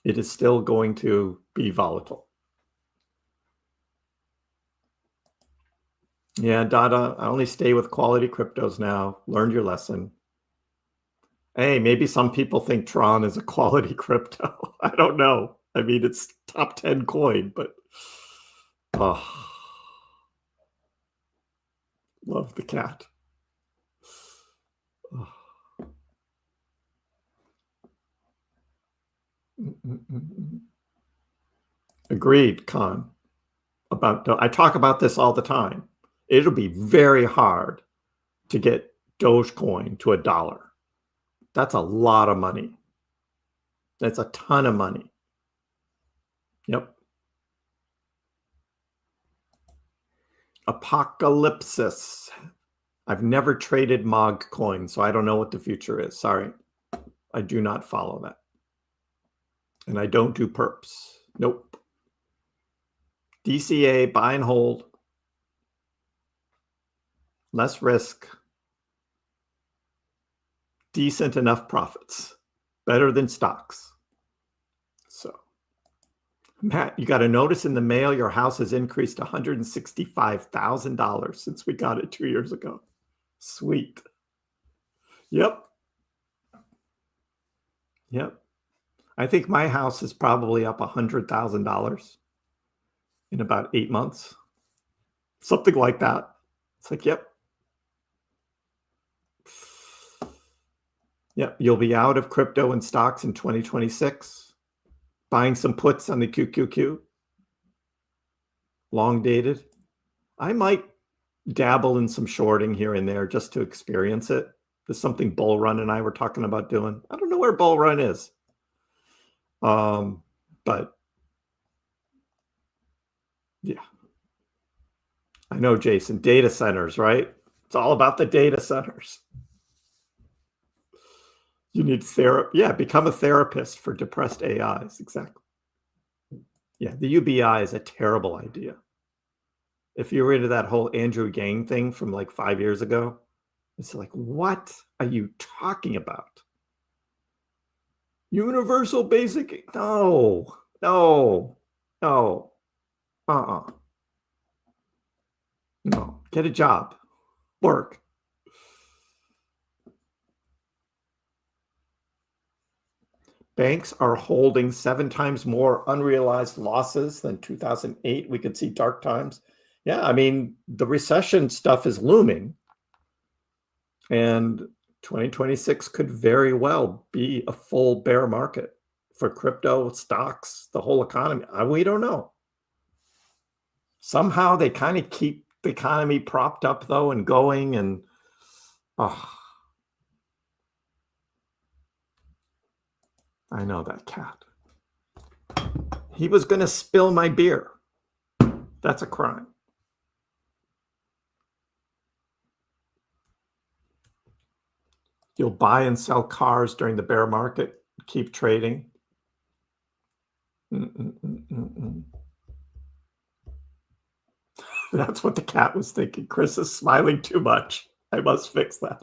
It is still going to be volatile. Yeah, Dada, I only stay with quality cryptos now. Learned your lesson. Hey, maybe some people think Tron is a quality crypto. I don't know. I mean, it's top 10 coin, but love the cat. Agreed, Khan. I talk about this all the time. It'll be very hard to get Dogecoin to $1. That's a lot of money. That's a ton of money. Yep. Apocalypsis. I've never traded MOG coin, so I don't know what the future is. Sorry. I do not follow that. And I don't do perps. Nope. DCA, buy and hold. Less risk. Decent enough profits. Better than stocks. So, Matt, you got a notice in the mail. Your house has increased $165,000 since we got it 2 years ago. Sweet. Yep. Yep. I think my house is probably up $100,000 in about 8 months. Something like that. It's like, yep. Yep. You'll be out of crypto and stocks in 2026. Buying some puts on the QQQ. Long dated. I might dabble in some shorting here and there just to experience it. There's something Bull Run and I were talking about doing. I don't know where Bull Run is. But yeah. I know, Jason, data centers, right? It's all about the data centers. You need therapy. Yeah, become a therapist for depressed AIs. Exactly. Yeah, the UBI is a terrible idea. If you were into that whole Andrew Yang thing from like 5 years ago, it's like, what are you talking about? Universal basic? No. No. No. Get a job. Work. Banks are holding 7 times more unrealized losses than 2008. We could see dark times. Yeah, I mean, the recession stuff is looming. And 2026 could very well be a full bear market for crypto, stocks, the whole economy. We don't know. Somehow they kind of keep the economy propped up, though, and going. And I know that cat. He was going to spill my beer. That's a crime. You'll buy and sell cars during the bear market. Keep trading. That's what the cat was thinking. Kriss is smiling too much. I must fix that.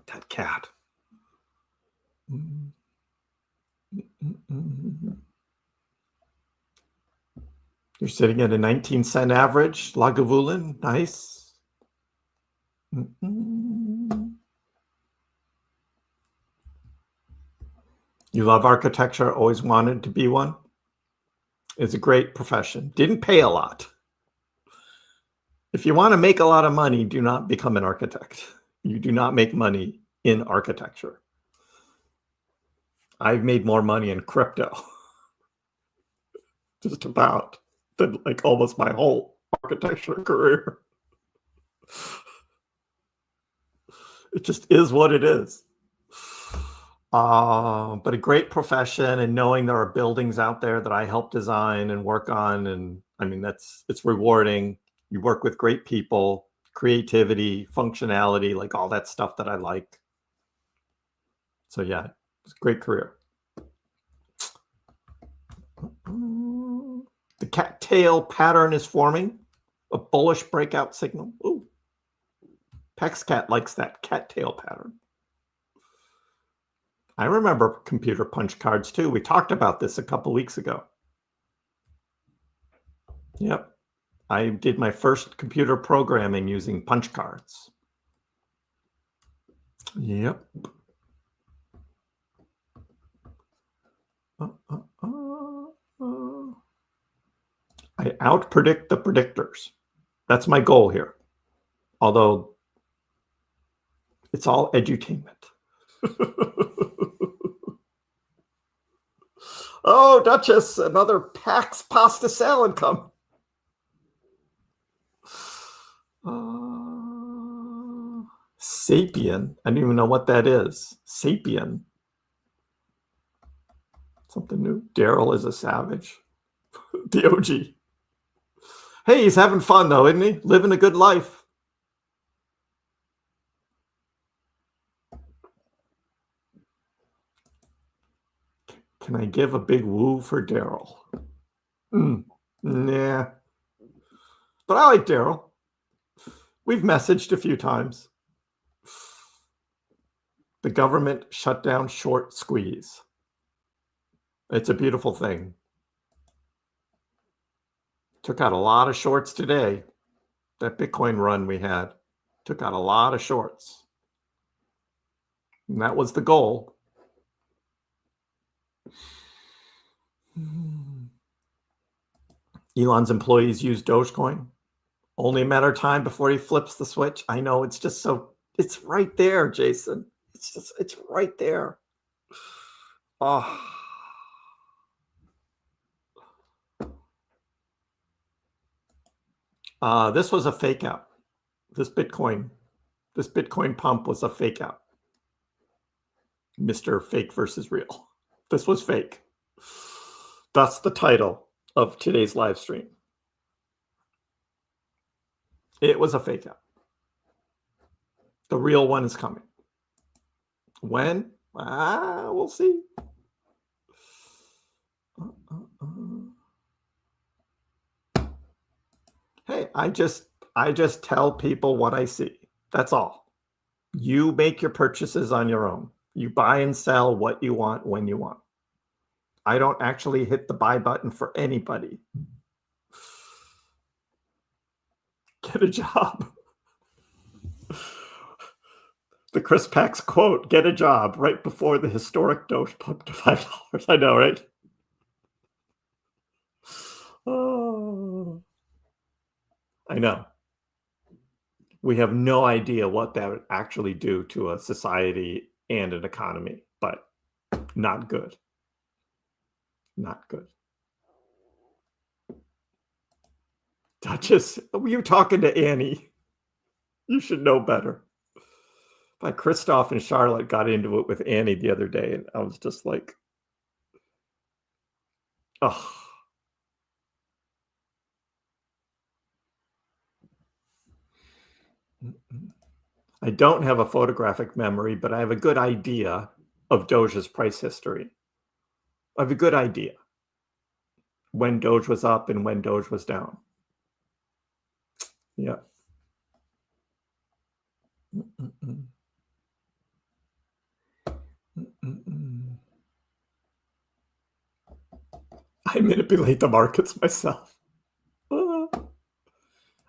That cat. You're sitting at a 19-cent average. Lagavulin, nice. You love architecture, always wanted to be one. It's a great profession. Didn't pay a lot. If you want to make a lot of money, do not become an architect. You do not make money in architecture. I've made more money in crypto, just about, than like almost my whole architecture career. It just is what it is. But a great profession, and knowing there are buildings out there that I help design and work on. And I mean, it's rewarding. You work with great people, creativity, functionality, like all that stuff that I like. So yeah, it's a great career. The cattail pattern is forming, a bullish breakout signal. Ooh, PexCat likes that cattail pattern. I remember computer punch cards too. We talked about this a couple weeks ago. Yep. I did my first computer programming using punch cards. Yep. I outpredict the predictors. That's my goal here. Although it's all edutainment. Oh, Duchess, another Pax pasta salad come. Sapien. I don't even know what that is. Sapien. Something new. Daryl is a savage. The OG. Hey, he's having fun though, isn't he? Living a good life. Can I give a big woo for Daryl? Nah. But I like Daryl. We've messaged a few times. The government shut down short squeeze. It's a beautiful thing. Took out a lot of shorts today. That Bitcoin run we had took out a lot of shorts. And that was the goal. Elon's employees use Dogecoin. Only a matter of time before he flips the switch. I know, it's just so, it's right there, Jason. It's right there. Oh. This was a fake out. This Bitcoin pump was a fake out. Mr. Fake versus Real. This was fake. That's the title of today's live stream. It was a fake out. The real one is coming. When? We'll see. Hey, I just tell people what I see. That's all. You make your purchases on your own. You buy and sell what you want when you want. I don't actually hit the buy button for anybody. Get a job. The KrissPax quote, get a job, right before the historic Doge pumped to $5. I know, right? Oh, I know. We have no idea what that would actually do to a society and an economy, but not good. Not good. Duchess, were you talking to Annie? You should know better. Christoph and Charlotte got into it with Annie the other day, and I was just like, oh. I don't have a photographic memory, but I have a good idea of Doge's price history. I have a good idea when Doge was up and when Doge was down. Yeah. I manipulate the markets myself.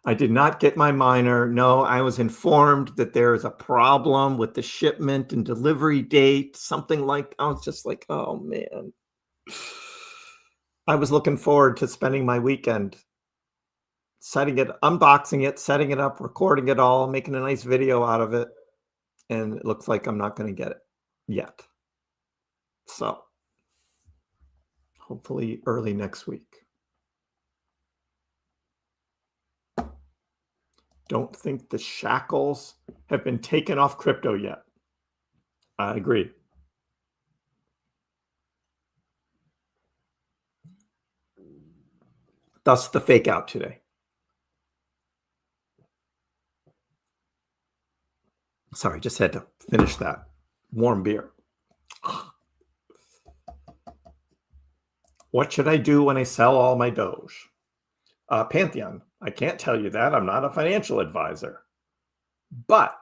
I did not get my miner. No, I was informed that there is a problem with the shipment and delivery date, something like, I was just like, oh man. I was looking forward to spending my weekend setting it, unboxing it, setting it up, recording it all, making a nice video out of it. And it looks like I'm not going to get it yet. So hopefully early next week. Don't think the shackles have been taken off crypto yet. I agree. Thus the fake out today. Sorry, just had to finish that warm beer. What should I do when I sell all my Doge? Pantheon, I can't tell you that. I'm not a financial advisor. But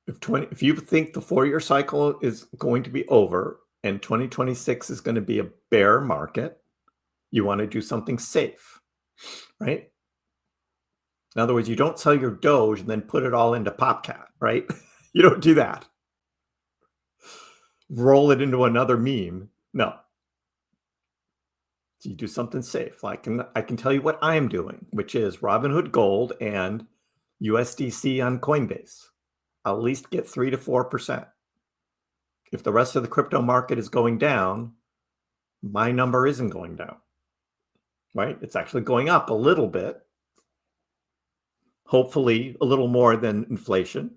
if you think the 4-year cycle is going to be over and 2026 is going to be a bear market, you want to do something safe, right? In other words, you don't sell your Doge and then put it all into PopCat, right? You don't do that. Roll it into another meme. No. So you do something safe. Like I can tell you what I'm doing, which is Robinhood Gold and USDC on Coinbase. I'll at least get 3 to 4%. If the rest of the crypto market is going down, my number isn't going down, right? It's actually going up a little bit. Hopefully a little more than inflation.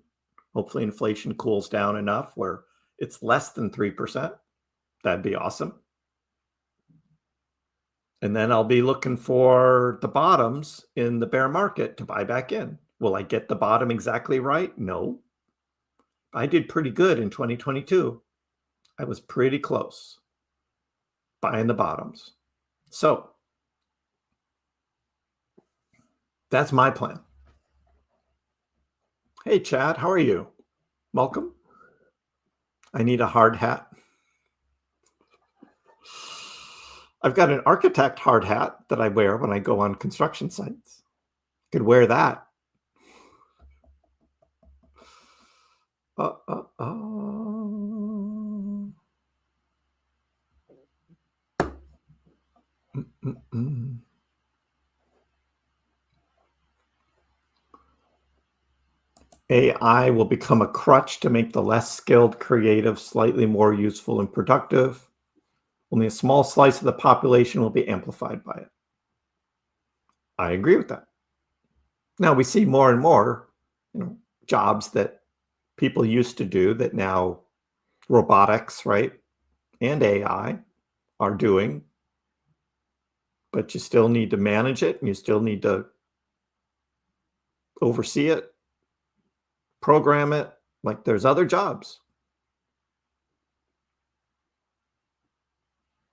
Hopefully inflation cools down enough where it's less than 3%. That'd be awesome. And then I'll be looking for the bottoms in the bear market to buy back in. Will I get the bottom exactly right? No. I did pretty good in 2022. I was pretty close buying the bottoms. So that's my plan. Hey, Chad, how are you? Welcome. I need a hard hat. I've got an architect hard hat that I wear when I go on construction sites. Could wear that. AI will become a crutch to make the less skilled creative slightly more useful and productive. Only a small slice of the population will be amplified by it. I agree with that. Now we see more and more, jobs that people used to do that now robotics, right, and AI are doing. But you still need to manage it, and you still need to oversee it, program it, like there's other jobs.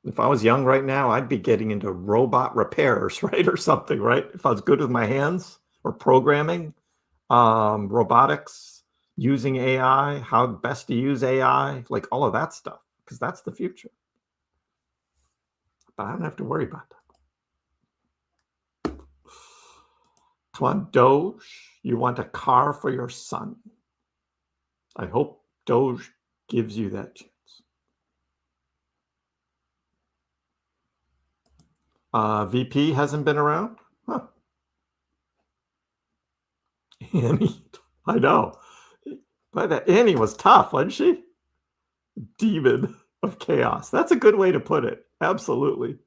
If I was young right now, I'd be getting into robot repairs, right, or something, right? If I was good with my hands or programming, robotics, using AI, how best to use AI, like all of that stuff, because that's the future. But I don't have to worry about that. Come on, Doge, you want a car for your son. I hope Doge gives you that chance. VP hasn't been around? Huh. Annie, I know. But Annie was tough, wasn't she? Demon of chaos. That's a good way to put it. Absolutely.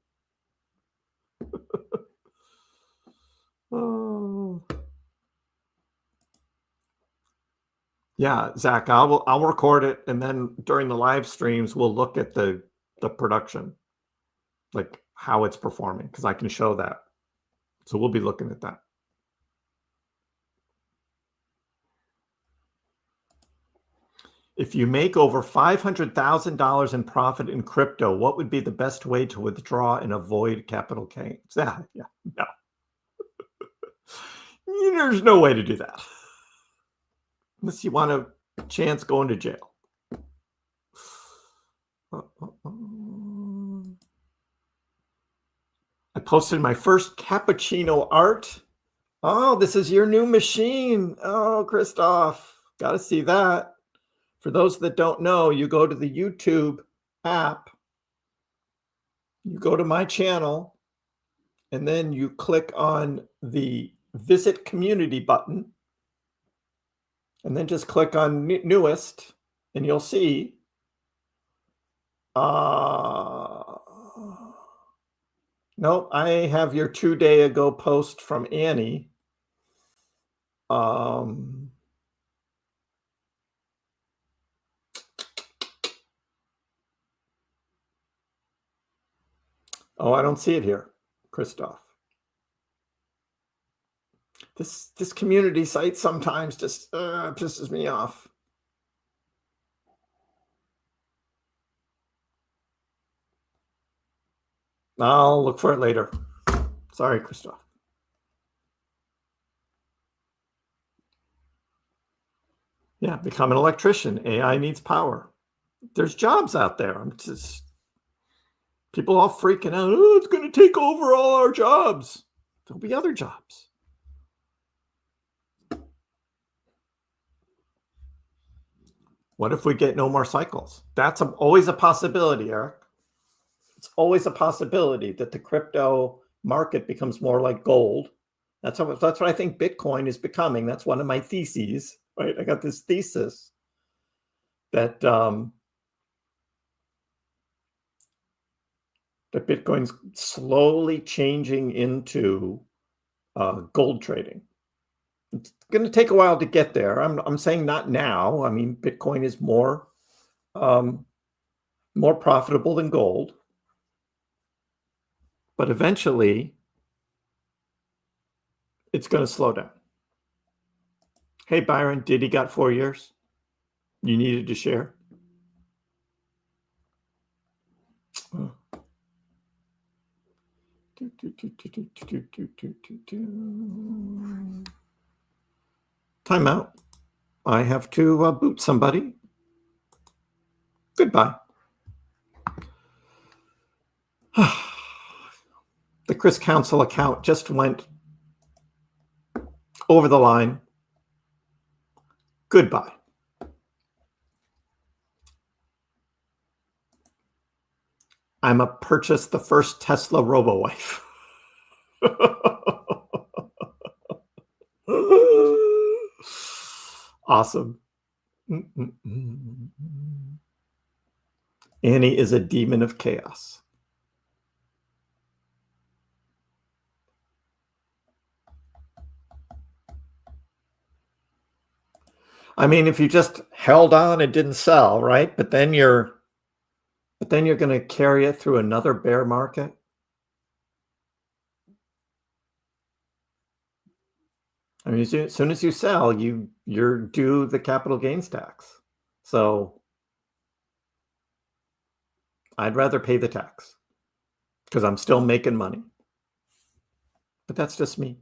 Oh. Yeah, Zach, I'll record it, and then during the live streams, we'll look at the production, like how it's performing, because I can show that. So we'll be looking at that. If you make over $500,000 in profit in crypto, what would be the best way to withdraw and avoid capital gains? Yeah, no. There's no way to do that. Unless you want a chance going to jail. I posted my first cappuccino art. Oh, this is your new machine. Oh, Christoph, got to see that. For those that don't know, you go to the YouTube app, you go to my channel, and then you click on the Visit Community button, and then just click on Newest, and you'll see no, I have your 2-day ago post from Annie. Oh, I don't see it here, Christoph. This community site sometimes just pisses me off. I'll look for it later. Sorry, Christoph. Yeah, become an electrician. AI needs power. There's jobs out there. I'm just people all freaking out. Oh, it's going to take over all our jobs. There'll be other jobs. What if we get no more cycles? That's always a possibility, Eric. It's always a possibility that the crypto market becomes more like gold. That's what I think Bitcoin is becoming. That's one of my theses, right? I got this thesis that that Bitcoin's slowly changing into gold trading. It's going to take a while to get there. I'm saying not now. I mean, Bitcoin is more profitable than gold, but eventually it's going to slow down. Hey, Byron, Diddy got 4 years. You needed to share. Time out. I have to boot somebody. Goodbye. The Kriss Council account just went over the line. Goodbye. I'm a purchase the first Tesla RoboWife. Awesome. Annie is a demon of chaos. I mean, if you just held on and didn't sell, right? But then you're going to carry it through another bear market. I mean, as soon as you sell, you're due the capital gains tax. So I'd rather pay the tax because I'm still making money. But that's just me.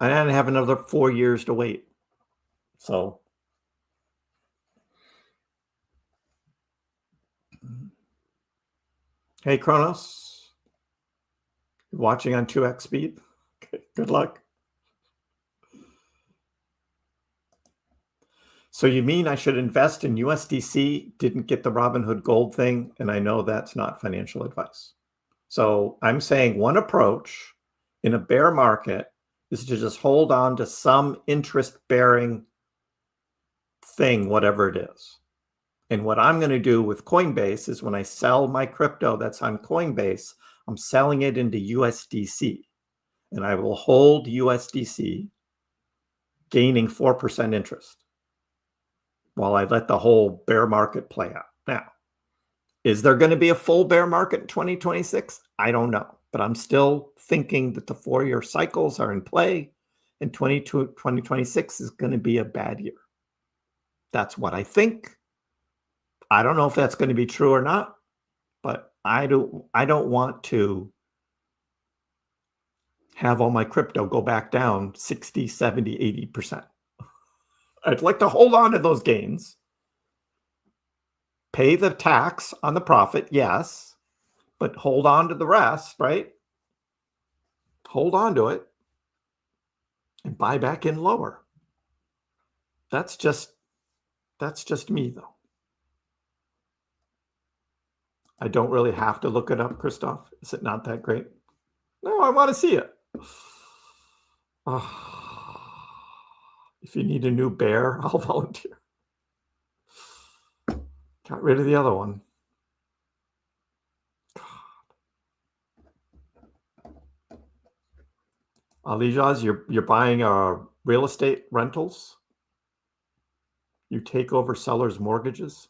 And I have another 4 years to wait. So hey, Kronos, you're watching on 2x speed. Okay, good luck. So you mean I should invest in USDC? Didn't get the Robinhood gold thing, and I know that's not financial advice. So I'm saying one approach in a bear market is to just hold on to some interest-bearing thing, whatever it is. And what I'm going to do with Coinbase is when I sell my crypto that's on Coinbase, I'm selling it into USDC. And I will hold USDC, gaining 4% interest while I let the whole bear market play out. Now, is there going to be a full bear market in 2026? I don't know. But I'm still thinking that the 4-year cycles are in play, and 2026 is going to be a bad year. That's what I think. I don't know if that's going to be true or not, but I don't want to have all my crypto go back down 60, 70, 80%. I'd like to hold on to those gains, pay the tax on the profit, yes, but hold on to the rest, right? Hold on to it and buy back in lower. That's just me, though. I don't really have to look it up, Christoph. Is it not that great? No, I want to see it. If you need a new bear, I'll volunteer. Got rid of the other one. Alijaz, you're buying real estate rentals. You take over sellers' mortgages.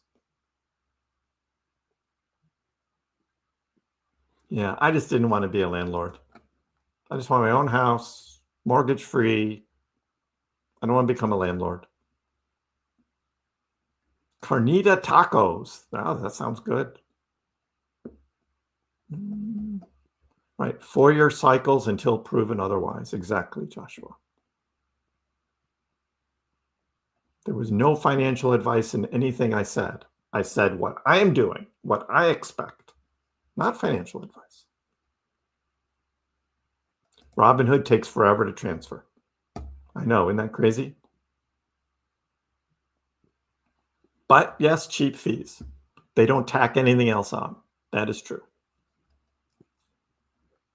Yeah, I just didn't want to be a landlord. I just want my own house, mortgage free. I don't want to become a landlord. Carnita tacos. Wow, that sounds good. Right, 4-year cycles until proven otherwise. Exactly, Joshua. There was no financial advice in anything I said. I said what I am doing, what I expect, not financial advice. Robinhood takes forever to transfer. I know, isn't that crazy? But yes, cheap fees. They don't tack anything else on. That is true.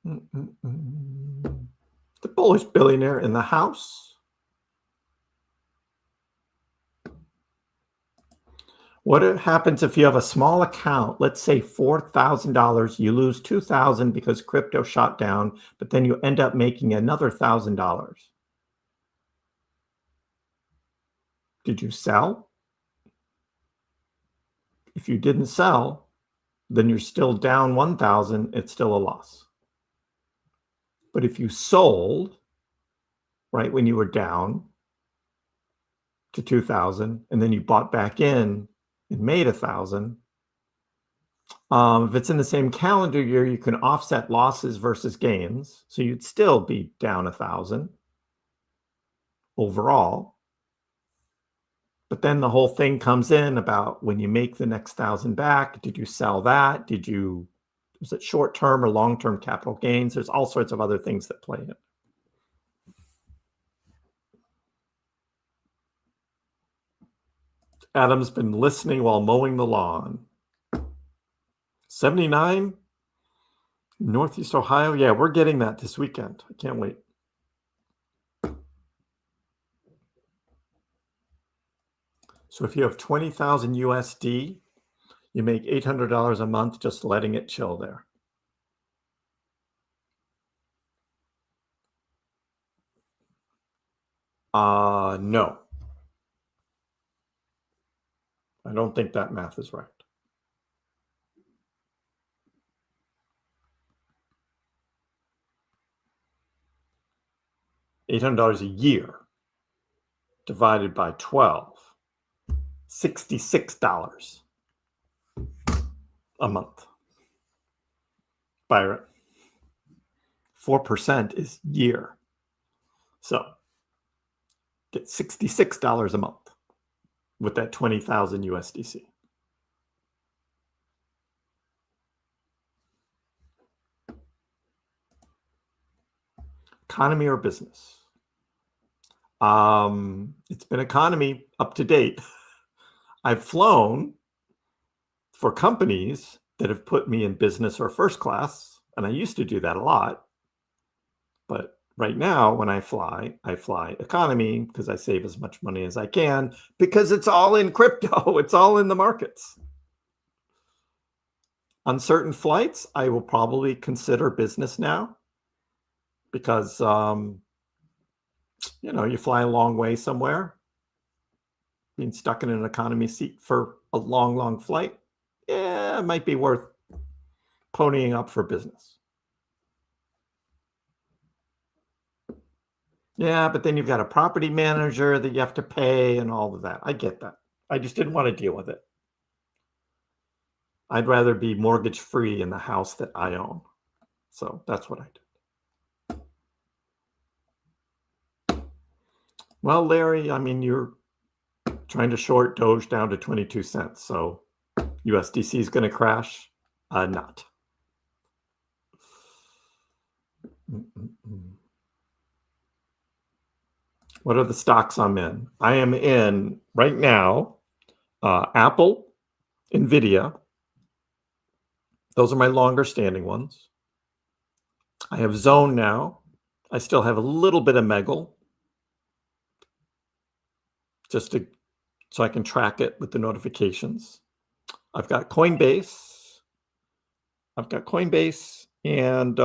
The bullish billionaire in the house. What happens if you have a small account, let's say $4,000, you lose $2,000 because crypto shot down, but then you end up making another $1,000. Did you sell? If you didn't sell, then you're still down 1,000, it's still a loss. But if you sold, right, when you were down to 2,000, and then you bought back in and made 1,000, if it's in the same calendar year, you can offset losses versus gains. So you'd still be down 1,000 overall. But then the whole thing comes in about when you make the next 1,000 back, did you sell that? Was it short-term or long-term capital gains? There's all sorts of other things that play in. Adam's been listening while mowing the lawn. 79, Northeast Ohio. Yeah, we're getting that this weekend. I can't wait. So if you have 20,000 USD, you make $800 a month just letting it chill there. No. I don't think that math is right. $800 a year divided by 12. $66 a month. Byron. 4% is year. So get $66 a month with that 20,000 USDC. Economy or business? It's been economy up to date. I've flown for companies that have put me in business or first class, and I used to do that a lot. But right now, when I fly economy because I save as much money as I can because it's all in crypto. It's all in the markets. On certain flights, I will probably consider business now because, you fly a long way somewhere. Being stuck in an economy seat for a long, long flight, it might be worth ponying up for business. Yeah, but then you've got a property manager that you have to pay and all of that. I get that. I just didn't want to deal with it. I'd rather be mortgage free in the house that I own. So that's what I did. Well, Larry, I mean, you're trying to short Doge down to 22 cents. So USDC is going to crash? Not. What are the stocks I'm in? I am in right now Apple, Nvidia. Those are my longer standing ones. I have Zone now. I still have a little bit of Megal so I can track it with the notifications. I've got Coinbase. And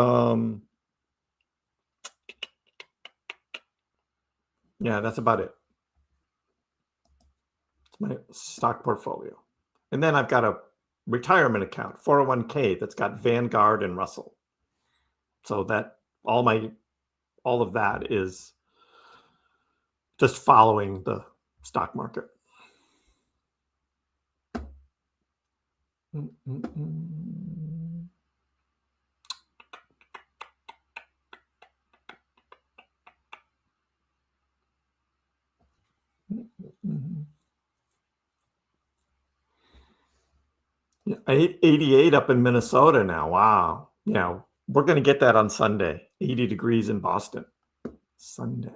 yeah, that's about it. It's my stock portfolio. And then I've got a retirement account, 401k, that's got Vanguard and Russell. So that all of that is just following the stock market. Yeah, 88 up in Minnesota now. Wow. Yeah, we're going to get that on Sunday. 80 degrees in Boston. Sunday.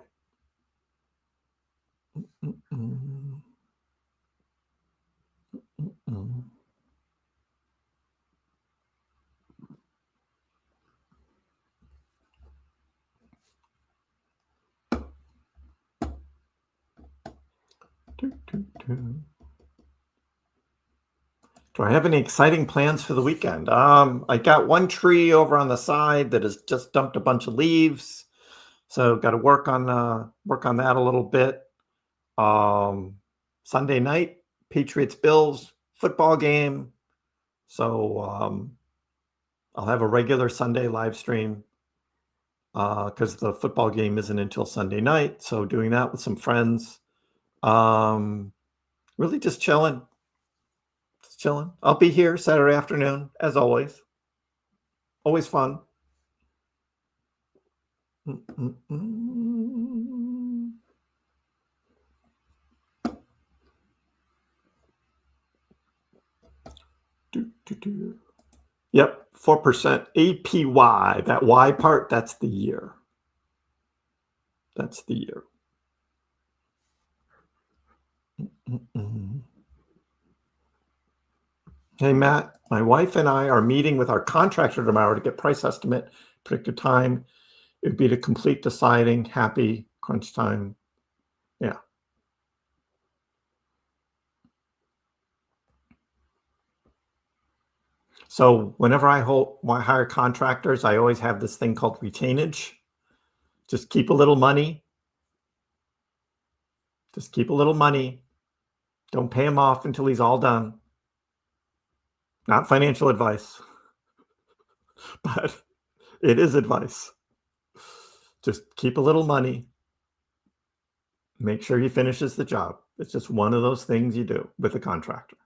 Do I have any exciting plans for the weekend? I got one tree over on the side that has just dumped a bunch of leaves, so got to work on that a little bit. Sunday night, Patriots-Bills football game. So I'll have a regular Sunday live stream because the football game isn't until Sunday night. So doing that with some friends. Really just chilling. I'll be here Saturday afternoon, as always. Always fun. Yep, 4% APY. That Y part, that's the year. That's the year. Hey, Matt, my wife and I are meeting with our contractor tomorrow to get price estimate, predicted time. It would be to complete deciding, happy, crunch time. Yeah. So whenever I hire contractors, I always have this thing called retainage. Just keep a little money. Don't pay him off until he's all done. Not financial advice, but it is advice. Just keep a little money. Make sure he finishes the job. It's just one of those things you do with a contractor.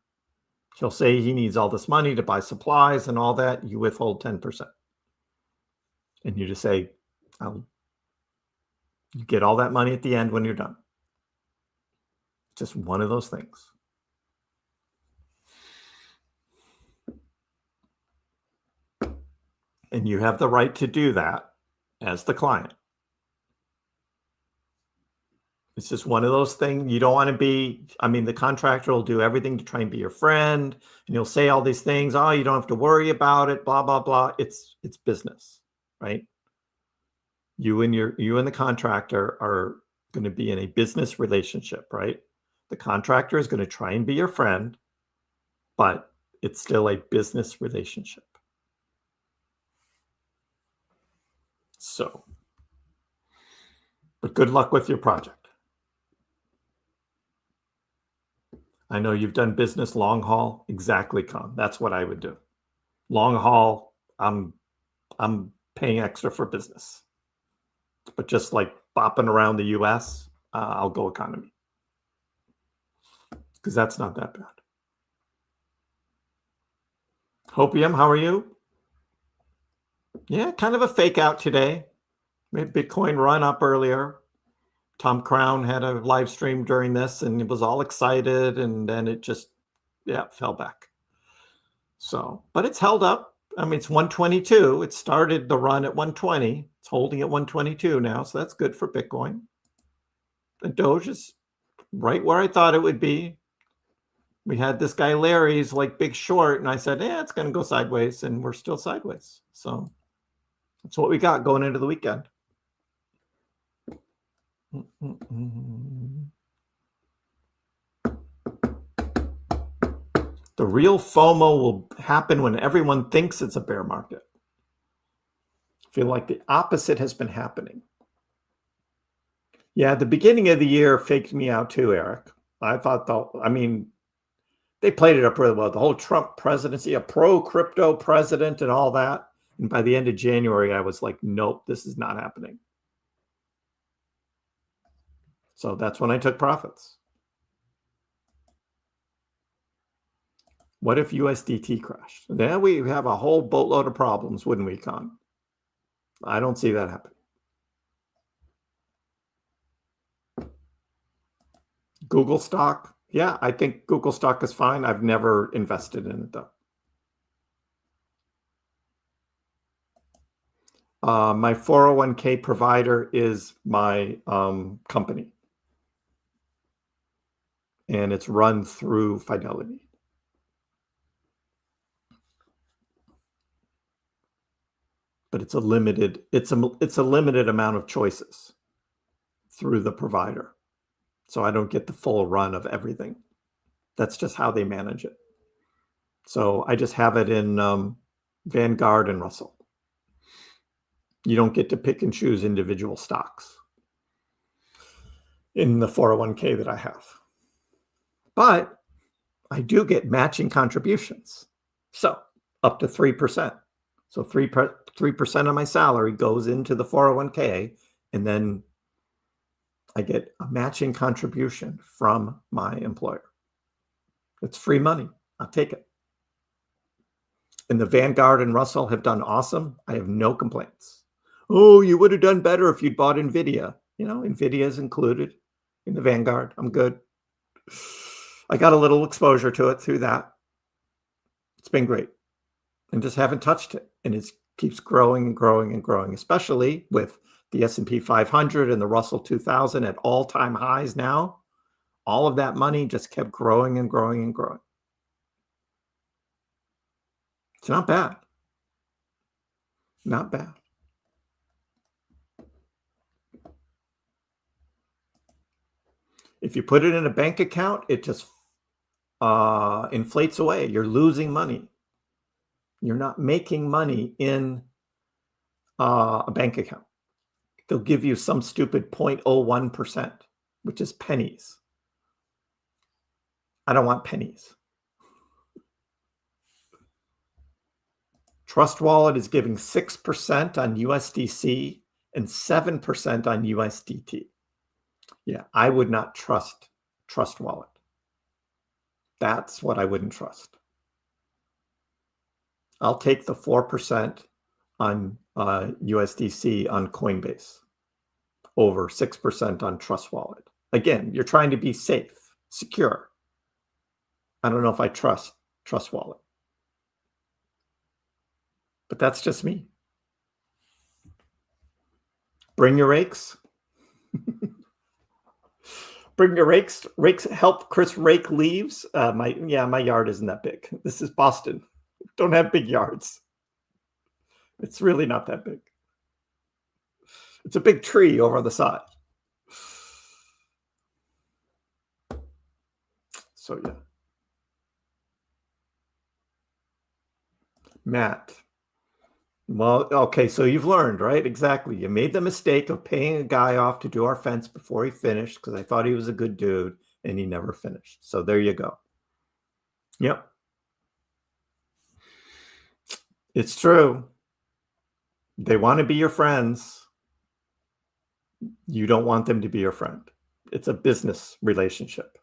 He'll say he needs all this money to buy supplies and all that. You withhold 10%. And you just say, you get all that money at the end when you're done. Just one of those things. And you have the right to do that as the client. It's just one of those things. You don't want to be, the contractor will do everything to try and be your friend, and he'll say all these things. Oh, you don't have to worry about it, blah, blah, blah. It's business, right? You and the contractor are going to be in a business relationship, right? The contractor is going to try and be your friend, but it's still a business relationship. So, but good luck with your project. I know you've done business long haul. Exactly, Con. That's what I would do. Long haul, I'm paying extra for business. But just like bopping around the US, I'll go economy. Because that's not that bad. Hopium, how are you? Yeah, kind of a fake out today. We had Bitcoin run up earlier. Tom Crown had a live stream during this and it was all excited, and then it just, fell back. So, but it's held up. I mean, it's 122. It started the run at 120. It's holding at 122 now, so that's good for Bitcoin. The Doge is right where I thought it would be. We had this guy Larry's like big short, and I said, it's going to go sideways, and we're still sideways. So that's what we got going into the weekend. The real FOMO will happen when everyone thinks it's a bear market. I feel like the opposite has been happening. Yeah, the beginning of the year faked me out too, Eric. I thought, they played it up really well. The whole Trump presidency, a pro-crypto president and all that. And by the end of January, I was like, nope, this is not happening. So that's when I took profits. What if USDT crashed? Then we have a whole boatload of problems, wouldn't we, Con? I don't see that happening. Google stock. Yeah, I think Google stock is fine. I've never invested in it, though. My 401k provider is my company. And it's run through Fidelity. But it's a limited amount of choices through the provider. So I don't get the full run of everything. That's just how they manage it. So I just have it in Vanguard and Russell. You don't get to pick and choose individual stocks in the 401k that I have. But I do get matching contributions. So up to 3%. So 3% of my salary goes into the 401k, and then I get a matching contribution from my employer. It's free money. I'll take it. And the Vanguard and Russell have done awesome. I have no complaints. Oh, you would have done better if you'd bought NVIDIA. NVIDIA is included in the Vanguard. I'm good. I got a little exposure to it through that. It's been great. And just haven't touched it. And it keeps growing and growing and growing, especially with the S&P 500 and the Russell 2000 at all-time highs now. All of that money just kept growing and growing and growing. It's not bad. Not bad. If you put it in a bank account, it just inflates away. You're losing money. You're not making money in a bank account. They'll give you some stupid 0.01%, which is pennies. I don't want pennies. Trust Wallet is giving 6% on USDC and 7% on USDT. Yeah, I would not trust Trust Wallet. That's what I wouldn't trust. I'll take the 4% on USDC on Coinbase over 6% on Trust Wallet. Again, you're trying to be safe, secure. I don't know if I trust Trust Wallet. But that's just me. Bring your rakes. Bring your rakes. Rakes help Kriss rake leaves. My yard isn't that big. This is Boston. Don't have big yards. It's really not that big. It's a big tree over the side. So yeah. Matt. Well, okay, so you've learned, right? Exactly. You made the mistake of paying a guy off to do our fence before he finished because I thought he was a good dude and he never finished. So there you go. Yep. It's true. They want to be your friends. You don't want them to be your friend. It's a business relationship.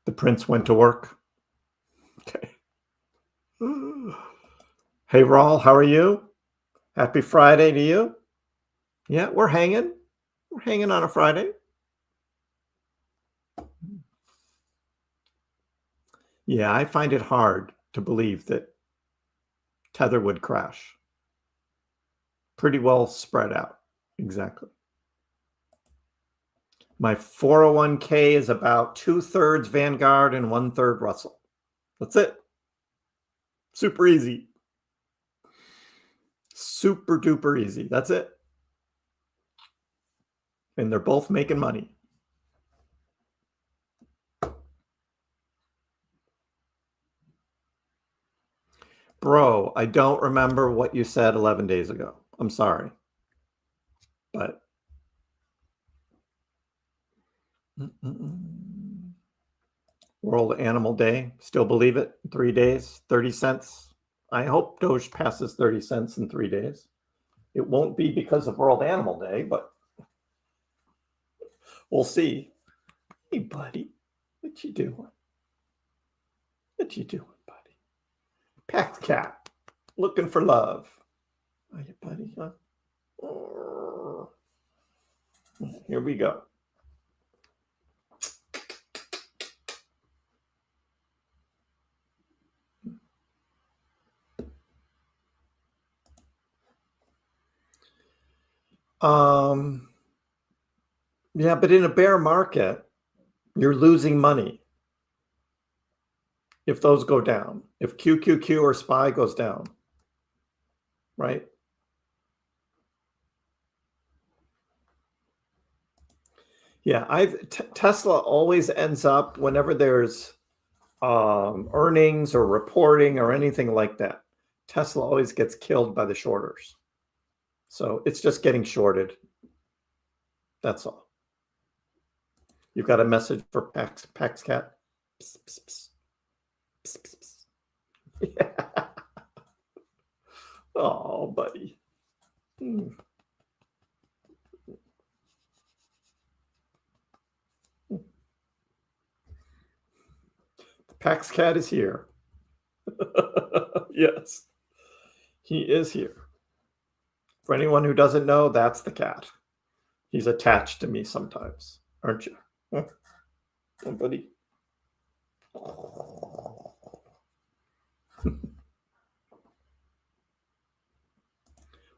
The prince went to work. Okay. Hey, Raul, how are you? Happy Friday to you. Yeah, we're hanging. We're hanging on a Friday. Yeah, I find it hard to believe that Tether would crash. Pretty well spread out. Exactly. My 401k is about 2/3 Vanguard and 1/3 Russell. That's it. Super easy. Super duper easy. That's it. And they're both making money. Bro, I don't remember what you said 11 days ago. I'm sorry. But World Animal Day, still believe it? 3 days, 30 cents. I hope Doge passes 30 cents in 3 days. It won't be because of World Animal Day, but we'll see. Hey, buddy, what you doing? What you doing, buddy? Packed cat, looking for love. Are you, buddy? Huh? Here we go. Yeah, but in a bear market, you're losing money if those go down. If QQQ or SPY goes down, right? Yeah, Tesla always ends up whenever there's earnings or reporting or anything like that. Tesla always gets killed by the shorters. So it's just getting shorted. That's all. You've got a message for Pax Cat. Psst, psst, psst. Psst, psst, psst. Yeah. Oh, buddy. The Pax Cat is here. Yes, he is here. For anyone who doesn't know, that's the cat. He's attached to me sometimes, aren't you? Oh, buddy.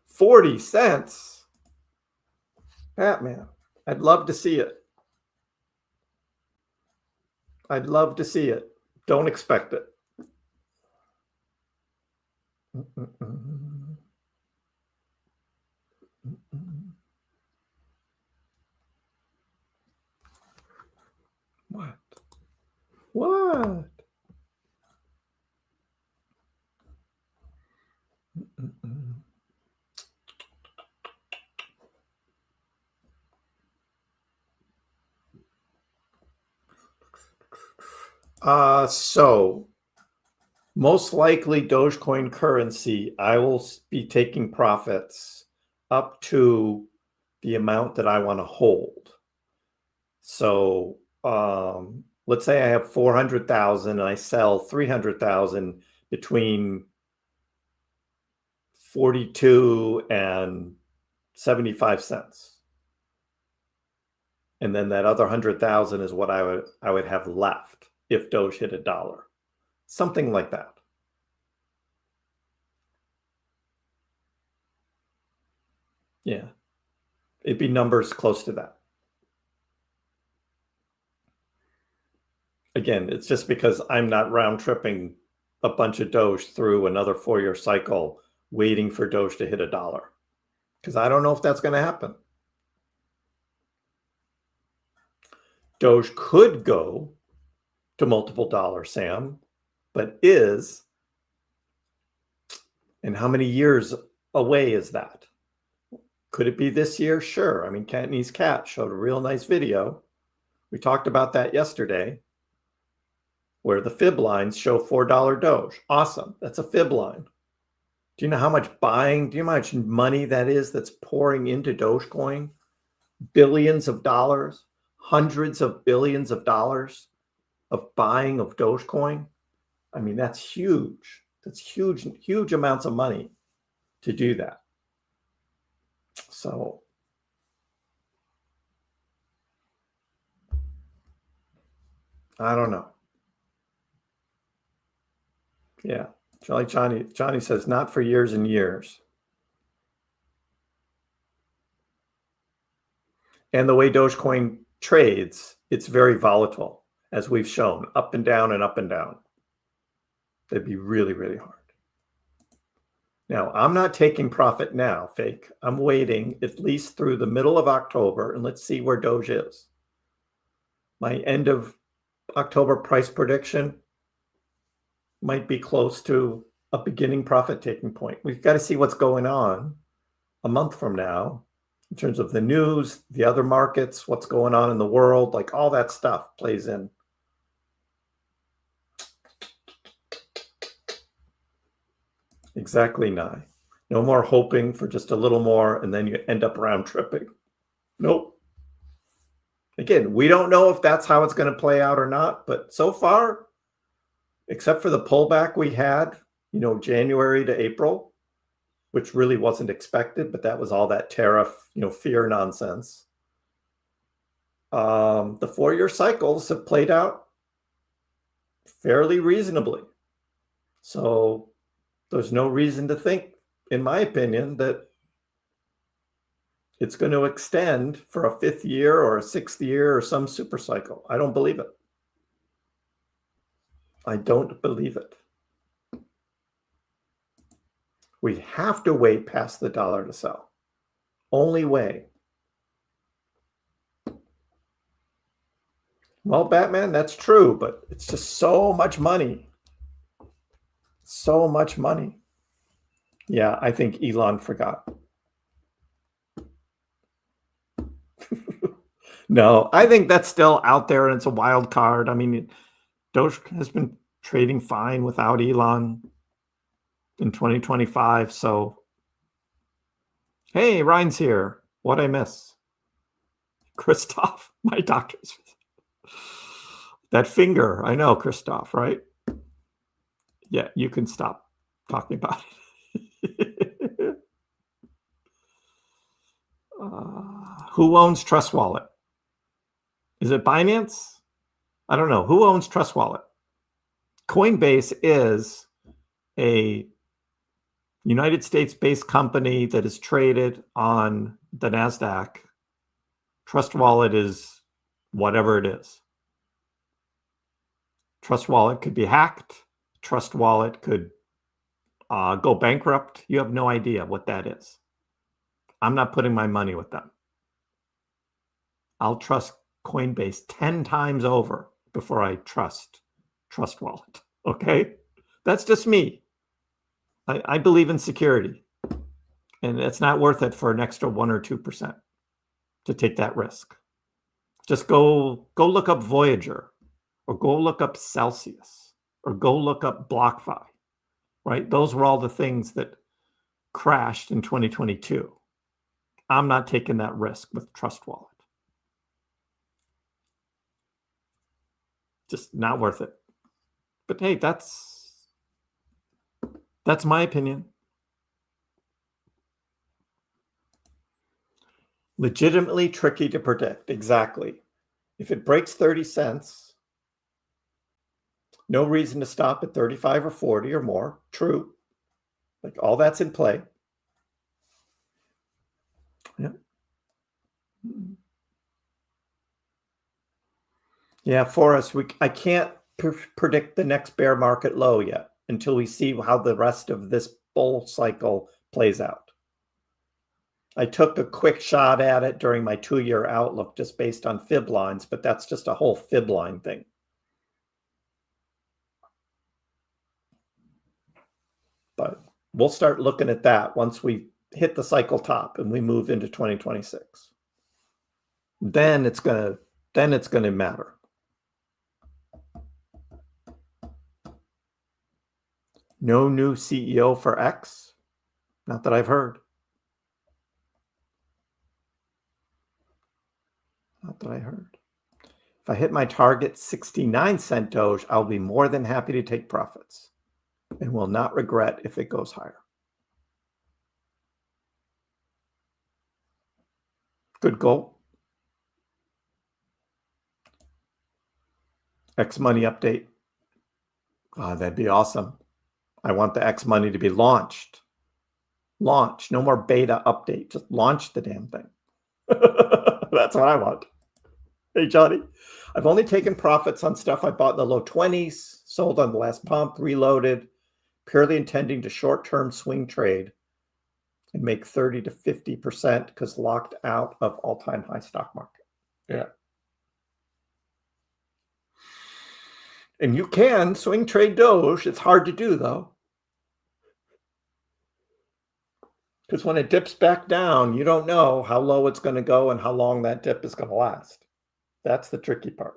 40 cents. Batman. I'd love to see it. I'd love to see it. Don't expect it. What? What? So most likely Dogecoin currency, I will be taking profits up to the amount that I want to hold. So let's say I have 400,000 and I sell 300,000 between 42 and 75 cents. And then that other 100,000 is what I would have left if Doge hit $1. Something like that. Yeah. It'd be numbers close to that. Again, it's just because I'm not round tripping a bunch of Doge through another 4-year cycle waiting for Doge to hit $1, because I don't know if that's going to happen. Doge could go to multiple dollars, Sam, but is, and how many years away is that? Could it be this year? Sure. I mean, Cantonese Cat showed a real nice video. We talked about that yesterday, where the fib lines show $4 Doge. Awesome. That's a fib line. Do you know how much buying, do you know how much money that is that's pouring into Dogecoin? Billions of dollars, hundreds of billions of dollars of buying of Dogecoin. I mean, that's huge. That's huge, huge amounts of money to do that. So I don't know. Yeah. Johnny says, not for years and years. And the way Dogecoin trades, it's very volatile, as we've shown, up and down and up and down. That'd be really, really hard. Now, I'm not taking profit now, fake. I'm waiting at least through the middle of October, and let's see where Doge is. My end of October price prediction might be close to a beginning profit taking point. We've got to see what's going on a month from now in terms of the news, the other markets, what's going on in the world, like all that stuff plays in. Exactly, Nye. No more hoping for just a little more and then you end up round tripping. Nope. Again, we don't know if that's how it's going to play out or not, but so far, except for the pullback we had, January to April, which really wasn't expected, but that was all that tariff, fear nonsense. The 4-year cycles have played out fairly reasonably. So there's no reason to think, in my opinion, that it's going to extend for a 5th year or a 6th year or some super cycle. I don't believe it. I don't believe it. We have to wait past the dollar to sell. Only way. Well, Batman, that's true, but it's just so much money. So much money. Yeah, I think Elon forgot. No, I think that's still out there and it's a wild card. I mean, Doge has been trading fine without Elon in 2025. So, hey, Ryan's here. What'd I miss? Christoph, my doctor's. That finger. I know, Christoph, right? Yeah, you can stop talking about it. Who owns Trust Wallet? Is it Binance? I don't know. Who owns Trust Wallet? Coinbase is a United States-based company that is traded on the NASDAQ. Trust Wallet is whatever it is. Trust Wallet could be hacked. Trust Wallet could go bankrupt. You have no idea what that is. I'm not putting my money with them. I'll trust Coinbase 10 times over before I trust Trust Wallet. Okay? That's just me. I believe in security. And it's not worth it for an extra 1 or 2% to take that risk. Just go look up Voyager, or go look up Celsius, or go look up BlockFi, right? Those were all the things that crashed in 2022. I'm not taking that risk with Trust Wallet. Just not worth it. But hey, that's my opinion. Legitimately tricky to predict. Exactly. If it breaks 30 cents, no reason to stop at 35 or 40 or more. True. Like all that's in play. Yeah. Yeah, for us, I can't predict the next bear market low yet. until we see how the rest of this bull cycle plays out. I took a quick shot at it during my 2-year outlook just based on fib lines, but that's just a whole fib line thing. But we'll start looking at that once we hit the cycle top and we move into 2026. Then it's gonna matter. No new CEO for X? Not that I've heard. Not that I heard. If I hit my target 69-cent Doge, I'll be more than happy to take profits and will not regret if it goes higher. Good goal. X money update. Oh, that'd be awesome. I want the X money to be launched. Launch. No more beta update. Just launch the damn thing. That's what I want. Hey, Johnny. I've only taken profits on stuff I bought in the low 20s, sold on the last pump, reloaded, purely intending to short-term swing trade and make 30 to 50% because locked out of all-time high stock market. Yeah. And you can swing trade Doge. It's hard to do, though. Because when it dips back down, you don't know how low it's going to go and how long that dip is going to last. That's the tricky part.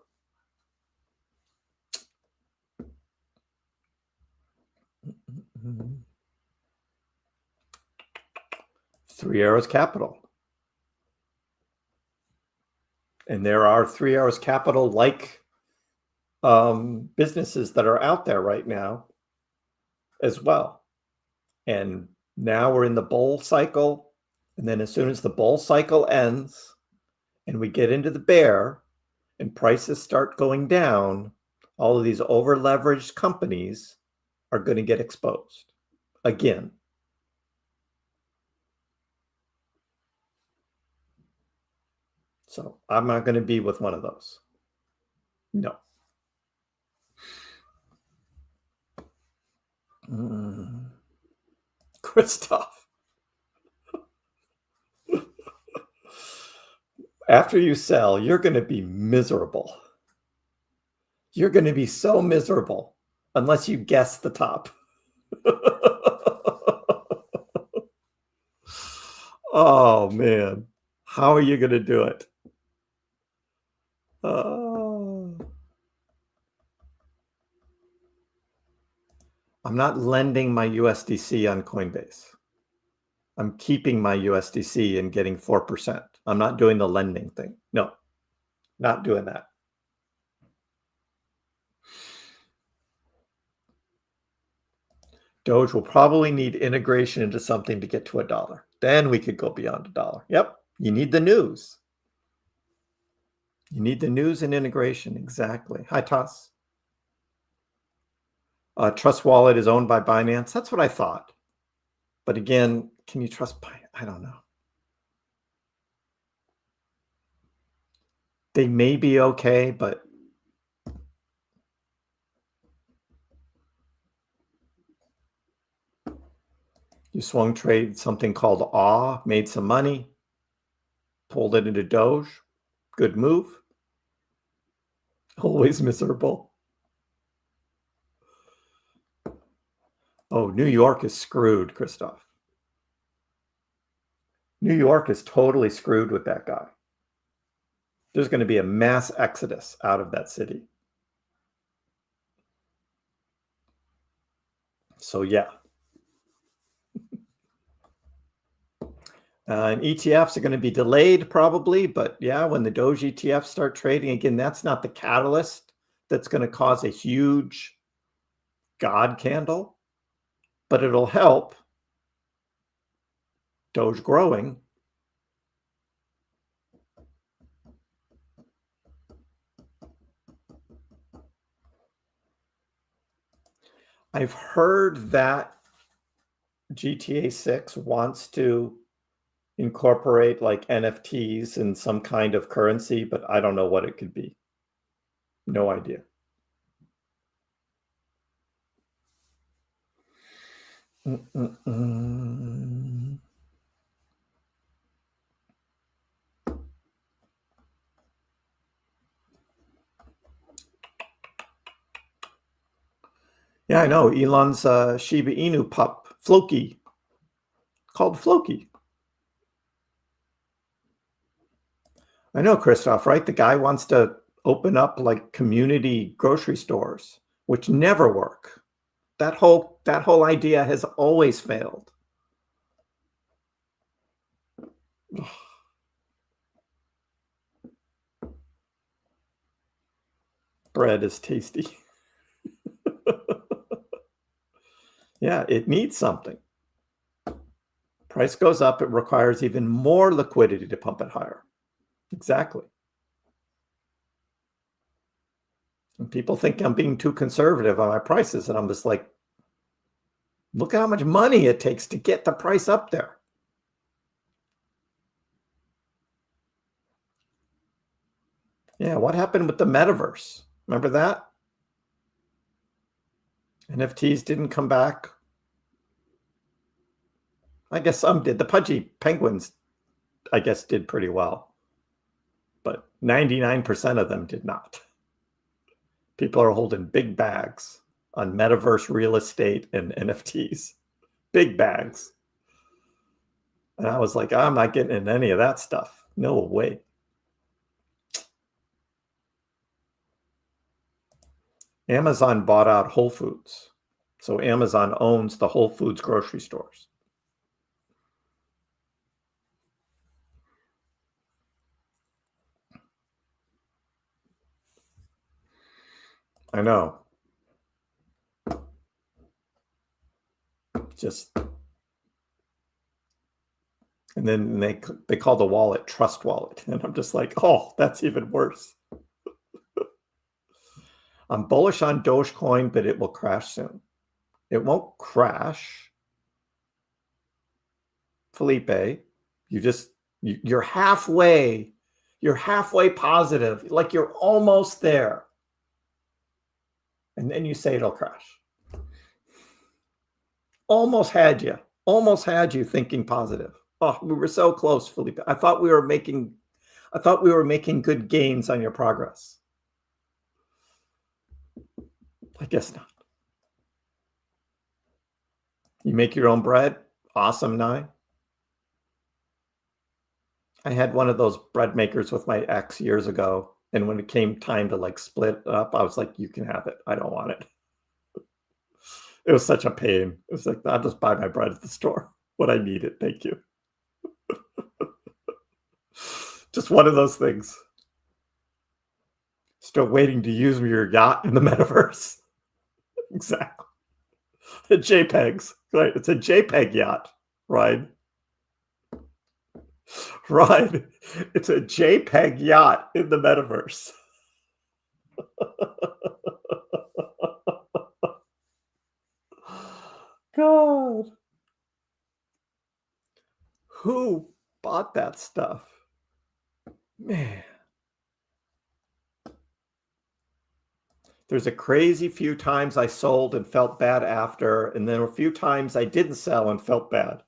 Three Arrows Capital. And there are Three Arrows Capital like businesses that are out there right now as well. And now we're in the bull cycle. And then as soon as the bull cycle ends and we get into the bear and prices start going down, all of these over leveraged companies are going to get exposed again. So I'm not going to be with one of those. No. Christoph. After you sell, you're going to be miserable. You're going to be so miserable unless you guess the top. Oh, man. How are you going to do it? I'm not lending my USDC on Coinbase. I'm keeping my USDC and getting 4%. I'm not doing the lending thing. No, not doing that. Doge will probably need integration into something to get to $1. Then we could go beyond $1. Yep, you need the news. You need the news and integration. Exactly. Hi, Toss. Trust Wallet is owned by Binance. That's what I thought. But again, can you trust Binance? I don't know. They may be okay, but you swung trade something called AW, made some money, pulled it into Doge. Good move. Always miserable. Oh, New York is screwed, Christoph. New York is totally screwed with that guy. There's going to be a mass exodus out of that city. So, yeah. And ETFs are going to be delayed probably, but yeah, when the Doge ETFs start trading, again, that's not the catalyst that's going to cause a huge God candle, but it'll help Doge growing. I've heard that GTA 6 wants to incorporate like NFTs in some kind of currency, but I don't know what it could be. No idea. Mm-mm-mm. Yeah, I know. Elon's Shiba Inu pup, Floki, called Floki. I know, Christoph, right? The guy wants to open up like community grocery stores, which never work. That whole idea has always failed. Bread is tasty. Yeah, it needs something. Price goes up, it requires even more liquidity to pump it higher. Exactly. And people think I'm being too conservative on my prices, and I'm just like, look at how much money it takes to get the price up there. Yeah, what happened with the metaverse? Remember that? NFTs didn't come back. I guess some did. The pudgy penguins, I guess, did pretty well. But 99% of them did not. People are holding big bags on metaverse real estate and NFTs. Big bags. And I was like, I'm not getting in any of that stuff. No way. Amazon bought out Whole Foods. So Amazon owns the Whole Foods grocery stores. I know. Just, and then they call the wallet Trust Wallet. And I'm just like, oh, that's even worse. I'm bullish on Dogecoin, but it will crash soon. It won't crash. Felipe, you're halfway positive, like you're almost there. And then you say it'll crash. Almost had you thinking positive. Oh, we were so close, Felipe. I thought we were making good gains on your progress. I guess not. You make your own bread? Awesome, Nye. I had one of those bread makers with my ex years ago. And when it came time to like split up, I was like, you can have it. I don't want it. It was such a pain. It was like, I'll just buy my bread at the store when I need it. Thank you. Just one of those things. Still waiting to use your yacht in the metaverse. Exactly. The JPEGs. Right. It's a JPEG yacht, right? Right. It's a JPEG yacht in the metaverse. God. Who bought that stuff? Man. There's a crazy few times I sold and felt bad after, and then a few times I didn't sell and felt bad.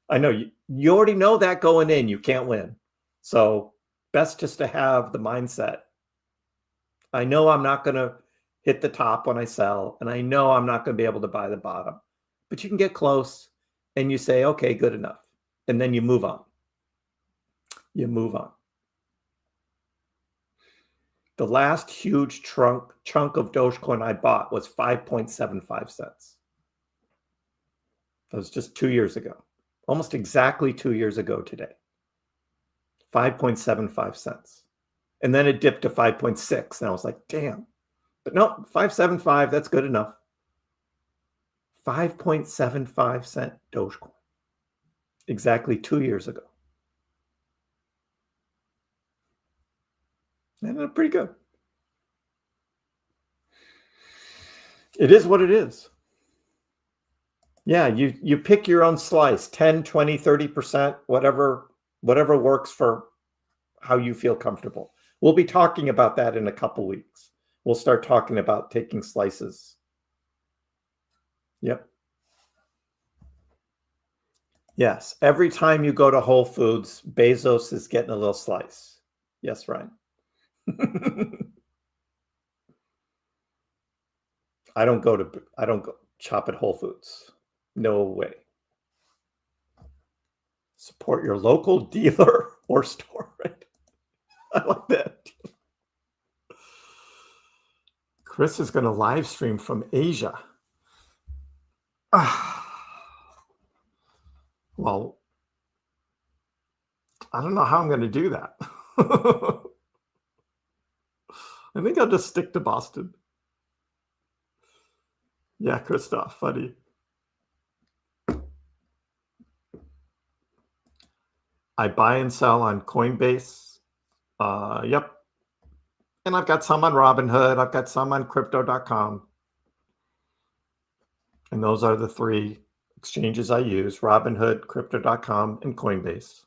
I know you already know that going in, you can't win. So best just to have the mindset. I know I'm not going to hit the top when I sell, and I know I'm not going to be able to buy the bottom. But you can get close and you say, okay, good enough. And then you move on. You move on. The last huge chunk of Dogecoin I bought was 5.75 cents. That was just 2 years ago. Almost exactly 2 years ago today. 5.75 cents. And then it dipped to 5.6. And I was like, damn. But no, 5.75, that's good enough. 5.75 cent Dogecoin. Exactly 2 years ago. And pretty good. It is what it is. Yeah, you pick your own slice, 10, 20, 30%, whatever works for how you feel comfortable. We'll be talking about that in a couple weeks. We'll start talking about taking slices. Yep. Yes. Every time you go to Whole Foods, Bezos is getting a little slice. Yes, Ryan. I don't go shop at Whole Foods. No way. Support your local dealer or store, right? I like that. Kriss is going to live stream from Asia. Well, I don't know how I'm going to do that. I think I'll just stick to Boston. Yeah, Christoph, funny. I buy and sell on Coinbase. Yep. And I've got some on Robinhood. I've got some on crypto.com. And those are the three exchanges I use: Robinhood, crypto.com, and Coinbase.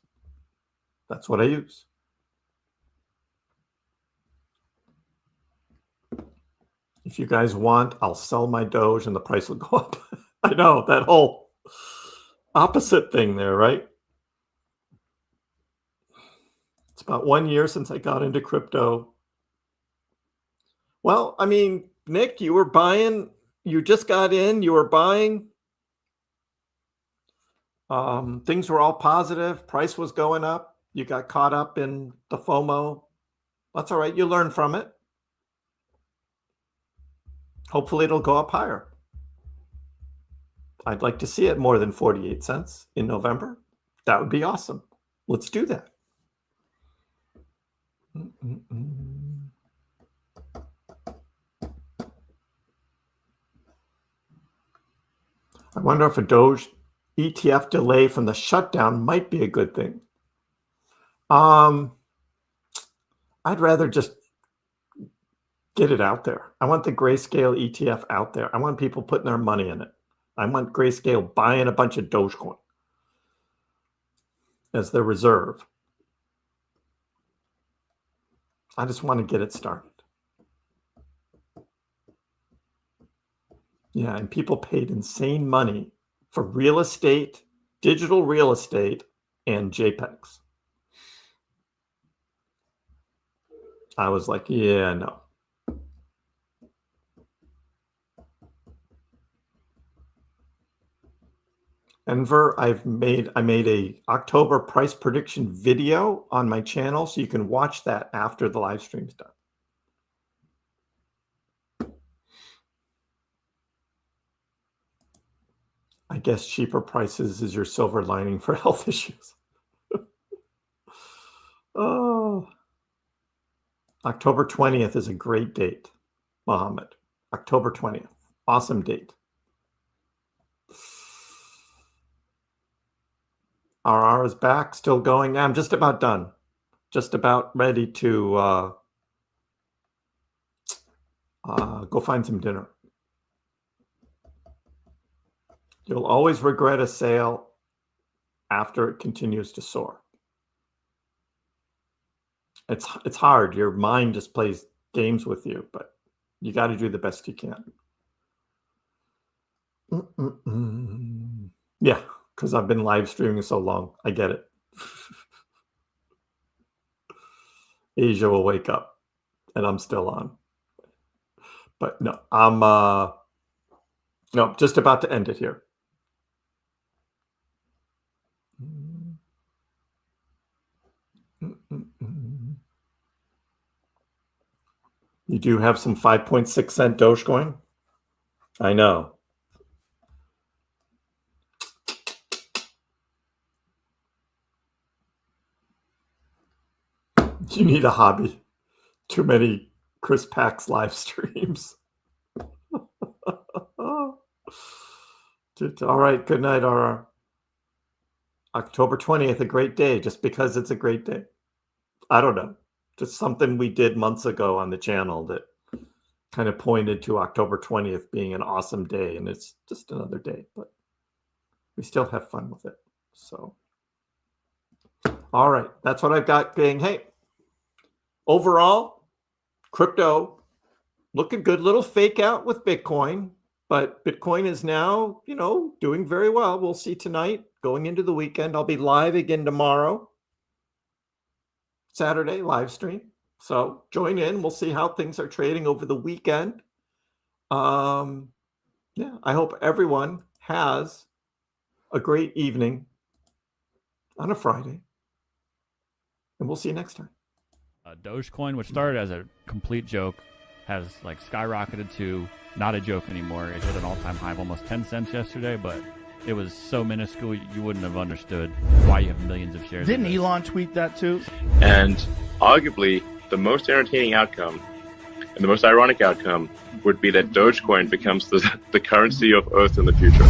That's what I use. If you guys want, I'll sell my Doge and the price will go up. I know, that whole opposite thing there, right? It's about 1 year since I got into crypto. Well, I mean, Nick, you were buying, you just got in, you were buying. Things were all positive. Price was going up. You got caught up in the FOMO. That's all right. You learn from it. Hopefully it'll go up higher. I'd like to see it more than 48 cents in November. That would be awesome. Let's do that. I wonder if a Doge ETF delay from the shutdown might be a good thing. I'd rather just get it out there. I want the Grayscale ETF out there. I want people putting their money in it. I want Grayscale buying a bunch of Dogecoin as their reserve. I just want to get it started. Yeah, and people paid insane money for real estate, digital real estate, and JPEGs. I was like, yeah, no. Enver, I made a October price prediction video on my channel, so you can watch that after the live stream's done. I guess cheaper prices is your silver lining for health issues. Oh, October 20th is a great date, Mohammed. October 20th, awesome date. RR is back, still going. I'm just about done. Just about ready to go find some dinner. You'll always regret a sale after it continues to soar. It's hard. Your mind just plays games with you, but you got to do the best you can. Yeah, because I've been live streaming so long. I get it. Asia will wake up, and I'm still on. But no, I'm no, just about to end it here. You do have some 5.6 cent Dogecoin? I know. You need a hobby. Too many KrissPax live streams. All right. Good night, RR. October 20th, a great day, just because it's a great day. I don't know. Just something we did months ago on the channel that kind of pointed to October 20th being an awesome day. And it's just another day, but we still have fun with it. So, all right. That's what I've got, gang. Hey, overall, crypto looking good. Little fake out with Bitcoin, But Bitcoin is now, doing very well. We'll see tonight going into the weekend. I'll be live again tomorrow, Saturday live stream. So join in. We'll see how things are trading over the weekend. I hope everyone has a great evening on a Friday. And we'll see you next time. Dogecoin, which started as a complete joke, has skyrocketed to not a joke anymore. It hit an all-time high of almost 10 cents yesterday, but it was so minuscule you wouldn't have understood why you have millions of shares. Didn't Elon tweet that too? And arguably, the most entertaining outcome and the most ironic outcome would be that Dogecoin becomes the currency of Earth in the future.